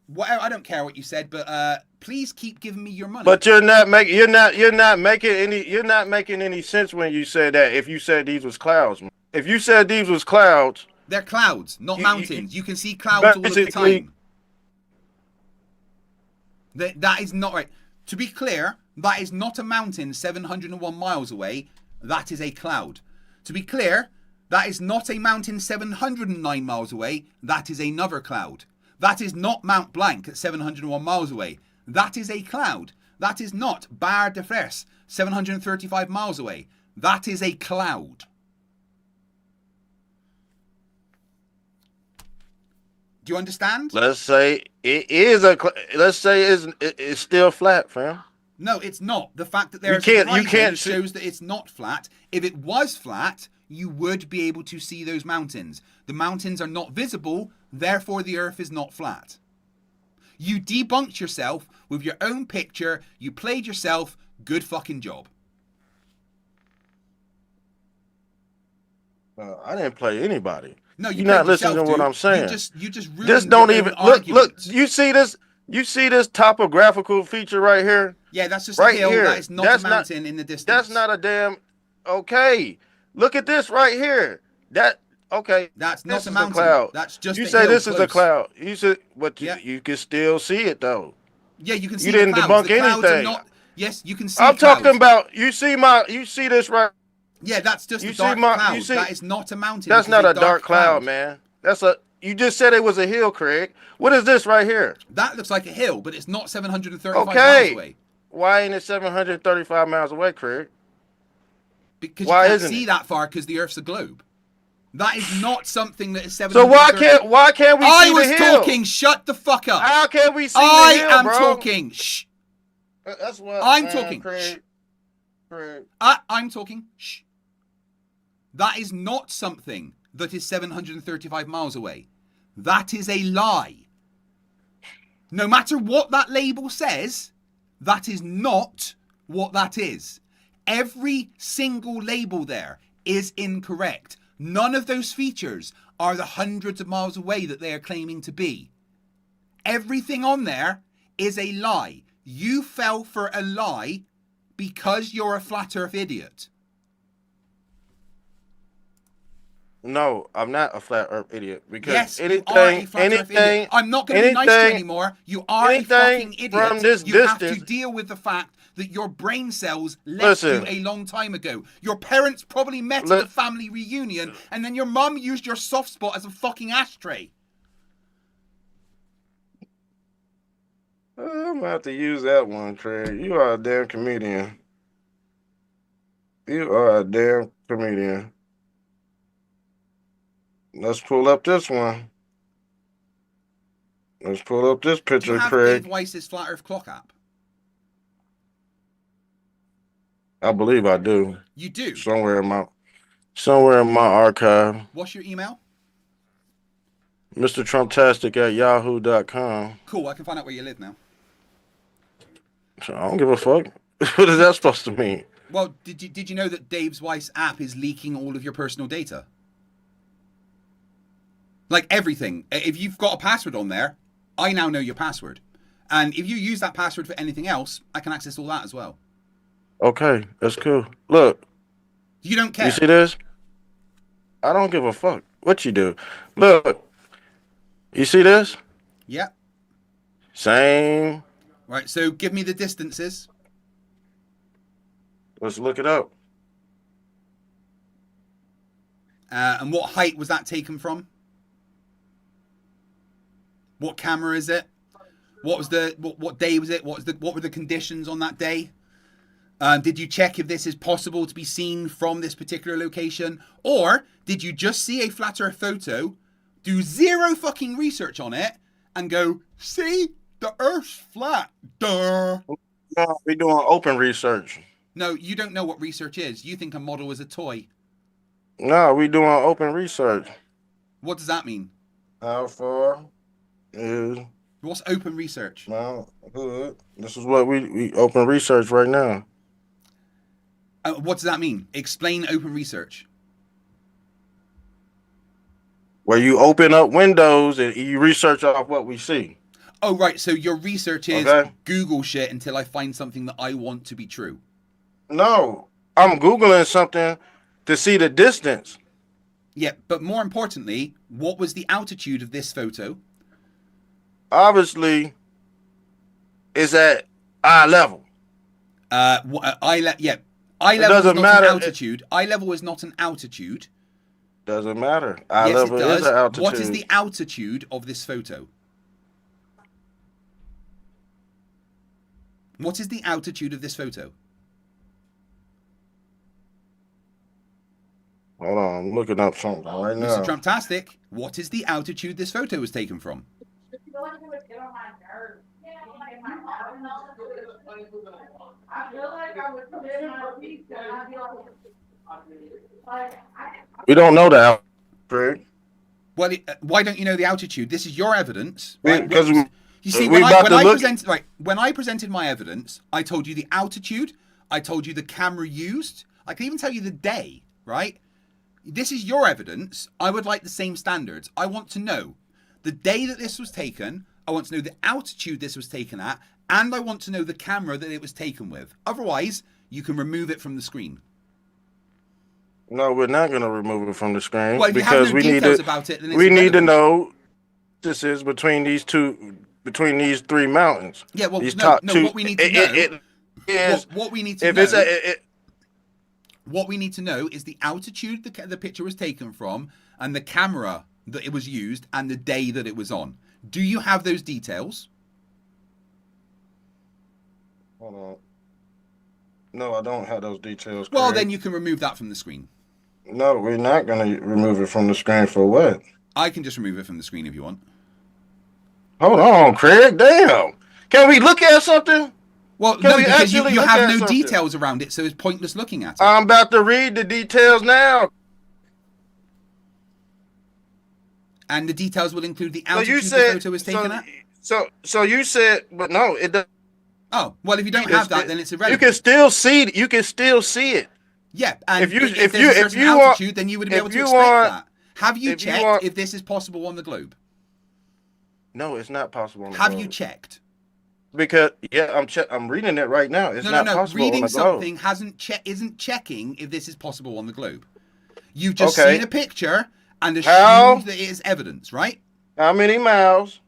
Whatever. I don't care what you said, but please keep giving me your money. But you're not making any sense when you said that. If you said these was clouds, if you said these was clouds, they're clouds, not mountains. You can see clouds all of the time. That is not right. To be clear, that is not a mountain 701 miles away. That is a cloud. To be clear, that is not a mountain 709 miles away. That is another cloud. That is not Mount Blanc at 701 miles away. That is a cloud. That is not Bar de Flerfs 735 miles away. That is a cloud. Do you understand? let's say it is let's say it's still flat, fam. No, it's not. The fact that there is You a horizon can't see- shows that it's not flat. If it was flat, you would be able to see those mountains. The mountains are not visible, therefore the Earth is not flat. You debunked yourself with your own picture. You played yourself. Good fucking job. I didn't play anybody. No, You're not listening to what I'm saying. You just ruined This don't your even own look. argument. You see this? You see this topographical feature right here? Yeah, that's just right a hill. here. That is not That's a mountain in the distance. That's not a damn. Okay, look at this right here. Okay. That's not this a is mountain. cloud. That's just you a say hill this is a close. cloud. You said, but Yeah. you can still see it though. Yeah, you can see You the didn't clouds. debunk The clouds are anything. not. Yes, you can see. I'm clouds. talking about. You see this right? Yeah, that's just You a see dark my- cloud. you see- That is not a mountain. That's it is not a dark cloud, man. That's a. You just said it was a hill, Craig. What is this right here? That looks like a hill, but it's not 735 miles Okay. away. Why ain't it 735 miles away, Craig? Because Why you can't isn't see it? that far because the Earth's a globe. That is not something that is So 730. why can't we I see was the hill? talking. Shut the fuck up. How can we see I the hill, am bro? talking. Shh. That's what I'm man, talking. Craig. Craig. I'm talking. Shh. That is not something that is 735 miles away. That is a lie. No matter what that label says, that is not what that is. Every single label there is incorrect. None of those features are the hundreds of miles away that they are claiming to be. Everything on there is a lie. You fell for a lie because you're a flat earth idiot. No, I'm not a flat earth idiot because Yes, anything, you are a flat earth idiot. anything, I'm not going to be nice to you anything- anymore. You are a anything fucking idiot. from this You have to distance- deal with the fact that your brain cells left Listen. you a long time ago. Your parents probably met at a family reunion, and then your mum used your soft spot as a fucking ashtray. I'm gonna have to use that one, Craig. You are a damn comedian. You are a damn comedian. Let's pull up this one. Let's pull up this Do you picture, have Craig. Dave Weiss's Flat Earth Clock app? I believe I do. You do? Somewhere in my archive. What's your email? Mr. Trumptastic at yahoo.com. Cool, I can find out where you live now. So I don't give a fuck. What is that supposed to mean? Well, did you know that Dave's Weiss app is leaking all of your personal data? Like everything. If you've got a password on there, I now know your password. And if you use that password for anything else, I can access all that as well. Okay, that's cool. Look, You don't care. you see this? I don't give a fuck what you do. Look, you see this? Yeah. Same. Right, so give me the distances. Let's look it up. And what height was that taken from? What camera is it? What was the what day was it? What were the conditions on that day? Did you check if this is possible to be seen from this particular location? Or did you just see a flat earth photo, do zero fucking research on it, and go, see, the Earth's flat. Duh. No, we doing open research. No, you don't know what research is. You think a model is a toy. No, we doing open research. What does that mean? How far is What's open research? Mount Hood? This is what we open research right now. What does that mean? Explain open research. Where you open up windows and you research off what we see. Oh, right. So your research is Okay. Google shit until I find something that I want to be true. No, I'm Googling something to see the distance. Yeah, but more importantly, what was the altitude of this photo? Obviously, it's at eye level. Eye level is doesn't not matter. an altitude. Eye level is not an altitude. Doesn't matter. Eye Yes, level it does. is an altitude. What is the altitude of this photo? What is the altitude of this photo? Hold on, I'm looking up something right now. Mr. Trumptastic, what is the altitude this photo was taken from? We don't know that, Craig. Well, why don't you know the altitude? This is your evidence, right? Because You see, we about to look. when I presented my evidence, I told you the altitude, I told you the camera used, I can even tell you the day, right? This is your evidence. I would like the same standards. I want to know the day that this was taken, I want to know the altitude this was taken at, and I want to know the camera that it was taken with. Otherwise, you can remove it from the screen. No, we're not going to remove it from the screen Well, if you have because no we need details to. about it, then it's We need to irrelevant. know this is between these three mountains. Yeah, well, these no, top no, two. what we need to know- It is What we need to if know. it's What we need to know is the altitude the picture was taken from and the camera that it was used and the day that it was on. Do you have those details? Hold on. No, I don't have those details. Well, Craig. then you can remove that from the screen. No, we're not going to remove it from the screen for what? I can just remove it from the screen if you want. Hold on, Craig. Damn. Can we look at something? Well, Can no, we because you actually have look at no something? details around it, so it's pointless looking at it. I'm about to read the details now. And the details will include the So altitude you the said photo was taken at. So you said, but no, it doesn't. Oh, well, if you don't have that, then it's You irrelevant. can still see. You can still see it. Yeah, and If you- if if there's you- a if certain you want- altitude, then you would be if able to you expect want- that. Have you if you checked want- if this is possible on the globe? No, it's not possible. On the Have globe. you checked? Because I'm reading it right now. It's not possible on Reading the globe. something isn't checking if this is possible on the globe. You've just Okay. seen a picture and How? assumed that it is evidence, right? How many miles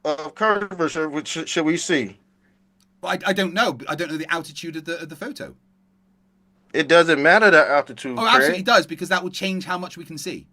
of curvature should we see? Well, I don't know. I don't know the altitude of the photo. It doesn't matter the altitude. Oh, Craig. absolutely does, because that will change how much we can see.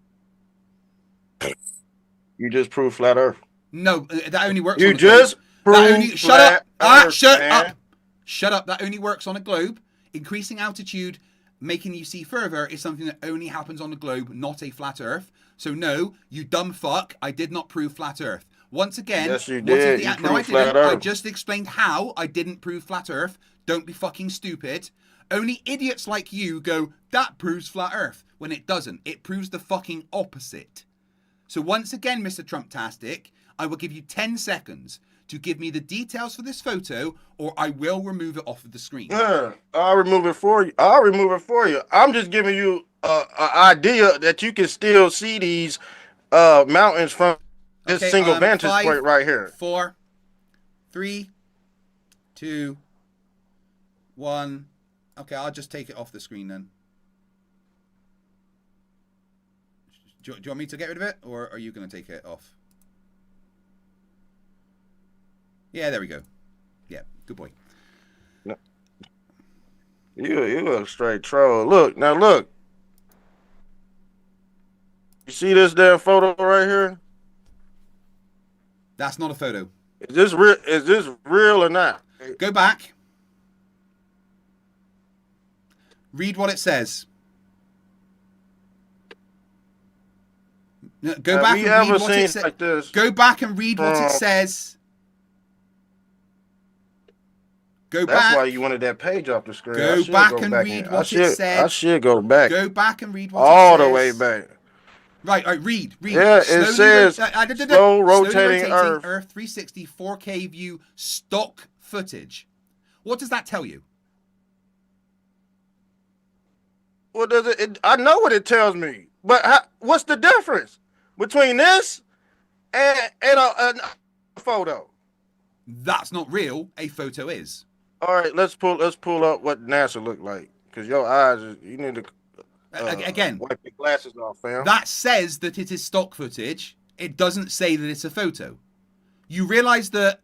You just proved flat Earth. No, that only works. You on a globe. just proved Shut up! flat Earth, Shut man. up! Shut up! That only works on a globe. Increasing altitude, making you see further, is something that only happens on a globe, not a flat Earth. So no, you dumb fuck, I did not prove flat Earth. Once again, Yes, you what did. is the You no, I proved flat didn't. I Earth. just explained how I didn't prove flat Earth. Don't be fucking stupid. Only idiots like you go, that proves flat Earth, when it doesn't. It proves the fucking opposite. So once again, Mr. Trumptastic, I will give you 10 seconds to give me the details for this photo, or I will remove it off of the screen. I'll remove it for you. I'm just giving you an idea that you can still see these mountains from this single vantage 5, point right here. 4, 3, 2, 1. Okay, I'll just take it off the screen then. Do you want me to get rid of it, or are you going to take it off? Yeah, there we go. Yeah, good boy. You a straight troll. Look. You see this damn photo right here? That's not a photo. Is this real or not? Go back. Read what it says. No, go back we and ever read what seen it says. like this? Go back and read what it from- says. Go That's back. why you wanted that page off the screen. I Go should back go and back read I what it said. should go back Go back and read what all it says. the way back. Right, read. Yeah, it Slowly says slow slow rotating Earth Earth. 360 4K view stock footage. What does that tell you? What does I know what it tells me, but what's the difference between this and a photo? That's not real. A photo is. All right, let's pull up what NASA looked like, because your eyes, you need to Again, wipe your glasses off, fam. that says that it is stock footage. It doesn't say that it's a photo. You realize that,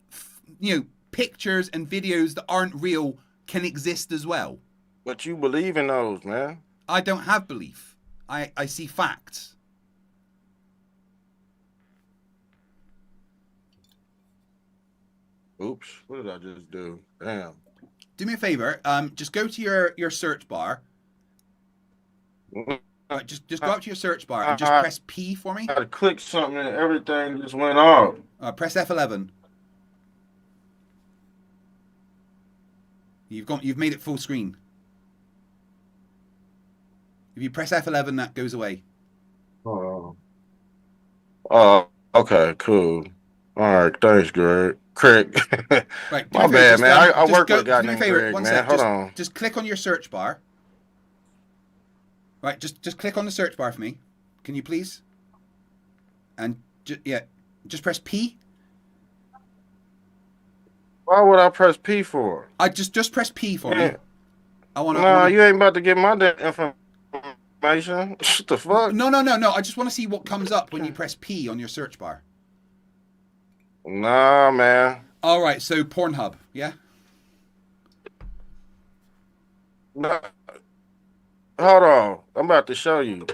pictures and videos that aren't real can exist as well. But you believe in those, man. I don't have belief. I see facts. Oops, what did I just do? Damn. Do me a favor. Just go to your search bar. Just go up to your search bar and just press P for me. I had to click something and everything just went off. Press F11. You've made it full screen. If you press F11, that goes away. Oh, okay, cool. All right, thanks, Greg. Craig. Right, My bad, man. I work with a guy named Greg, one man. sec. Hold on. Just click on your search bar. Right, just click on the search bar for me. Can you please? And just press P. Why would I press P for? Just press P for me. I want to. No, you ain't about to get my information. What the fuck? No. I just want to see what comes up when you press P on your search bar. Nah, man. All right, so Pornhub, yeah. No. Hold on. I'm about to show you.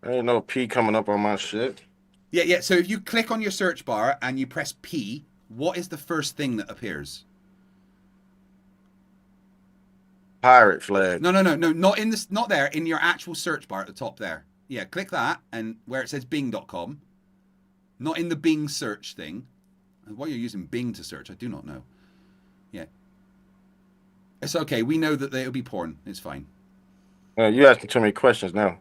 There ain't no P coming up on my shit. Yeah. So if you click on your search bar and you press P, what is the first thing that appears? Pirate flag. No. Not there. In your actual search bar at the top there. Yeah, click that, and where it says Bing.com. Not in the Bing search thing. Why you're using Bing to search, I do not know. Yeah. It's okay. We know that it'll be porn. It's fine. You asking too many questions now.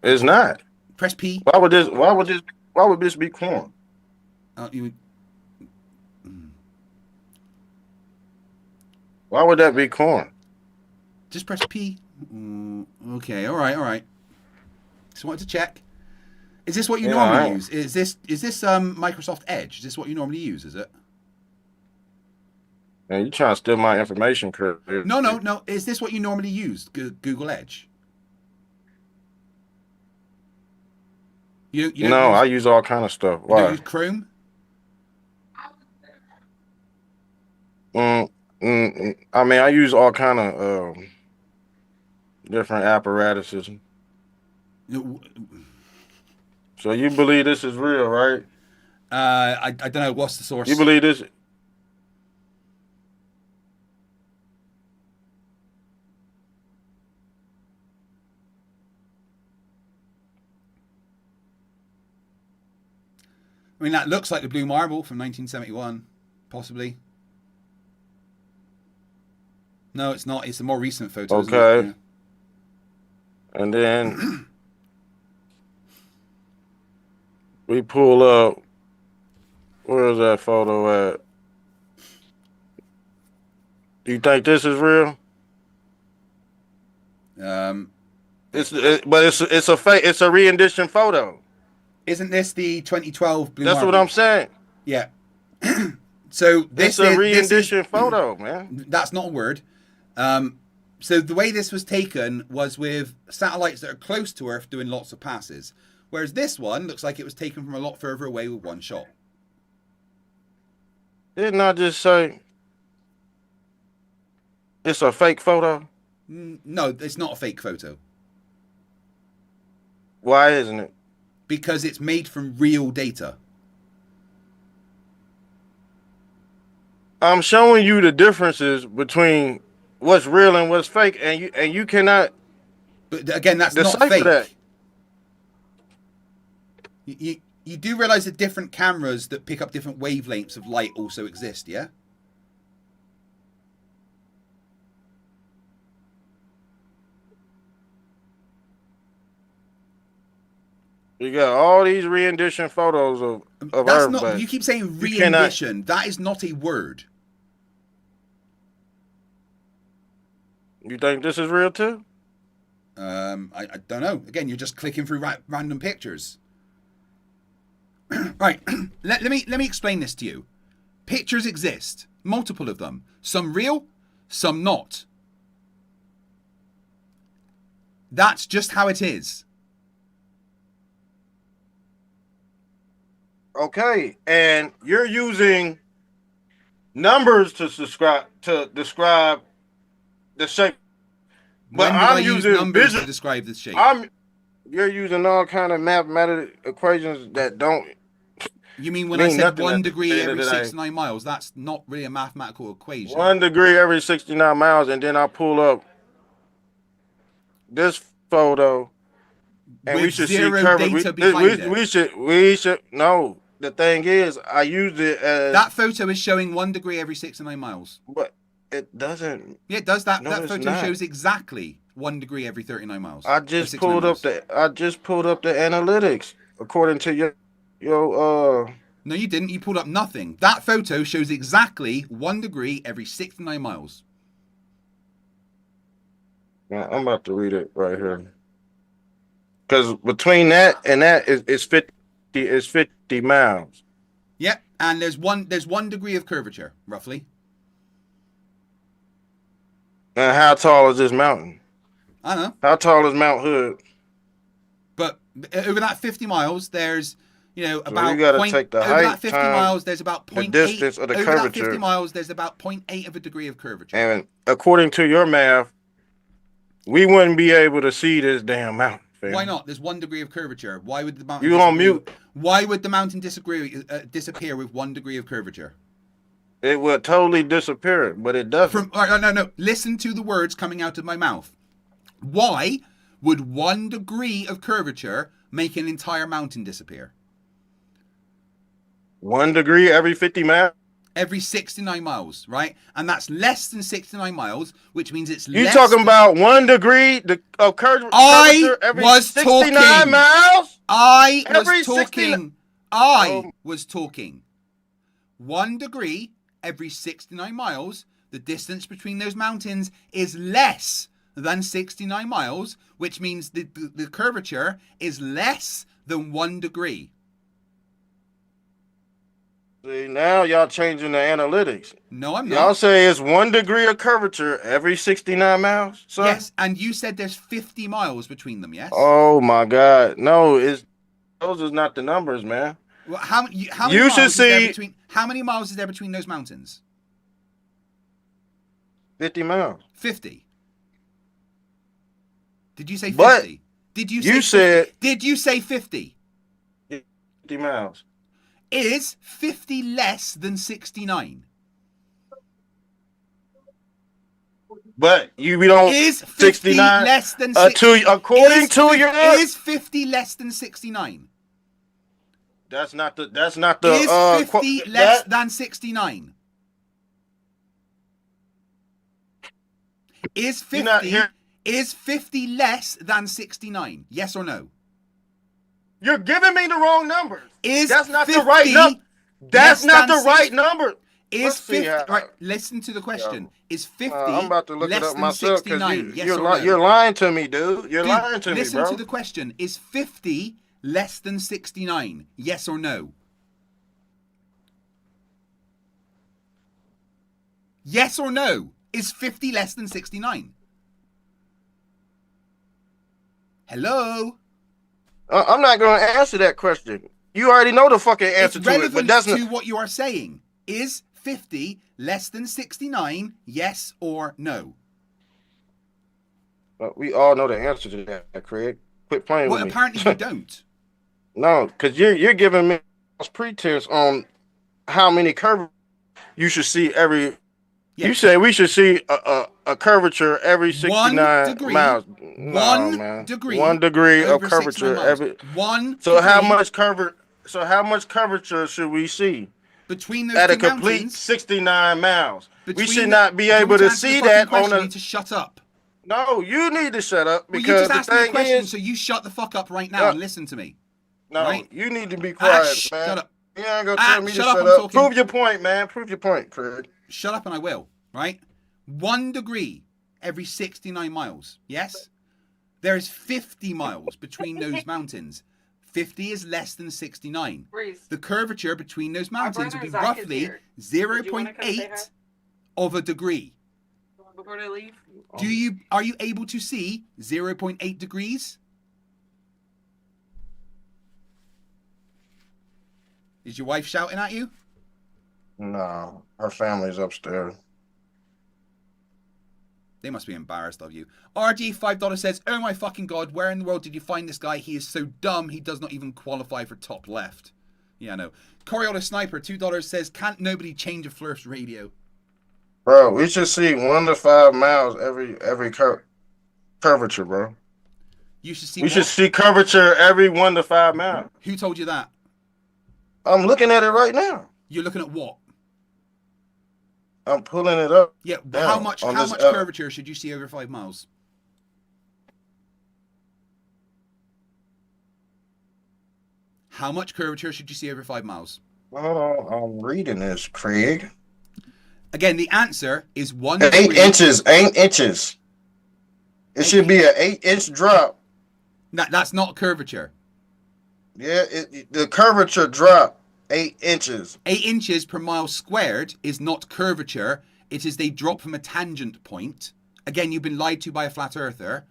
It's not. Press P. Why would this be porn? Why would that be corn? Just press P. Okay. All right. Just wanted to check. Is this what you normally use? Is this Microsoft Edge? Is this what you normally use? Is it? Man, you trying to steal my information, Kurt? No. Is this what you normally use? Google Edge. You don't I use all kind of stuff. Why? You don't use Chrome? I mean, I use all kind of different apparatuses. So you believe this is real, right? I don't know. What's the source? You believe this? I mean, that looks like the Blue Marble from 1971, possibly. No, it's not. It's a more recent photo. Okay. Isn't it? Yeah. And then we pull up. Where is that photo at? Do you think this is real? It's a fake. It's a re-edition photo. Isn't this the 2012 Blue That's Marble? what I'm saying. Yeah. So this It's a is re-edition photo, man. That's not a word. So the way this was taken was with satellites that are close to Earth doing lots of passes, whereas this one looks like it was taken from a lot further away with one shot. Didn't I just say it's a fake photo? No, it's not a fake photo. Why isn't it? Because it's made from real data. I'm showing you the differences between what's real and what's fake, and you cannot But again, that's not Decipher fake. that. You do realize that different cameras that pick up different wavelengths of light also exist, yeah? You got all these rendition photos of That's Earth, not. but You keep saying you cannot- rendition. That is not a word. You think this is real too? I don't know. Again, you're just clicking through random pictures. Right. let me explain this to you. Pictures exist, multiple of them. Some real, some not. That's just how it is. Okay, and you're using numbers to describe the shape. But When did I I'm use using numbers to describe this shape? You're using all kind of mathematical equations that don't. You mean when mean I said nothing 1 at the degree end of every the day. 69 miles? That's not really a mathematical equation. 1 degree every 69 miles, and then I pull up this photo, and With we should see zero curvature. data behind it. We should no. The thing is, I used it as That photo is showing 1 degree every 69 miles. but it doesn't. Yeah, it does. That No, that it's photo not. shows exactly 1 degree every 39 miles. I Or just 69 pulled miles. up the analytics according to your No, you didn't. You pulled up nothing. That photo shows exactly 1 degree every 69 miles. I'm about to read it right here. Because between that and that is 50 miles. Yep, and there's one degree of curvature, roughly. And how tall is this mountain? I don't know. How tall is Mount Hood? But over that 50 miles, there's, about you gotta take the over height that 50 times miles, there's about 0.8. the distance of the over that curvature. 50 miles, there's about 0.8 of a degree of curvature. And according to your math, we wouldn't be able to see this damn mountain. Fam. Why not? There's 1 degree of curvature. Why would the mountain? You on mute? Why would the mountain disappear with 1 degree of curvature? It would totally disappear, but it doesn't. No. Listen to the words coming out of my mouth. Why would 1 degree of curvature make an entire mountain disappear? 1 degree every 50 miles. Every 69 miles, right? And that's less than 69 miles, which means it's You less talking than... about 1 degree of curvature every was 69 talking. miles? I Every was talking. 69 I was talking. 1 degree every 69 miles. The distance between those mountains is less than 69 miles, which means the curvature is less than 1 degree. See, now y'all changing the analytics. No, I'm not. Y'all say it's 1 degree of curvature every 69 miles, sir? Yes, and you said there's 50 miles between them, yes? Oh my God. No, those is not the numbers, man. Well, how many You miles should is there see- between? How many miles is there between those mountains? 50 miles. 50. Did you say 50? But Did you you say 50? said- Did you say 50? 50 miles. Is 50 less than 69? But we don't Is 50 69 less than 69? according to your Is 50 less than 69? that's not the Is 50 less than 69? Is You're not 50 here- is 50 less than 69? Yes or no? You're giving me the wrong numbers. Is That's not 50 the right number. That's less not than the right 60? number. Is Let's see 50 how- right? Listen to the question. Is 50 I'm about to look less it up than myself 69? because Yes you're, or no? you're lying to me, dude. You're Dude, lying to me, listen bro. to the question. Is 50 less than 69? Yes or no? Yes or no? Is 50 less than 69? Hello? I'm not going to answer that question. You already know the fucking answer It's to it, relevant but that's to not. what you are saying. Is 50 less than 69? Yes or no? We all know the answer to that, Craig. Quit playing Well, with me. apparently you don't. No, because you're giving me false pretense on how many curves you should see every. Yeah. You say we should see a curvature every 69 degree, miles. one Man. degree 1 degree of over 69 curvature miles. every. 1 So how degree much cover? So how much curvature should we see between those at two a complete mountains? 69 miles? We Between should the- not be Do you want me able to answer the see fucking that question? on You a. need to shut up. No, you need to shut up Well, you because just the asked me a thing question, is, so you shut the fuck up right now and listen to me. no, right? you need to be quiet, man. Shut up. You ain't gonna tell me to Shut up, shut I'm up. talking. Prove your point, man. Prove your point, Craig. Shut up and I will, right? 1 degree every 69 miles, yes? There is 50 miles between those mountains. 50 is less than 69. Reese, The curvature between those mountains would be brother Zach is roughly here. Did you wanna come say 0.8 of a degree. before they leave? Are you able to see 0.8 degrees? Is your wife shouting at you? No, her family's upstairs. They must be embarrassed of you. RG $5 says, oh my fucking god, where in the world did you find this guy? He is so dumb, he does not even qualify for top left. Yeah, no. Coriolis Sniper $2 says, can't nobody change a Flerfs radio? Bro, we should see 1 to 5 miles every curvature, bro. You should see We what? should see curvature every 1 to 5 miles. Who told you that? I'm looking at it right now. You're looking at what? I'm pulling it up. Yeah, down how much on this curvature should you see over 5 miles? How much curvature should you see over 5 miles? Hold on, I'm reading this, Craig. Again, the answer is 1 8 degree. inches, 8 inches. It should be an 8-inch drop. That's not curvature. Yeah, the curvature drop 8 inches. 8 inches per mile squared is not curvature. It is they drop from a tangent point. Again, you've been lied to by a flat earther.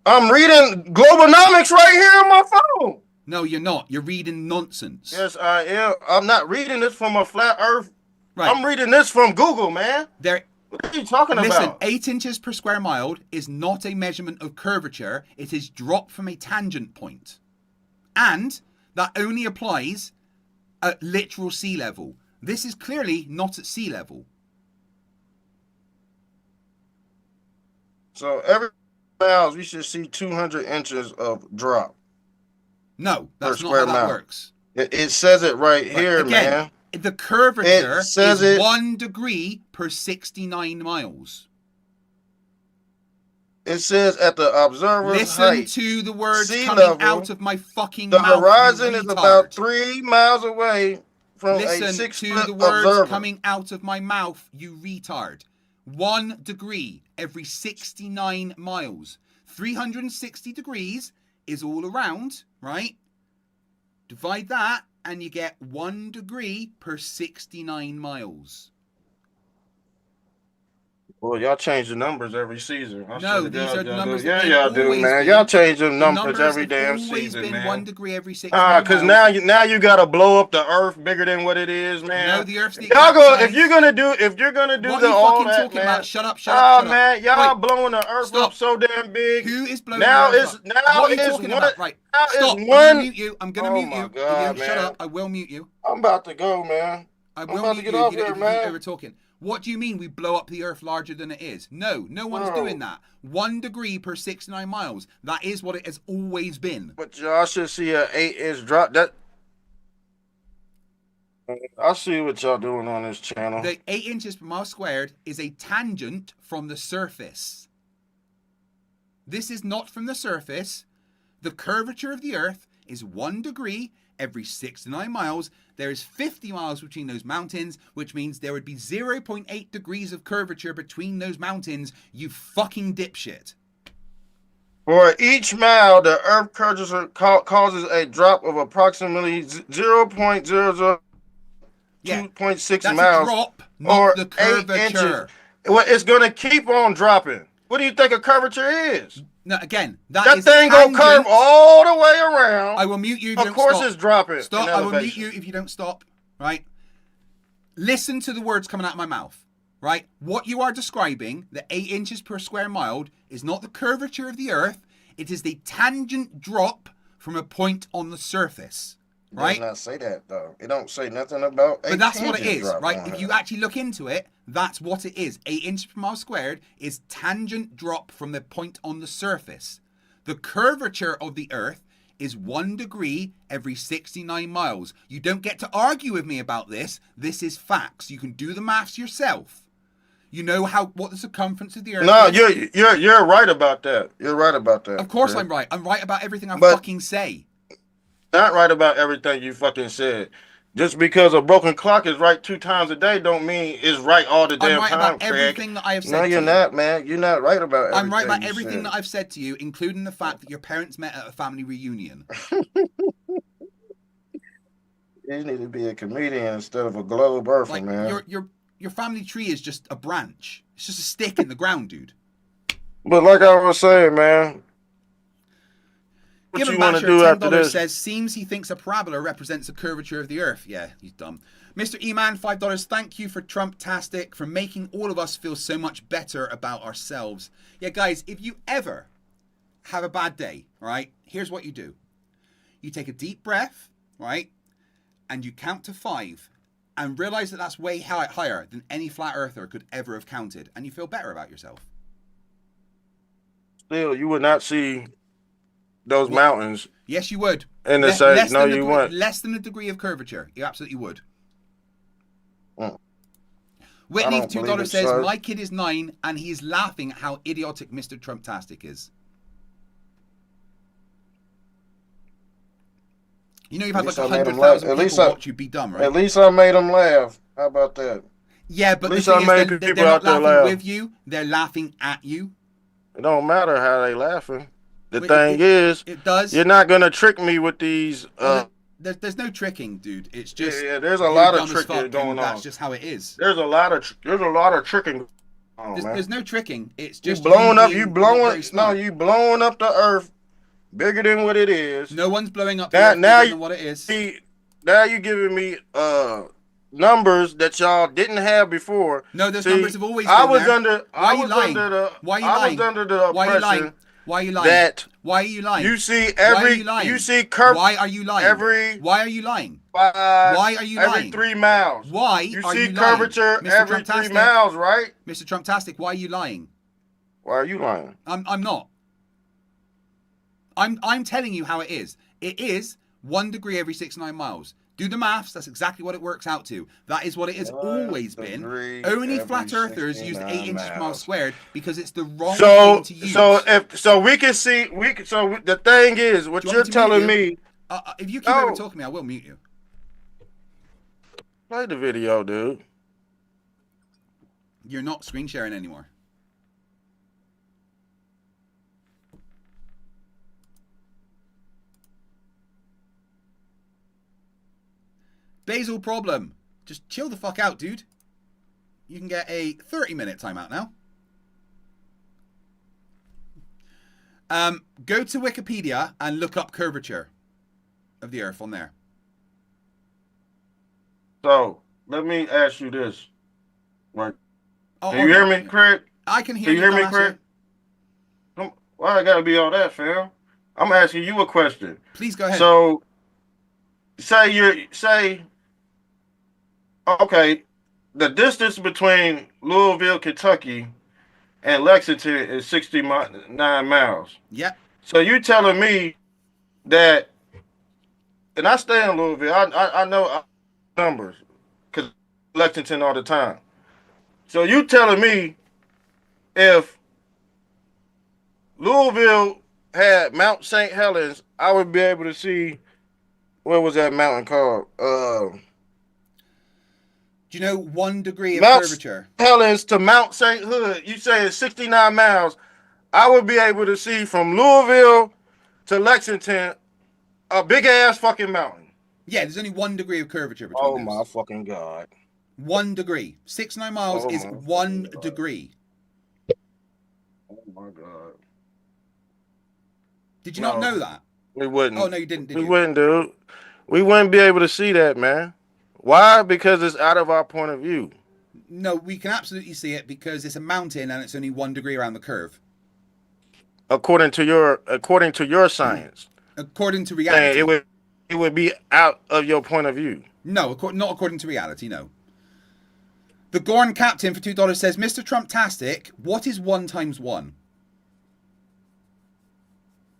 I'm reading Globonomics right here on my phone. No, you're not. You're reading nonsense. Yes, I am. I'm not reading this from a flat earth. Right. I'm reading this from Google, man. What are you talking Listen, about? 8 inches per square mile is not a measurement of curvature. It is drop from a tangent point. And that only applies at literal sea level. This is clearly not at sea level. So every miles we should see 200 inches of drop. No, that's Per not how square that mile. works. It says it right here, Again, man. the curvature It says is it- 1 degree per 69 miles. It says at the observer's Listen height, to the words sea coming level, out of my fucking the mouth. you horizon is retard. about 3 miles away from a Listen 6-foot to the words observer. coming out of my mouth, you retard. 1 degree every 69 miles. 360 degrees is all around, right? Divide that and you get 1 degree per 69 miles. Well, y'all change the numbers every season. I No, swear to these God, are the y'all numbers do. that Yeah, they've y'all do, always man. been. Y'all change the The numbers every have damn always season, been man. 1 degree every 69 Because miles. now you gotta blow up the earth bigger than what it is, man. No, the Earth's the y'all exact go size. if you're gonna do What the are you all fucking that, talking man. about? Shut up, shut up, shut up. Man, y'all Wait. blowing the earth Stop. up so damn big. Who is blowing now the earth it's up? now What are you it's talking one. about? Right. Now Stop. it's I'm one. gonna mute you. I'm gonna Oh mute my you. God, If you shut man. up, I will mute you. I'm about to go, man. I I'm will about mute to get you off if you here, if man. you over talking. What do you mean we blow up the earth larger than it is? No, no one's Bro. doing that. 1 degree per 69 miles. That is what it has always been. But y'all should see an 8-inch drop. That I see what y'all doing on this channel. The 8 inches per mile squared is a tangent from the surface. This is not from the surface. The curvature of the earth is 1 degree every 69 miles. There is 50 miles between those mountains, which means there would be 0.8 degrees of curvature between those mountains, you fucking dipshit. For each mile, the Earth curvature causes a drop of approximately 0.002.6 That's miles, a drop, not or the 8 curvature. inches. Well, it's gonna keep on dropping. What do you think a curvature is? No, again, That is thing tangent. gonna curve all the way around. I will mute you if you Of don't course, stop. it's dropping. Stop. in I will mute elevation. you if you don't stop. Right? Listen to the words coming out of my mouth. Right? What you are describing, the 8 inches per square mile, is not the curvature of the earth. It is the tangent drop from a point on the surface. It Right? does not say that though. It don't say nothing about. But that's what it is, right? If you actually look into it, That's what it is. 8 inches per mile squared is tangent drop from the point on the surface. The curvature of the Earth is 1 degree every 69 miles. You don't get to argue with me about this. This is facts. You can do the maths yourself. You know what the circumference of the Earth No, is. you're right about that. You're right about that. Of course yeah. I'm right. I'm right about everything I But- fucking say. Not right about everything you fucking said. Just because a broken clock is right 2 times a day don't mean it's right all the damn I'm right time, about Craig. everything that I have said No, to you're you. not, man. You're not right about everything I'm right about you everything said. that I've said to you, including the fact that your parents met at a family reunion. You need to be a comedian instead of a globe earther, Like man. your family tree is just a branch. It's just a stick in the ground, dude. But like I was saying, man, what Given you want to Basher do after $10 this? says, seems he thinks a parabola represents the curvature of the Earth. Yeah, he's dumb. Mr. E-Man, $5. Thank you for Trumptastic, for making all of us feel so much better about ourselves. Yeah, guys, if you ever have a bad day, right, here's what you do. You take a deep breath, right, and you count to 5 and realize that that's way higher than any flat earther could ever have counted, and you feel better about yourself. Still, you would not see those mountains Yes, you would. in the same. No, than you wouldn't. Less than a degree of curvature. You absolutely would. Mm. Whitney, I don't believe $2 it, says, sir. my kid is 9 and he's laughing at how idiotic Mr. Trumptastic is. You know you've had like At least I made him 100,000 laugh. people watch you be dumb, right? At least I made them laugh. How about that? Yeah, but at the least thing I is, made they're people not out there laughing laugh. with you. They're laughing at you. It don't matter how they laughing. The But thing is, it does. you're not gonna trick me with these. There's no tricking, dude. It's just Yeah, there's a you're lot of dumb as tricking fuck, going and on. That's just how it is. There's a lot of tricking. Oh, man. There's no tricking. It's You just blowing up. being You not blowing. very No, smart. you blowing up the Earth bigger than what it is. No one's blowing up the Now- Earth now bigger you than what it is. See, now you giving me numbers that y'all didn't have before. No, those See, numbers have always I been was there. under. Why I are you was lying? under the. Why are you I lying? was under the Why are you lying? impression Why are you lying? that Why are you lying? you see Why are every. you lying? You see curve. Why are you lying? every- Why are you lying? 5. Why are you every lying? 3 miles. Why You are see you lying? curvature Mr. every 3 Trumptastic. miles, right? Mr. Trumptastic, why are you lying? Why are you lying? I'm not. I'm telling you how it is. It is 1 degree every 69 miles. Do the maths. That's exactly what it works out to. That is what it has 1 always been. degree Only every flat earthers use 69 8 inches per mile miles. squared because it's the wrong So thing to use. so we can see so the thing is what Do you you're want me to telling mute you? me. If you keep No. over talking to me, I will mute you. Play the video, dude. You're not screen sharing anymore. Basil problem. Just chill the fuck out, dude. You can get a 30-minute timeout now. Go to Wikipedia and look up curvature of the Earth on there. So let me ask you this. Right. Oh, Can you hear me, Craig? I can hear Can you hear me, dumbass, Craig? yeah. Why I gotta be all that, fam? I'm asking you a question. Please go ahead. So say okay, the distance between Louisville, Kentucky and Lexington is 69 miles. Yep. So you telling me that, and I stay in Louisville, I know numbers because Lexington all the time. So you telling me if Louisville had Mount St. Helens, I would be able to see, what was that mountain called? Do you know 1 degree of Mount curvature? Helens to Mount St. Hood, you say it's 69 miles. I would be able to see from Louisville to Lexington a big ass fucking mountain. Yeah, there's only 1 degree of curvature between Oh those. my fucking God. 1 degree. 69 miles Oh is my 1 God. degree. Oh my God. Did you not No. know that? We wouldn't. Oh, no, you didn't, did We you? wouldn't, dude. We wouldn't be able to see that, man. Why? Because it's out of our point of view. No, we can absolutely see it because it's a mountain and it's only 1 degree around the curve. According to your science. According to Saying reality. it would be out of your point of view. No, not according to reality, no. The Gorn Captain for $2 says, Mr. Trumptastic, what is 1 times 1?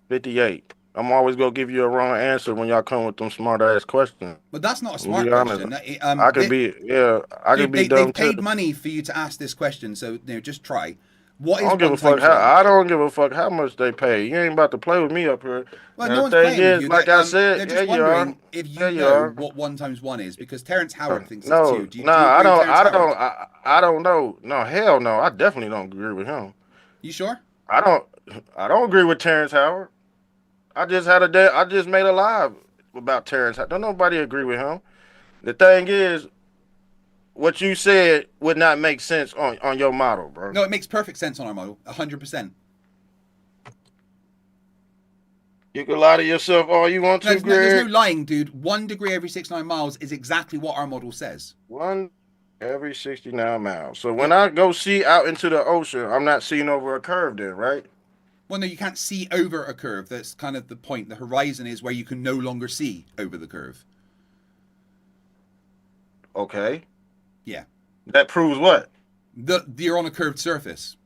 58. I'm always gonna give you a wrong answer when y'all come with them smart ass questions. But that's not a To smart be honest, question. I could be dumb They've too. paid money for you to ask this question, so just try. What I is don't give 1 a fuck times how 1? I don't give a fuck how much they pay. You ain't about to play with me up here. Well, And no one's the thing playing with is, you. like They're, I said, they're yeah, just you are. wondering if you Yeah, you know are. what 1 times 1 is, because Terrence Howard thinks No, it's 2. Do you nah, agree I with don't. Terrence I Howard? don't. I don't know. No, hell no. I definitely don't agree with him. You sure? I don't. I don't agree with Terrence Howard. I just had a day. I just made a live about Terrence. Don't nobody agree with him. The thing is, what you said would not make sense on your model, bro. No, it makes perfect sense on our model. 100%. You can lie to yourself all you want to, There's Greg. no lying, dude. 1 degree every 69 miles is exactly what our model says. 1 every 69 miles. So when I go see out into the ocean, I'm not seeing over a curve then, right? Well, no, you can't see over a curve. That's kind of the point. The horizon is where you can no longer see over the curve. Okay. Yeah. That proves what? You're on a curved surface.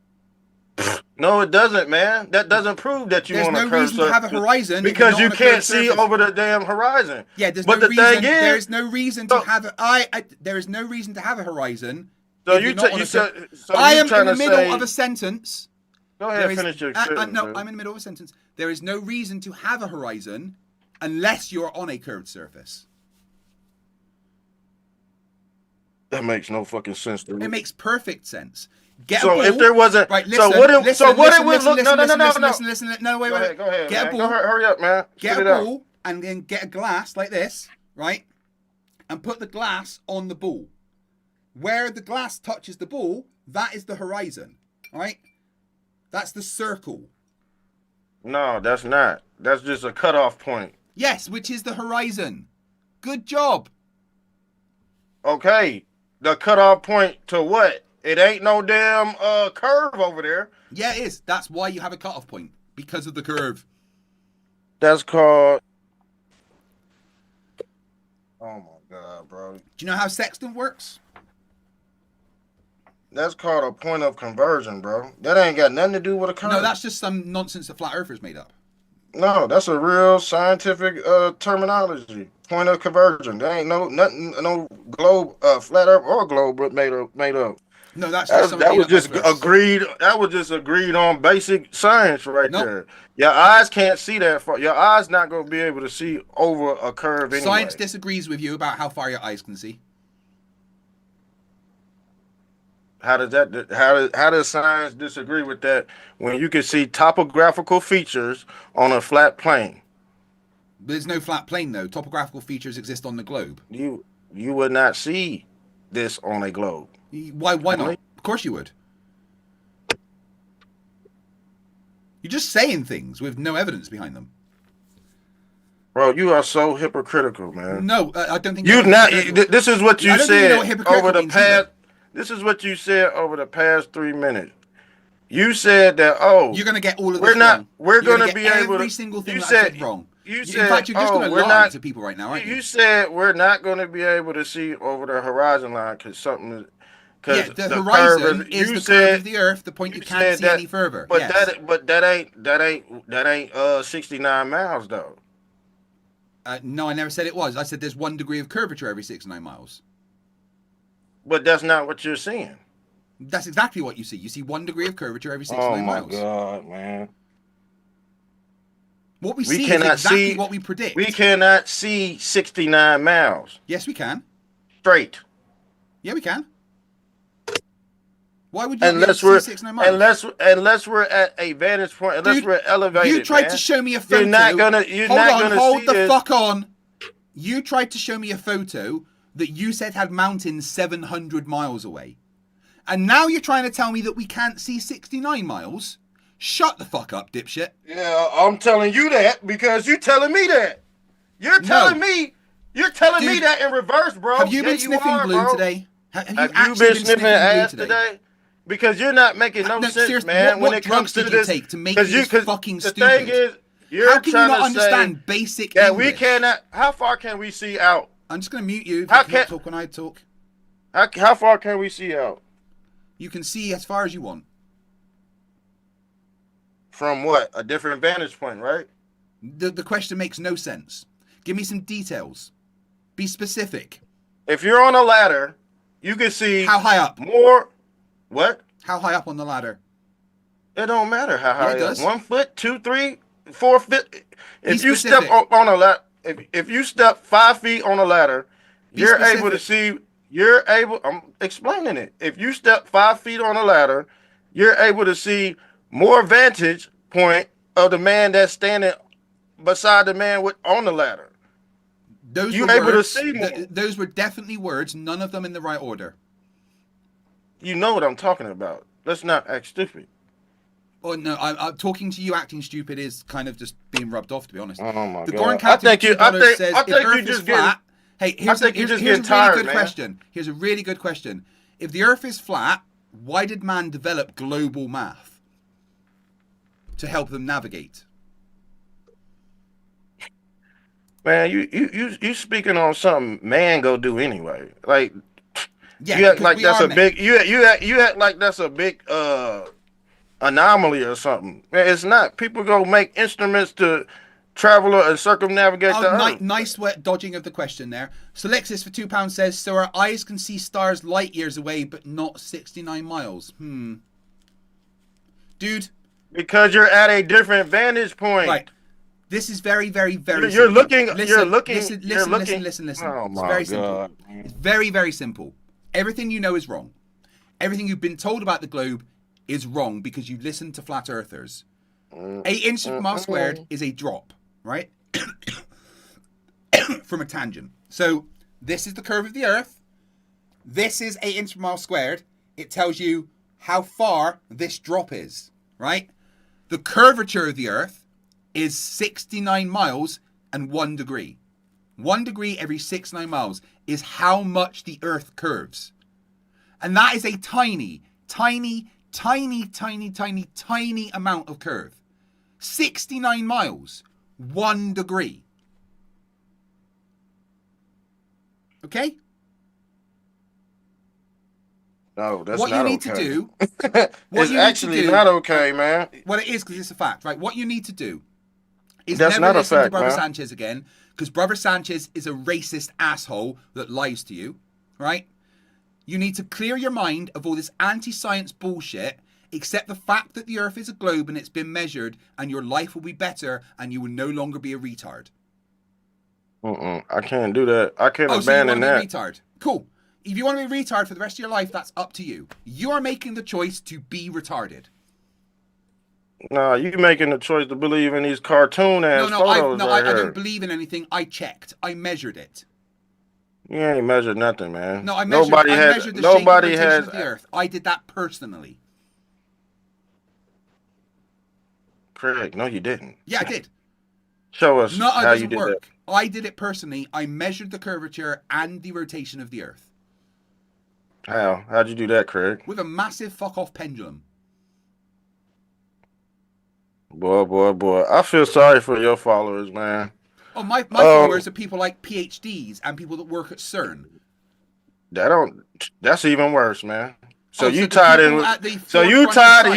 No, it doesn't, man. That doesn't prove that you're There's on a no curved reason to have a surface. horizon Because if you're you not on a curved can't see surface. over the damn horizon. Yeah, there's but no the reason. thing is, There is no reason to so- have there is no reason to have a horizon. So if you you're not on you a said cur- so I you am in trying the to middle say, of a sentence. go There ahead, is- finish your no, sentence. man. I'm in the middle of a sentence. There is no reason to have a horizon unless you're on a curved surface. That makes no fucking sense to me. It makes perfect sense. Get a So ball. if there wasn't, Right, so listen, what? It, listen, so what listen, it would listen, look? No, listen, no, no, listen, no, listen, no. listen, listen, no, wait, Go wait, ahead, go ahead, get man. a Go ball, ahead, hurry up, man. get Spit a it out. ball, and then get a glass like this, right? And put the glass on the ball. Where the glass touches the ball, that is the horizon, right? That's the circle. No, that's not. That's just a cutoff point. Yes, which is the horizon. Good job. Okay, the cutoff point to what? It ain't no damn curve over there. Yeah, it is. That's why you have a cutoff point, because of the curve. That's called. Oh my god, bro. Do you know how sextant works? That's called a point of conversion, bro. That ain't got nothing to do with a curve. No, that's just some nonsense that flat earthers made up. No, that's a real scientific terminology. Point of conversion. There ain't no globe, flat earth or globe made up. No, that's just some That was made-up just experts. agreed. That was just agreed on basic science right Nope. there. Your eyes can't see that far. Your eyes not gonna be able to see over a curve anyway. Science disagrees with you about how far your eyes can see. How does science disagree with that when you can see topographical features on a flat plane? There's no flat plane though. Topographical features exist on the globe. You would not see this on a globe. Why not? Of course you would. You're just saying things with no evidence behind them. Bro, you are so hypocritical, man. No, I don't think You you're not. hypocritical. This is what I you don't think you know said what hypocritical over the means past. either. This is what you said over the past 3 minutes. You said that You're going to get all of we're this not. wrong. We're You're going to get be able to. every single thing you that said I said wrong. You In said, fact, you're just going to we're lie not, to people right now, aren't you? You said we're not going to be able to see over the horizon line because something. Yeah, the horizon is the curve of the Earth, the point you can't see any further. But yes. that ain't 69 miles though. No, I never said it was. I said there's 1 degree of curvature every 6 to 9 miles. But that's not what you're seeing. That's exactly what you see. You see 1 degree of curvature every 6 to Oh 9 my miles. god, man! What we We see is cannot exactly see what we predict. We cannot see 69 miles Yes, we can. straight Yeah, we can. Why would you unless see we're 6 to 9 miles? unless we're at a vantage point. Unless Dude, we're elevated. You tried man. to show me a photo. You're not gonna Hold see the this. fuck on. You tried to show me a photo that you said had mountains 700 miles away. And now you're trying to tell me that we can't see 69 miles? Shut the fuck up, dipshit. Yeah, I'm telling you that because you're telling me that. You're telling me. You're telling me Dude, that in reverse, bro. Have you Yeah, been sniffing are, glue bro. today? Have Have you actually been sniffing glue ass today? Because you're not making no sense, seriously, man. what when it drugs comes to did you this, take to make you this fucking the stupid? thing is, you're How can you trying not to understand say basic that English? we cannot. How far can we see out? I'm just going to mute you if How you can't can- talk when I talk. How far can we see out? You can see as far as you want. From what? A different vantage point, right? The question makes no sense. Give me some details. Be specific. If you're on a ladder, you can see How high up? more. What? How high up on the ladder? It don't matter how high it up. does. 1 foot, 2, 3, 4 feet. If you specific. step on a ladder, if you step 5 feet on a ladder, Be you're specific. able to see. You're able. I'm explaining it. If you step 5 feet on a ladder, you're able to see more vantage point of the man that's standing beside the man on the ladder. Those You were able to words, see more. those were definitely words, none of them in the right order. You know what I'm talking about. Let's not act stupid. Oh no, I'm talking to you acting stupid is kind of just being rubbed off, to be honest. Oh my The God. Goran I Captain think you. I $2 think. says I if think you Earth is just getting. flat. Hey, here's a think you here's just a really getting tired, good man. question. Here's a really good question. If the Earth is flat, why did man develop global math? To help them navigate. Man, you speaking on something man go do anyway. Like Yeah, you act because like we that's are a men. big you act like that's a big anomaly or something. Man, it's not. People go make instruments to travel and circumnavigate the earth. Nice dodging of the question there. Solexis for £2 says, so our eyes can see stars light years away, but not 69 miles. Dude. Because you're at a different vantage point. Right. This is very, very, very You're simple. looking. Listen. Listen. It's Oh my very God. simple. It's very, very simple. Everything you know is wrong. Everything you've been told about the globe is wrong because you listened to flat earthers. 8 inches per mile squared is a drop, right? From a tangent. So this is the curve of the Earth. This is 8 inches per mile squared. It tells you how far this drop is, right? The curvature of the Earth is 69 miles and 1 degree. 1 degree every 69 miles is how much the Earth curves. And that is a tiny, tiny, tiny, tiny, tiny, tiny amount of curve. 69 miles, 1 degree. Okay? No, that's What not you need okay. to do... It's actually not okay, man. Well, it is because it's a fact, right? What you need to do is That's never not a listen to fact, Brother man. Sanchez again, because Brother Sanchez is a racist asshole that lies to you, right? You need to clear your mind of all this anti-science bullshit, accept the fact that the Earth is a globe and it's been measured, and your life will be better, and you will no longer be a retard. I can't do that. I can't Oh, so you abandon want to that. be a retard? Cool. If you want to be a retard for the rest of your life, that's up to you. You are making the choice to be retarded. No, you making the choice to believe in these cartoon ass photos I right here. don't believe in anything. I checked. I measured it. You ain't measured nothing, man. No, I measured, nobody I has. measured the Nobody shape and rotation has. of the Earth. I did that personally. Correct. No, you didn't. Yeah, I did. Show us No, it how you doesn't did work. I did it personally. I measured the curvature and the rotation of the Earth that. How? How'd you do that, Craig? with a massive fuck-off pendulum. Boy. I feel sorry for your followers, man. Oh, my followers are people like PhDs and people that work at CERN. That's even worse, man. So Oh, you the tied in people with. at the So forefront of science.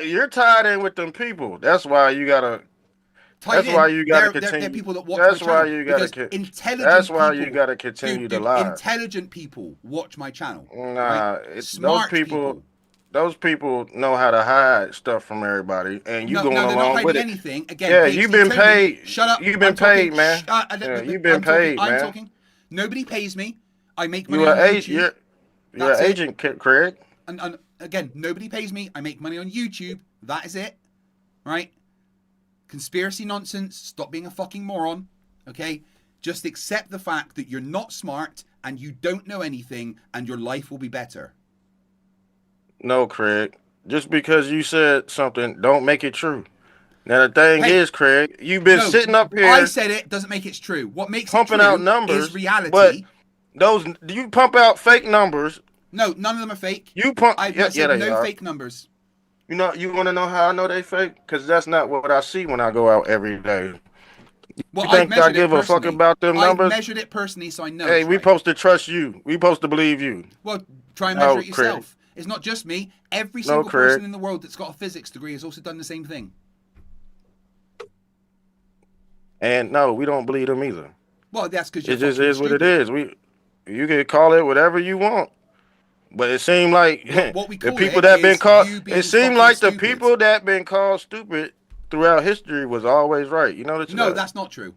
You're tied in with them people. That's why you gotta. Tied That's why you gotta they're continue. people that watch That's my why channel. you gotta. Because intelligent That's why people, you gotta continue dude, to lie. intelligent people watch my channel. Nah, right? it's Smart those people. Those people know how to hide stuff from everybody, and you No, going they're not along hiding with it. anything. Again, Yeah, PhD you've been told me, paid. Shut up. You've been I'm talking. paid, man. Yeah, you've been paid, I'm man. talking. Nobody pays me. I make money You're on an YouTube. agent. You're That's an it. agent, Craig. And again, nobody pays me. I make money on YouTube. That is it. Right? Conspiracy nonsense. Stop being a fucking moron. Okay? Just accept the fact that you're not smart and you don't know anything and your life will be better. No, Craig. Just because you said something, don't make it true. Now the thing Hey, is, Craig, you've been sitting up here I said it doesn't make it true. What makes pumping it true out numbers, is reality. but you pump out fake numbers. No, none of them are fake. You pump. I've Yeah, said they no are. fake numbers. You want to know how I know they fake? Because that's not what I see when I go out every day. Well, You think I measured it give a fuck personally. about them numbers? I measured it personally, so I know. Hey, it's we right. supposed to trust you. We supposed to believe you. Well, try and No, measure it Craig. yourself. It's not just me. Every No, single Craig. person in the world that's got a physics degree has also done the same thing. And no, we don't believe them either. Well, that's because you're It just fucking is what it stupid. is. You can call it whatever you want. But it seemed like What we the call people it that been is called, you being it seemed fucking like the stupid. people that been called stupid throughout history was always right. You know that? No, that's not true.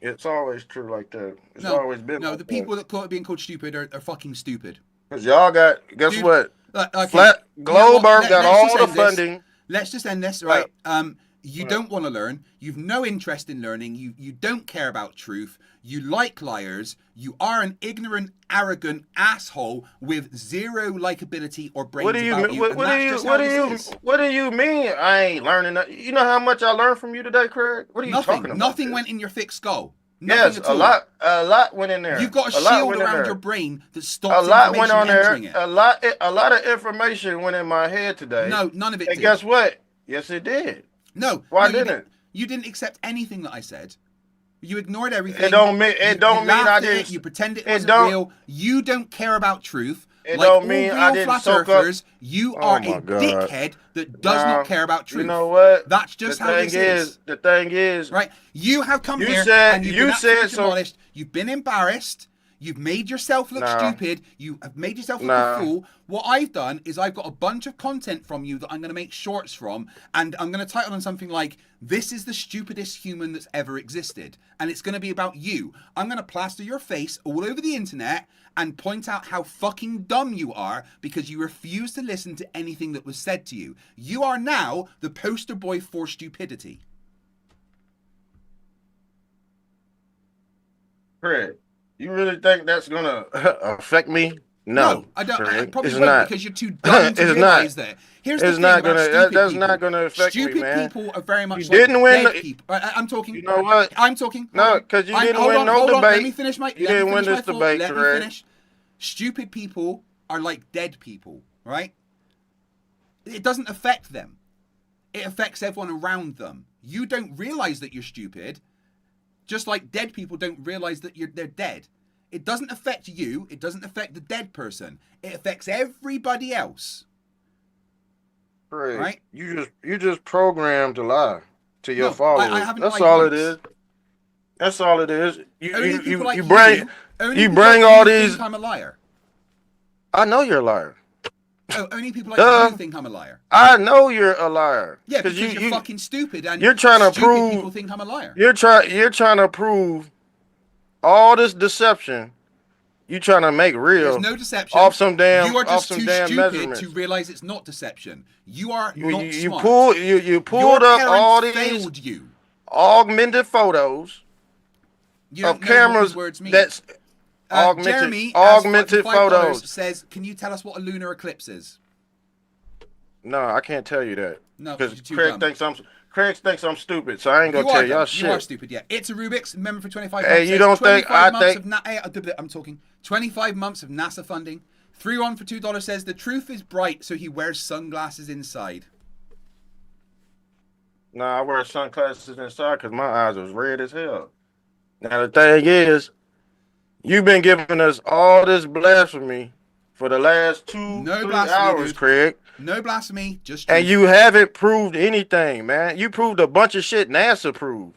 It's always true like that. It's No, always been. no. like The that. people that call it being called stupid are fucking stupid. Cause y'all got, guess Dude, what? Okay, Flat you know what? Globe got Let's all just the end this. funding. Let's just end this, right? Right. You don't want to learn. You've no interest in learning. You don't care about truth. You like liars. You are an ignorant, arrogant asshole with zero likability or brains What do you about mean? you. What do you mean? I ain't learning that. You know how much I learned from you today, Craig? What are you talking about? Nothing this? went in your thick skull. Nothing Yes, at all. a lot went in there. You've got a lot shield went in around there. your brain that A stops lot went information on there. entering it. A lot of information went in my head today. No, none of it And did. guess what? Yes, it did. No. Why no, didn't? You didn't accept anything that I said. You ignored everything. It don't mean You I laughed at didn't. it, you pretend it it wasn't don't- real. You don't care about truth. It Like don't all mean real I didn't flat soak up- earthers, you Oh are my a God. dickhead that does Nah, not care about truth. You know what? That's just how this is. The thing is, Right? You have come You here said- and you've you been said absolutely so- demolished. You've been embarrassed. You've made yourself look Nah. stupid. You have made yourself look Nah. a fool. What I've done is I've got a bunch of content from you that I'm going to make shorts from, and I'm going to title on something like, "This is the stupidest human that's ever existed." And it's going to be about you. I'm going to plaster your face all over the internet and point out how fucking dumb you are because you refuse to listen to anything that was said to you. You are now the poster boy for stupidity. Craig, you really think that's gonna affect me? No, I don't. I Craig, probably it's won't not. because you're too dumb to It's realize not. that. Here's the It's thing not about gonna. stupid That's people. not gonna affect Stupid me, man. people are very much You like didn't win dead the- people. I'm talking. You know what? I'm talking. No, Hold on. 'cause you I'm- didn't hold win on, no hold on. Let debate. me finish my. You let me didn't win finish my this thought. debate, Let me Craig. finish. Stupid people are like dead people, right? It doesn't affect them. It affects everyone around them. You don't realize that you're stupid, just like dead people don't realize that they're dead. It doesn't affect you. It doesn't affect the dead person. It affects everybody else. Craig, Right? you just programmed to lie to your No, followers. I haven't That's lied all once. it is. That's all it is. Only people like you bring only you people bring like all you these. think I'm a liar. I know you're a liar. Oh, only people like Duh. you think I'm a liar. I know you're a liar. Yeah, because you, you're fucking stupid and you're trying to stupid prove- people think I'm a liar. You're trying to prove all this deception. You trying to make real. There's no deception. Off some damn. You are off just some too damn stupid measurements. to realize it's not deception. You are You, not you smart. pulled Your up all parents these failed you. augmented photos You don't of know cameras what these words mean. that's augmented Jeremy, augmented as $5 photos. says, "Can you tell us what a lunar eclipse is?" No, I can't tell you that. No, because you're too Craig dumb. thinks I'm stupid, so I ain't gonna You tell are y'all dumb. shit. You are stupid. Yeah, it's a Rubik's. Remember for 25 Hey, months. you says don't think 25 I months think- of I'm talking 25 months of NASA funding. 3-1 for $2 says the truth is bright, so he wears sunglasses inside. Nah, I wear sunglasses inside because my eyes was red as hell. Now the thing is, you've been giving us all this blasphemy for the last 2-3 blasphemy, hours, dude. Craig. No blasphemy, just truth. And you haven't proved anything, man. You proved a bunch of shit NASA proved.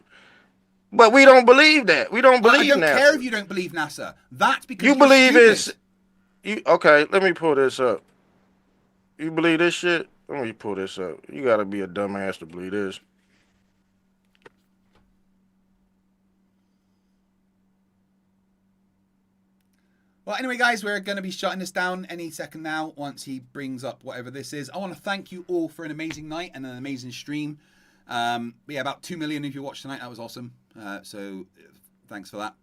But we don't believe that. We don't believe I don't NASA. care if you don't believe NASA. That's because You you're believe stupid. it's okay, let me pull this up. You believe this shit? Let me pull this up. You gotta be a dumbass to believe this. Well, anyway, guys, we're going to be shutting this down any second now once he brings up whatever this is. I want to thank you all for an amazing night and an amazing stream. Yeah, about 2 million of you watched tonight. That was awesome. So thanks for that.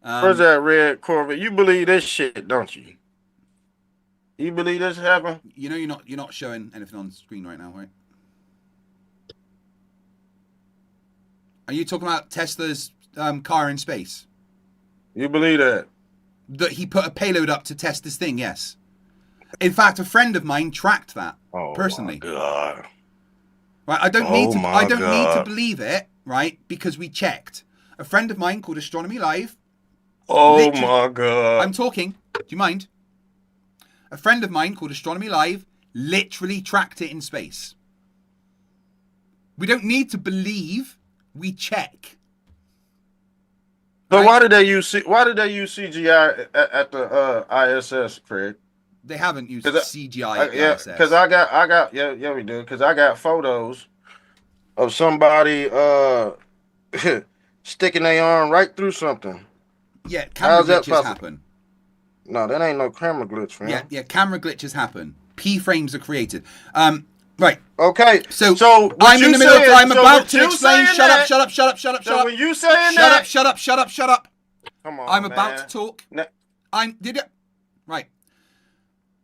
Where's that red Corvette? You believe this shit, don't you? You believe this happened? You know you're not showing anything on screen right now, right? Are you talking about Tesla's car in space? You believe that? That he put a payload up to test this thing, yes. In fact, a friend of mine tracked that personally. Oh my God. Right, I don't Oh need to my need to God. believe it, right? Because we checked. A friend of mine called Astronomy Live. Oh Literally- my god. I'm talking. Do you mind? A friend of mine called Astronomy Live literally tracked it in space. We don't need to believe, we check. So Right? why did they use CGI at the ISS, Craig? They haven't used 'Cause CGI at the Yeah, ISS. because yeah we do, because I got photos of somebody sticking their arm right through something. Yeah, camera How's that glitches possible? happen. No, that ain't no camera glitch, man. Yeah, camera glitches happen. P frames are created. Right. Okay, So what I'm you in the middle. saying- I'm so about what to you explain. saying Shut up! that- Shut up! Shut up! Shut up! So Shut up! when you saying Shut that, up! Shut up! Shut up! Shut up! come on, I'm man. about to talk. Na- Did it? Right.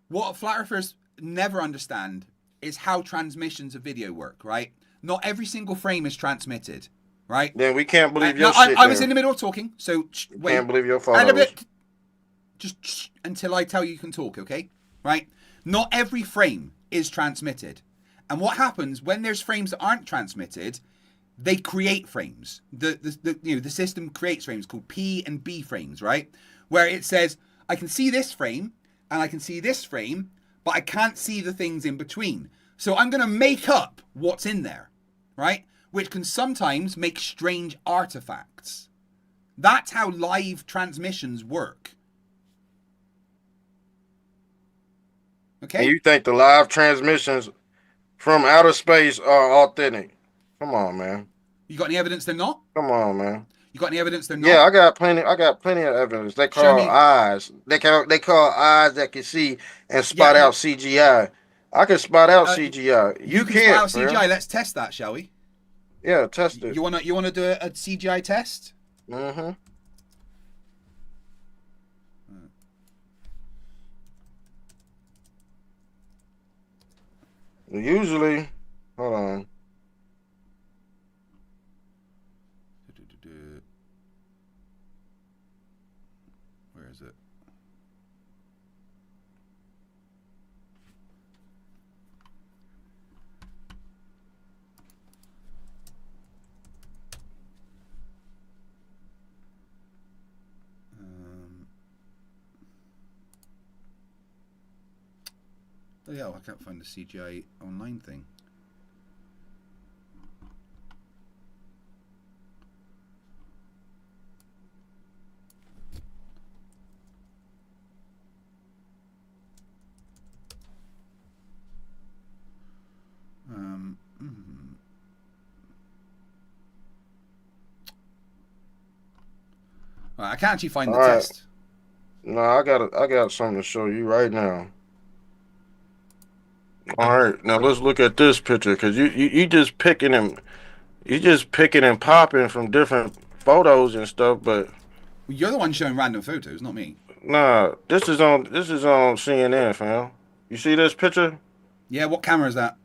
What flat earthers never understand is how transmissions of video work. Right. Not every single frame is transmitted. Right. Then we can't believe No, your shit. I was then. in the middle of talking, so wait. Can't believe your And photos. a bit, just until I tell you can talk, okay? Right? Not every frame is transmitted. And what happens when there's frames that aren't transmitted, they create frames. The system creates frames called P and B frames, right? Where it says, I can see this frame and I can see this frame, but I can't see the things in between. So I'm going to make up what's in there, right? Which can sometimes make strange artifacts. That's how live transmissions work. Okay? And you think the live transmissions from outer space are authentic? Come on, man. You got any evidence they're not? Come on, man. You got any evidence they're not? Yeah, I got plenty of evidence. They Show call me. eyes. They call eyes that can see and spot Yeah. out CGI. I can spot out CGI. You can can't. spot out bro. CGI. Let's test that, shall we? Yeah, test it. You wanna do a CGI test? Mm-hmm. Usually, hold on. Where is it? Oh yeah, I can't find the CGI online thing. Right, I can't actually find the All right. test. No, I got something to show you right now. All right, now let's look at this picture because you just picking and popping from different photos and stuff, but Well, you're the one showing random photos, not me. nah, this is on CNN, fam. You see this picture? Yeah, what camera is that?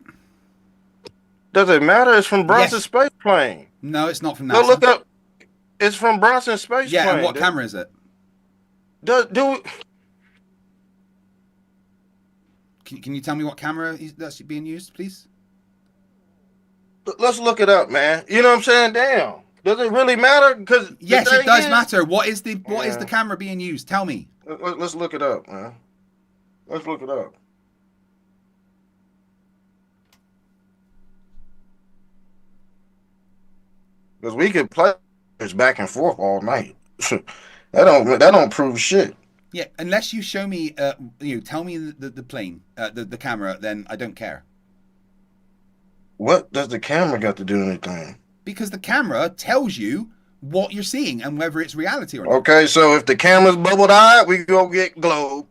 Does it matter? It's from Bronson's Yes. space plane. No, it's not from Go NASA. look up. It's from Bronson's space Yeah, plane. and what dude. camera is it? Do Can you tell me what camera that's being used, please? let's look it up, man. You know what I'm saying? Damn. Does it really matter? Because Yes, it does matter. What is the Yeah. camera being used? Tell me. Let's look it up, man. Let's look it up. Because we could play this back and forth all night. that don't prove shit. Yeah, unless you show me, tell me the plane, the camera, then I don't care. What does the camera got to do anything? Because the camera tells you what you're seeing and whether it's reality or not. Okay, so if the camera's bubbled eyed, we go get globe.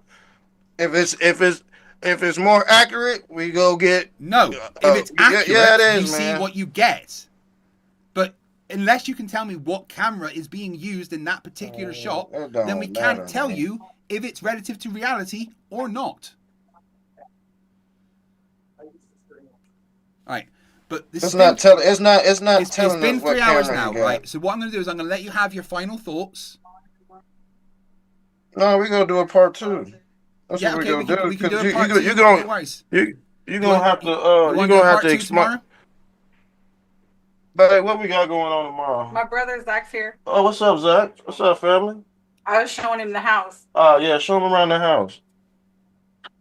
If it's more accurate, we go get No, if it's accurate, yeah, it is, you man. see what you get. But unless you can tell me what camera is being used in that particular shot, that don't then we can't matter, tell man. you if it's relative to reality or not. All right, but this It's is not telling. It's not it's telling been us what 3 hours camera now, you got. right? So what I'm going to do is I'm going to let you have your final thoughts. No, we're gonna do a part 2. That's Yeah, what okay, we're gonna do. we can do 'cause a part 2. you No worries. you You gonna want- have to you you're wanna do gonna a have part to 2 explain. tomorrow? But what we got going on tomorrow? My brother Zach's here. Oh, what's up, Zach? What's up, family? I was showing him the house. Oh, yeah, show him around the house.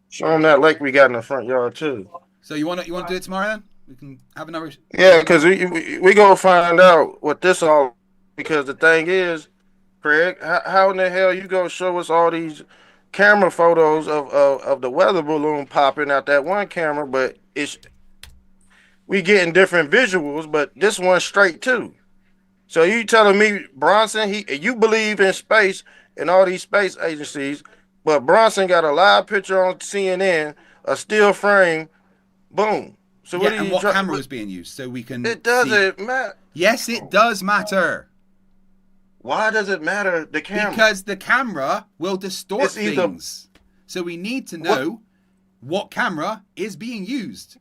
Show him that lake we got in the front yard, too. So you want to do it tomorrow then? We can have another. Yeah, because we gonna find out what this all. Because the thing is, Craig, how in the hell you gonna show us all these camera photos of the weather balloon popping out that one camera, but we getting different visuals, but this one's straight too. So you telling me Bronson, you believe in space and all these space agencies, but Bronson got a live picture on CNN, a still frame, boom. So Yeah, and what camera was being used, so we can. It doesn't matter. Yes, it does matter. Why does it matter? The camera. Because the camera will distort It's either- things. So we need to know what camera is being used.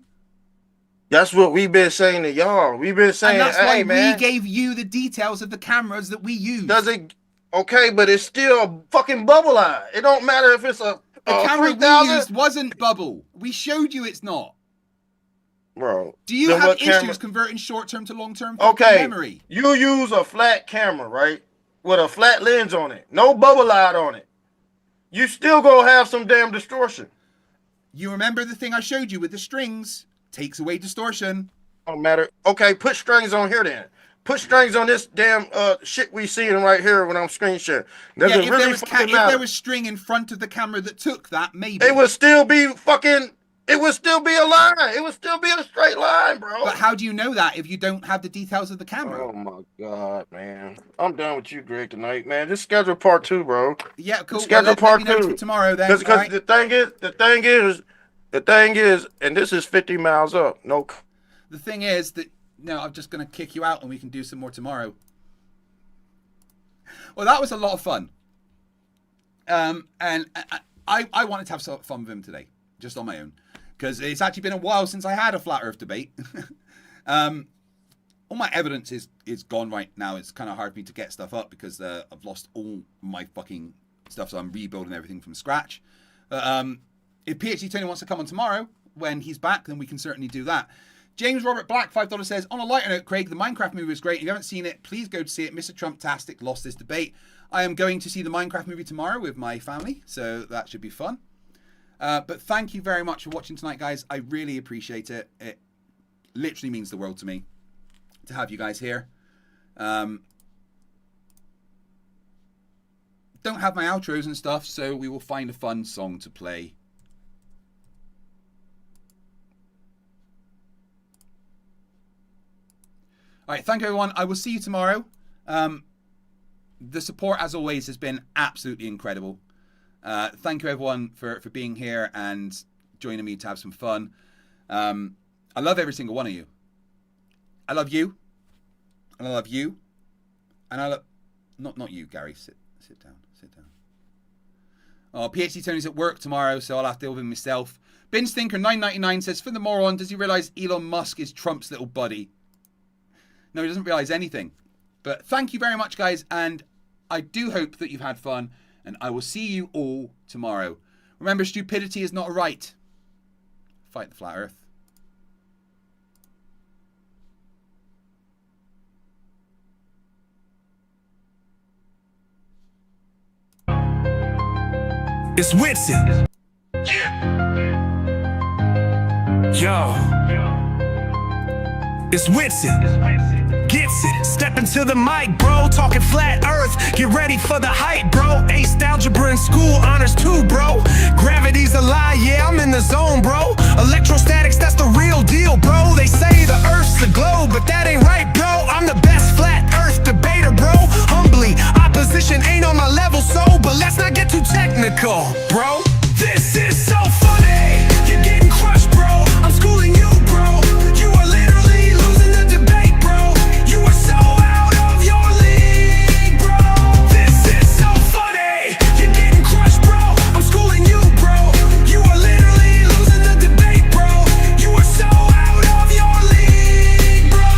That's what we've been saying to y'all. We've been saying, And that's hey, why man, we gave you the details of the cameras that we use. does it? Okay, but it's still a fucking bubble eye. It don't matter if it's a The camera 3,000. we used wasn't bubble. We showed you it's not. Bro, Do you then have what issues camera- converting short-term to long-term Okay, memory? you use a flat camera, right? With a flat lens on it, no bubble light on it. You still gonna have some damn distortion. You remember the thing I showed you with the strings? Takes away distortion. Don't matter. Okay, put strings on here then. Put strings on this damn shit we seeing right here when I'm screen sharing. Does Yeah, it really if fucking there matter? was string in front of the camera that took that, maybe. It would still be fucking. It would still be a line. It would still be a straight line, bro. But how do you know that if you don't have the details of the camera? Oh my god, man! I'm done with you, Greg, tonight, man. Just schedule part 2, bro. Yeah, cool. Schedule Let part me know 2 for tomorrow then. Because alright? the thing is, and this is 50 miles up. No, The thing is that no, I'm just gonna kick you out and we can do some more tomorrow. Well, that was a lot of fun. And I wanted to have some fun with him today, just on my own, because it's actually been a while since I had a flat Earth debate. All my evidence is gone right now. It's kind of hard for me to get stuff up because I've lost all my fucking stuff, so I'm rebuilding everything from scratch. If PhD Tony wants to come on tomorrow when he's back, then we can certainly do that. James Robert Black, $5 says, on a lighter note, Craig, the Minecraft movie was great. If you haven't seen it, please go to see it. Mr. Trumptastic lost this debate. I am going to see the Minecraft movie tomorrow with my family, so that should be fun. But thank you very much for watching tonight, guys. I really appreciate it. It literally means the world to me to have you guys here. Don't have my outros and stuff, so we will find a fun song to play. All right, thank you, everyone. I will see you tomorrow. The support, as always, has been absolutely incredible. Thank you, everyone, for being here and joining me to have some fun. I love every single one of you. I love you. And I love you. And I love... Not you, Gary. Sit down. Sit down. Oh, PhD Tony's at work tomorrow, so I'll have to deal with him myself. BinStinker999 says, for the moron, does he realise Elon Musk is Trump's little buddy? No, he doesn't realise anything. But thank you very much, guys, and I do hope that you've had fun, and I will see you all tomorrow. Remember, stupidity is not a right. Fight the flat earth. It's Whitson. Yo. It's Whitson. Gets it. Step into the mic, bro. Talking flat earth. Get ready for the hype, bro. Aced algebra in school, honors too, bro. Gravity's a lie, yeah, I'm in the zone, bro. Electrostatics, that's the real deal, bro. They say the earth's a globe, but that ain't right, bro. I'm the best flat earth debater, bro. Humbly, opposition ain't on my level, so, but let's not get too technical, bro. This is so funny. You're getting crushed, bro. I'm schooling you, bro. You are literally losing the debate, bro. You are so out of your league, bro. This is so funny. You're getting crushed, bro. I'm schooling you, bro. You are literally losing the debate, bro. You are so out of your league, bro.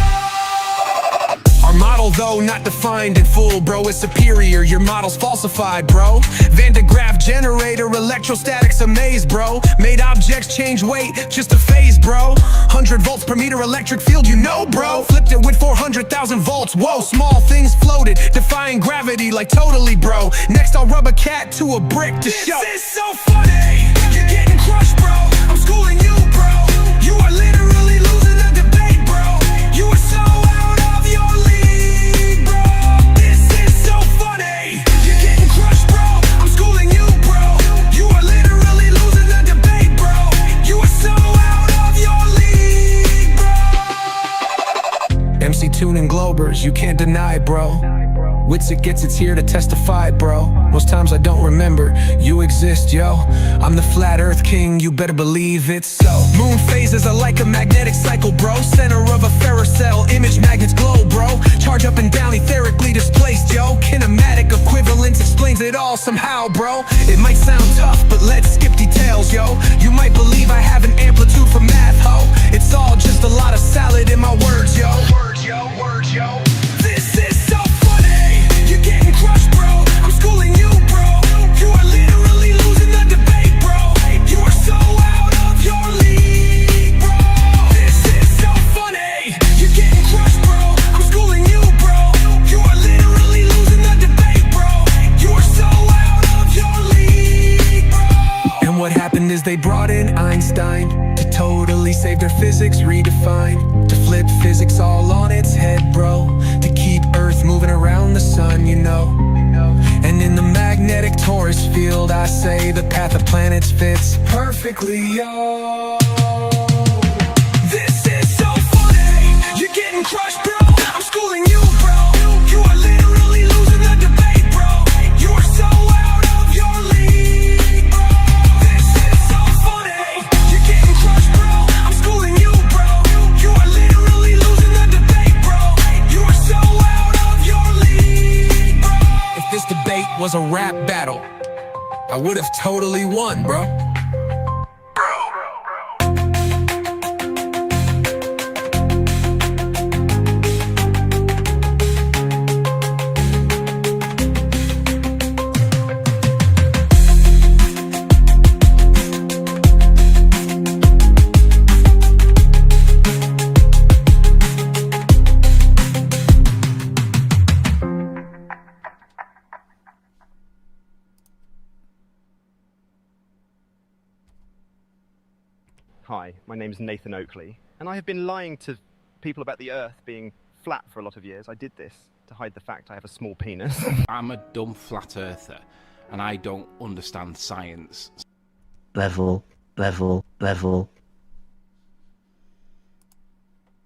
Our model, though, not defined in fool, bro, it's superior. Your model's falsified, bro. Van de Graaff generator, electrostatics amaze, bro. Made objects change weight, just a phase, bro. 100 volts per meter electric field, you know, bro. Flipped it with 400,000 volts, whoa. Small things floated, defying gravity like totally, bro. Next I'll rub a cat to a brick to show. This is so funny, you're getting crushed, bro. I'm schooling you, bro. You are literally losing the debate, bro. You are so out of your league, bro. This is so funny, you're getting crushed, bro. I'm schooling you, bro. You are literally losing the debate, bro. You are so out of your league, bro. MC tuning Globers, you can't deny, bro. Witsit gets it's here to testify, bro. Most times I don't remember you exist, yo. I'm the flat earth king, you better believe it's so. Moon phases are like a magnetic cycle, bro. Center of a ferrocell, image magnets glow, bro. Charge up and down, etherically displaced, yo. Kinematic equivalence explains it all somehow, bro. It might sound tough, but let's skip details, yo. You might believe I have an amplitude for math, ho. It's all just a lot of salad in my words, yo. Words, yo, words, yo. This is so you're getting crushed, bro. I'm schooling you, bro. You are literally losing the debate, bro. You are so out of your league, bro. This is so funny. You're getting crushed, bro. I'm schooling you, bro. You are literally losing the debate, bro. You are so out of your league, bro. And what happened is they brought in Einstein to totally save their physics redefined, to flip physics all on its head, bro. To keep Earth moving around the sun, you know. And in the magnetic torus field, I say the path of planets fits perfectly, yo. This is so funny, you're getting crushed, bro. I'm schooling you, bro. You are literally losing the debate, bro. You are so out of your league, bro. This is so funny, you're getting crushed, bro. I'm schooling you, bro. You are literally losing the debate, bro. You are so out of your league, bro. If this debate was a rap battle, I would have totally won, bro. Hi, my name is Nathan Oakley, and I have been lying to people about the Earth being flat for a lot of years. I did this to hide the fact I have a small penis. I'm a dumb flat earther, and I don't understand science. Level, level, level.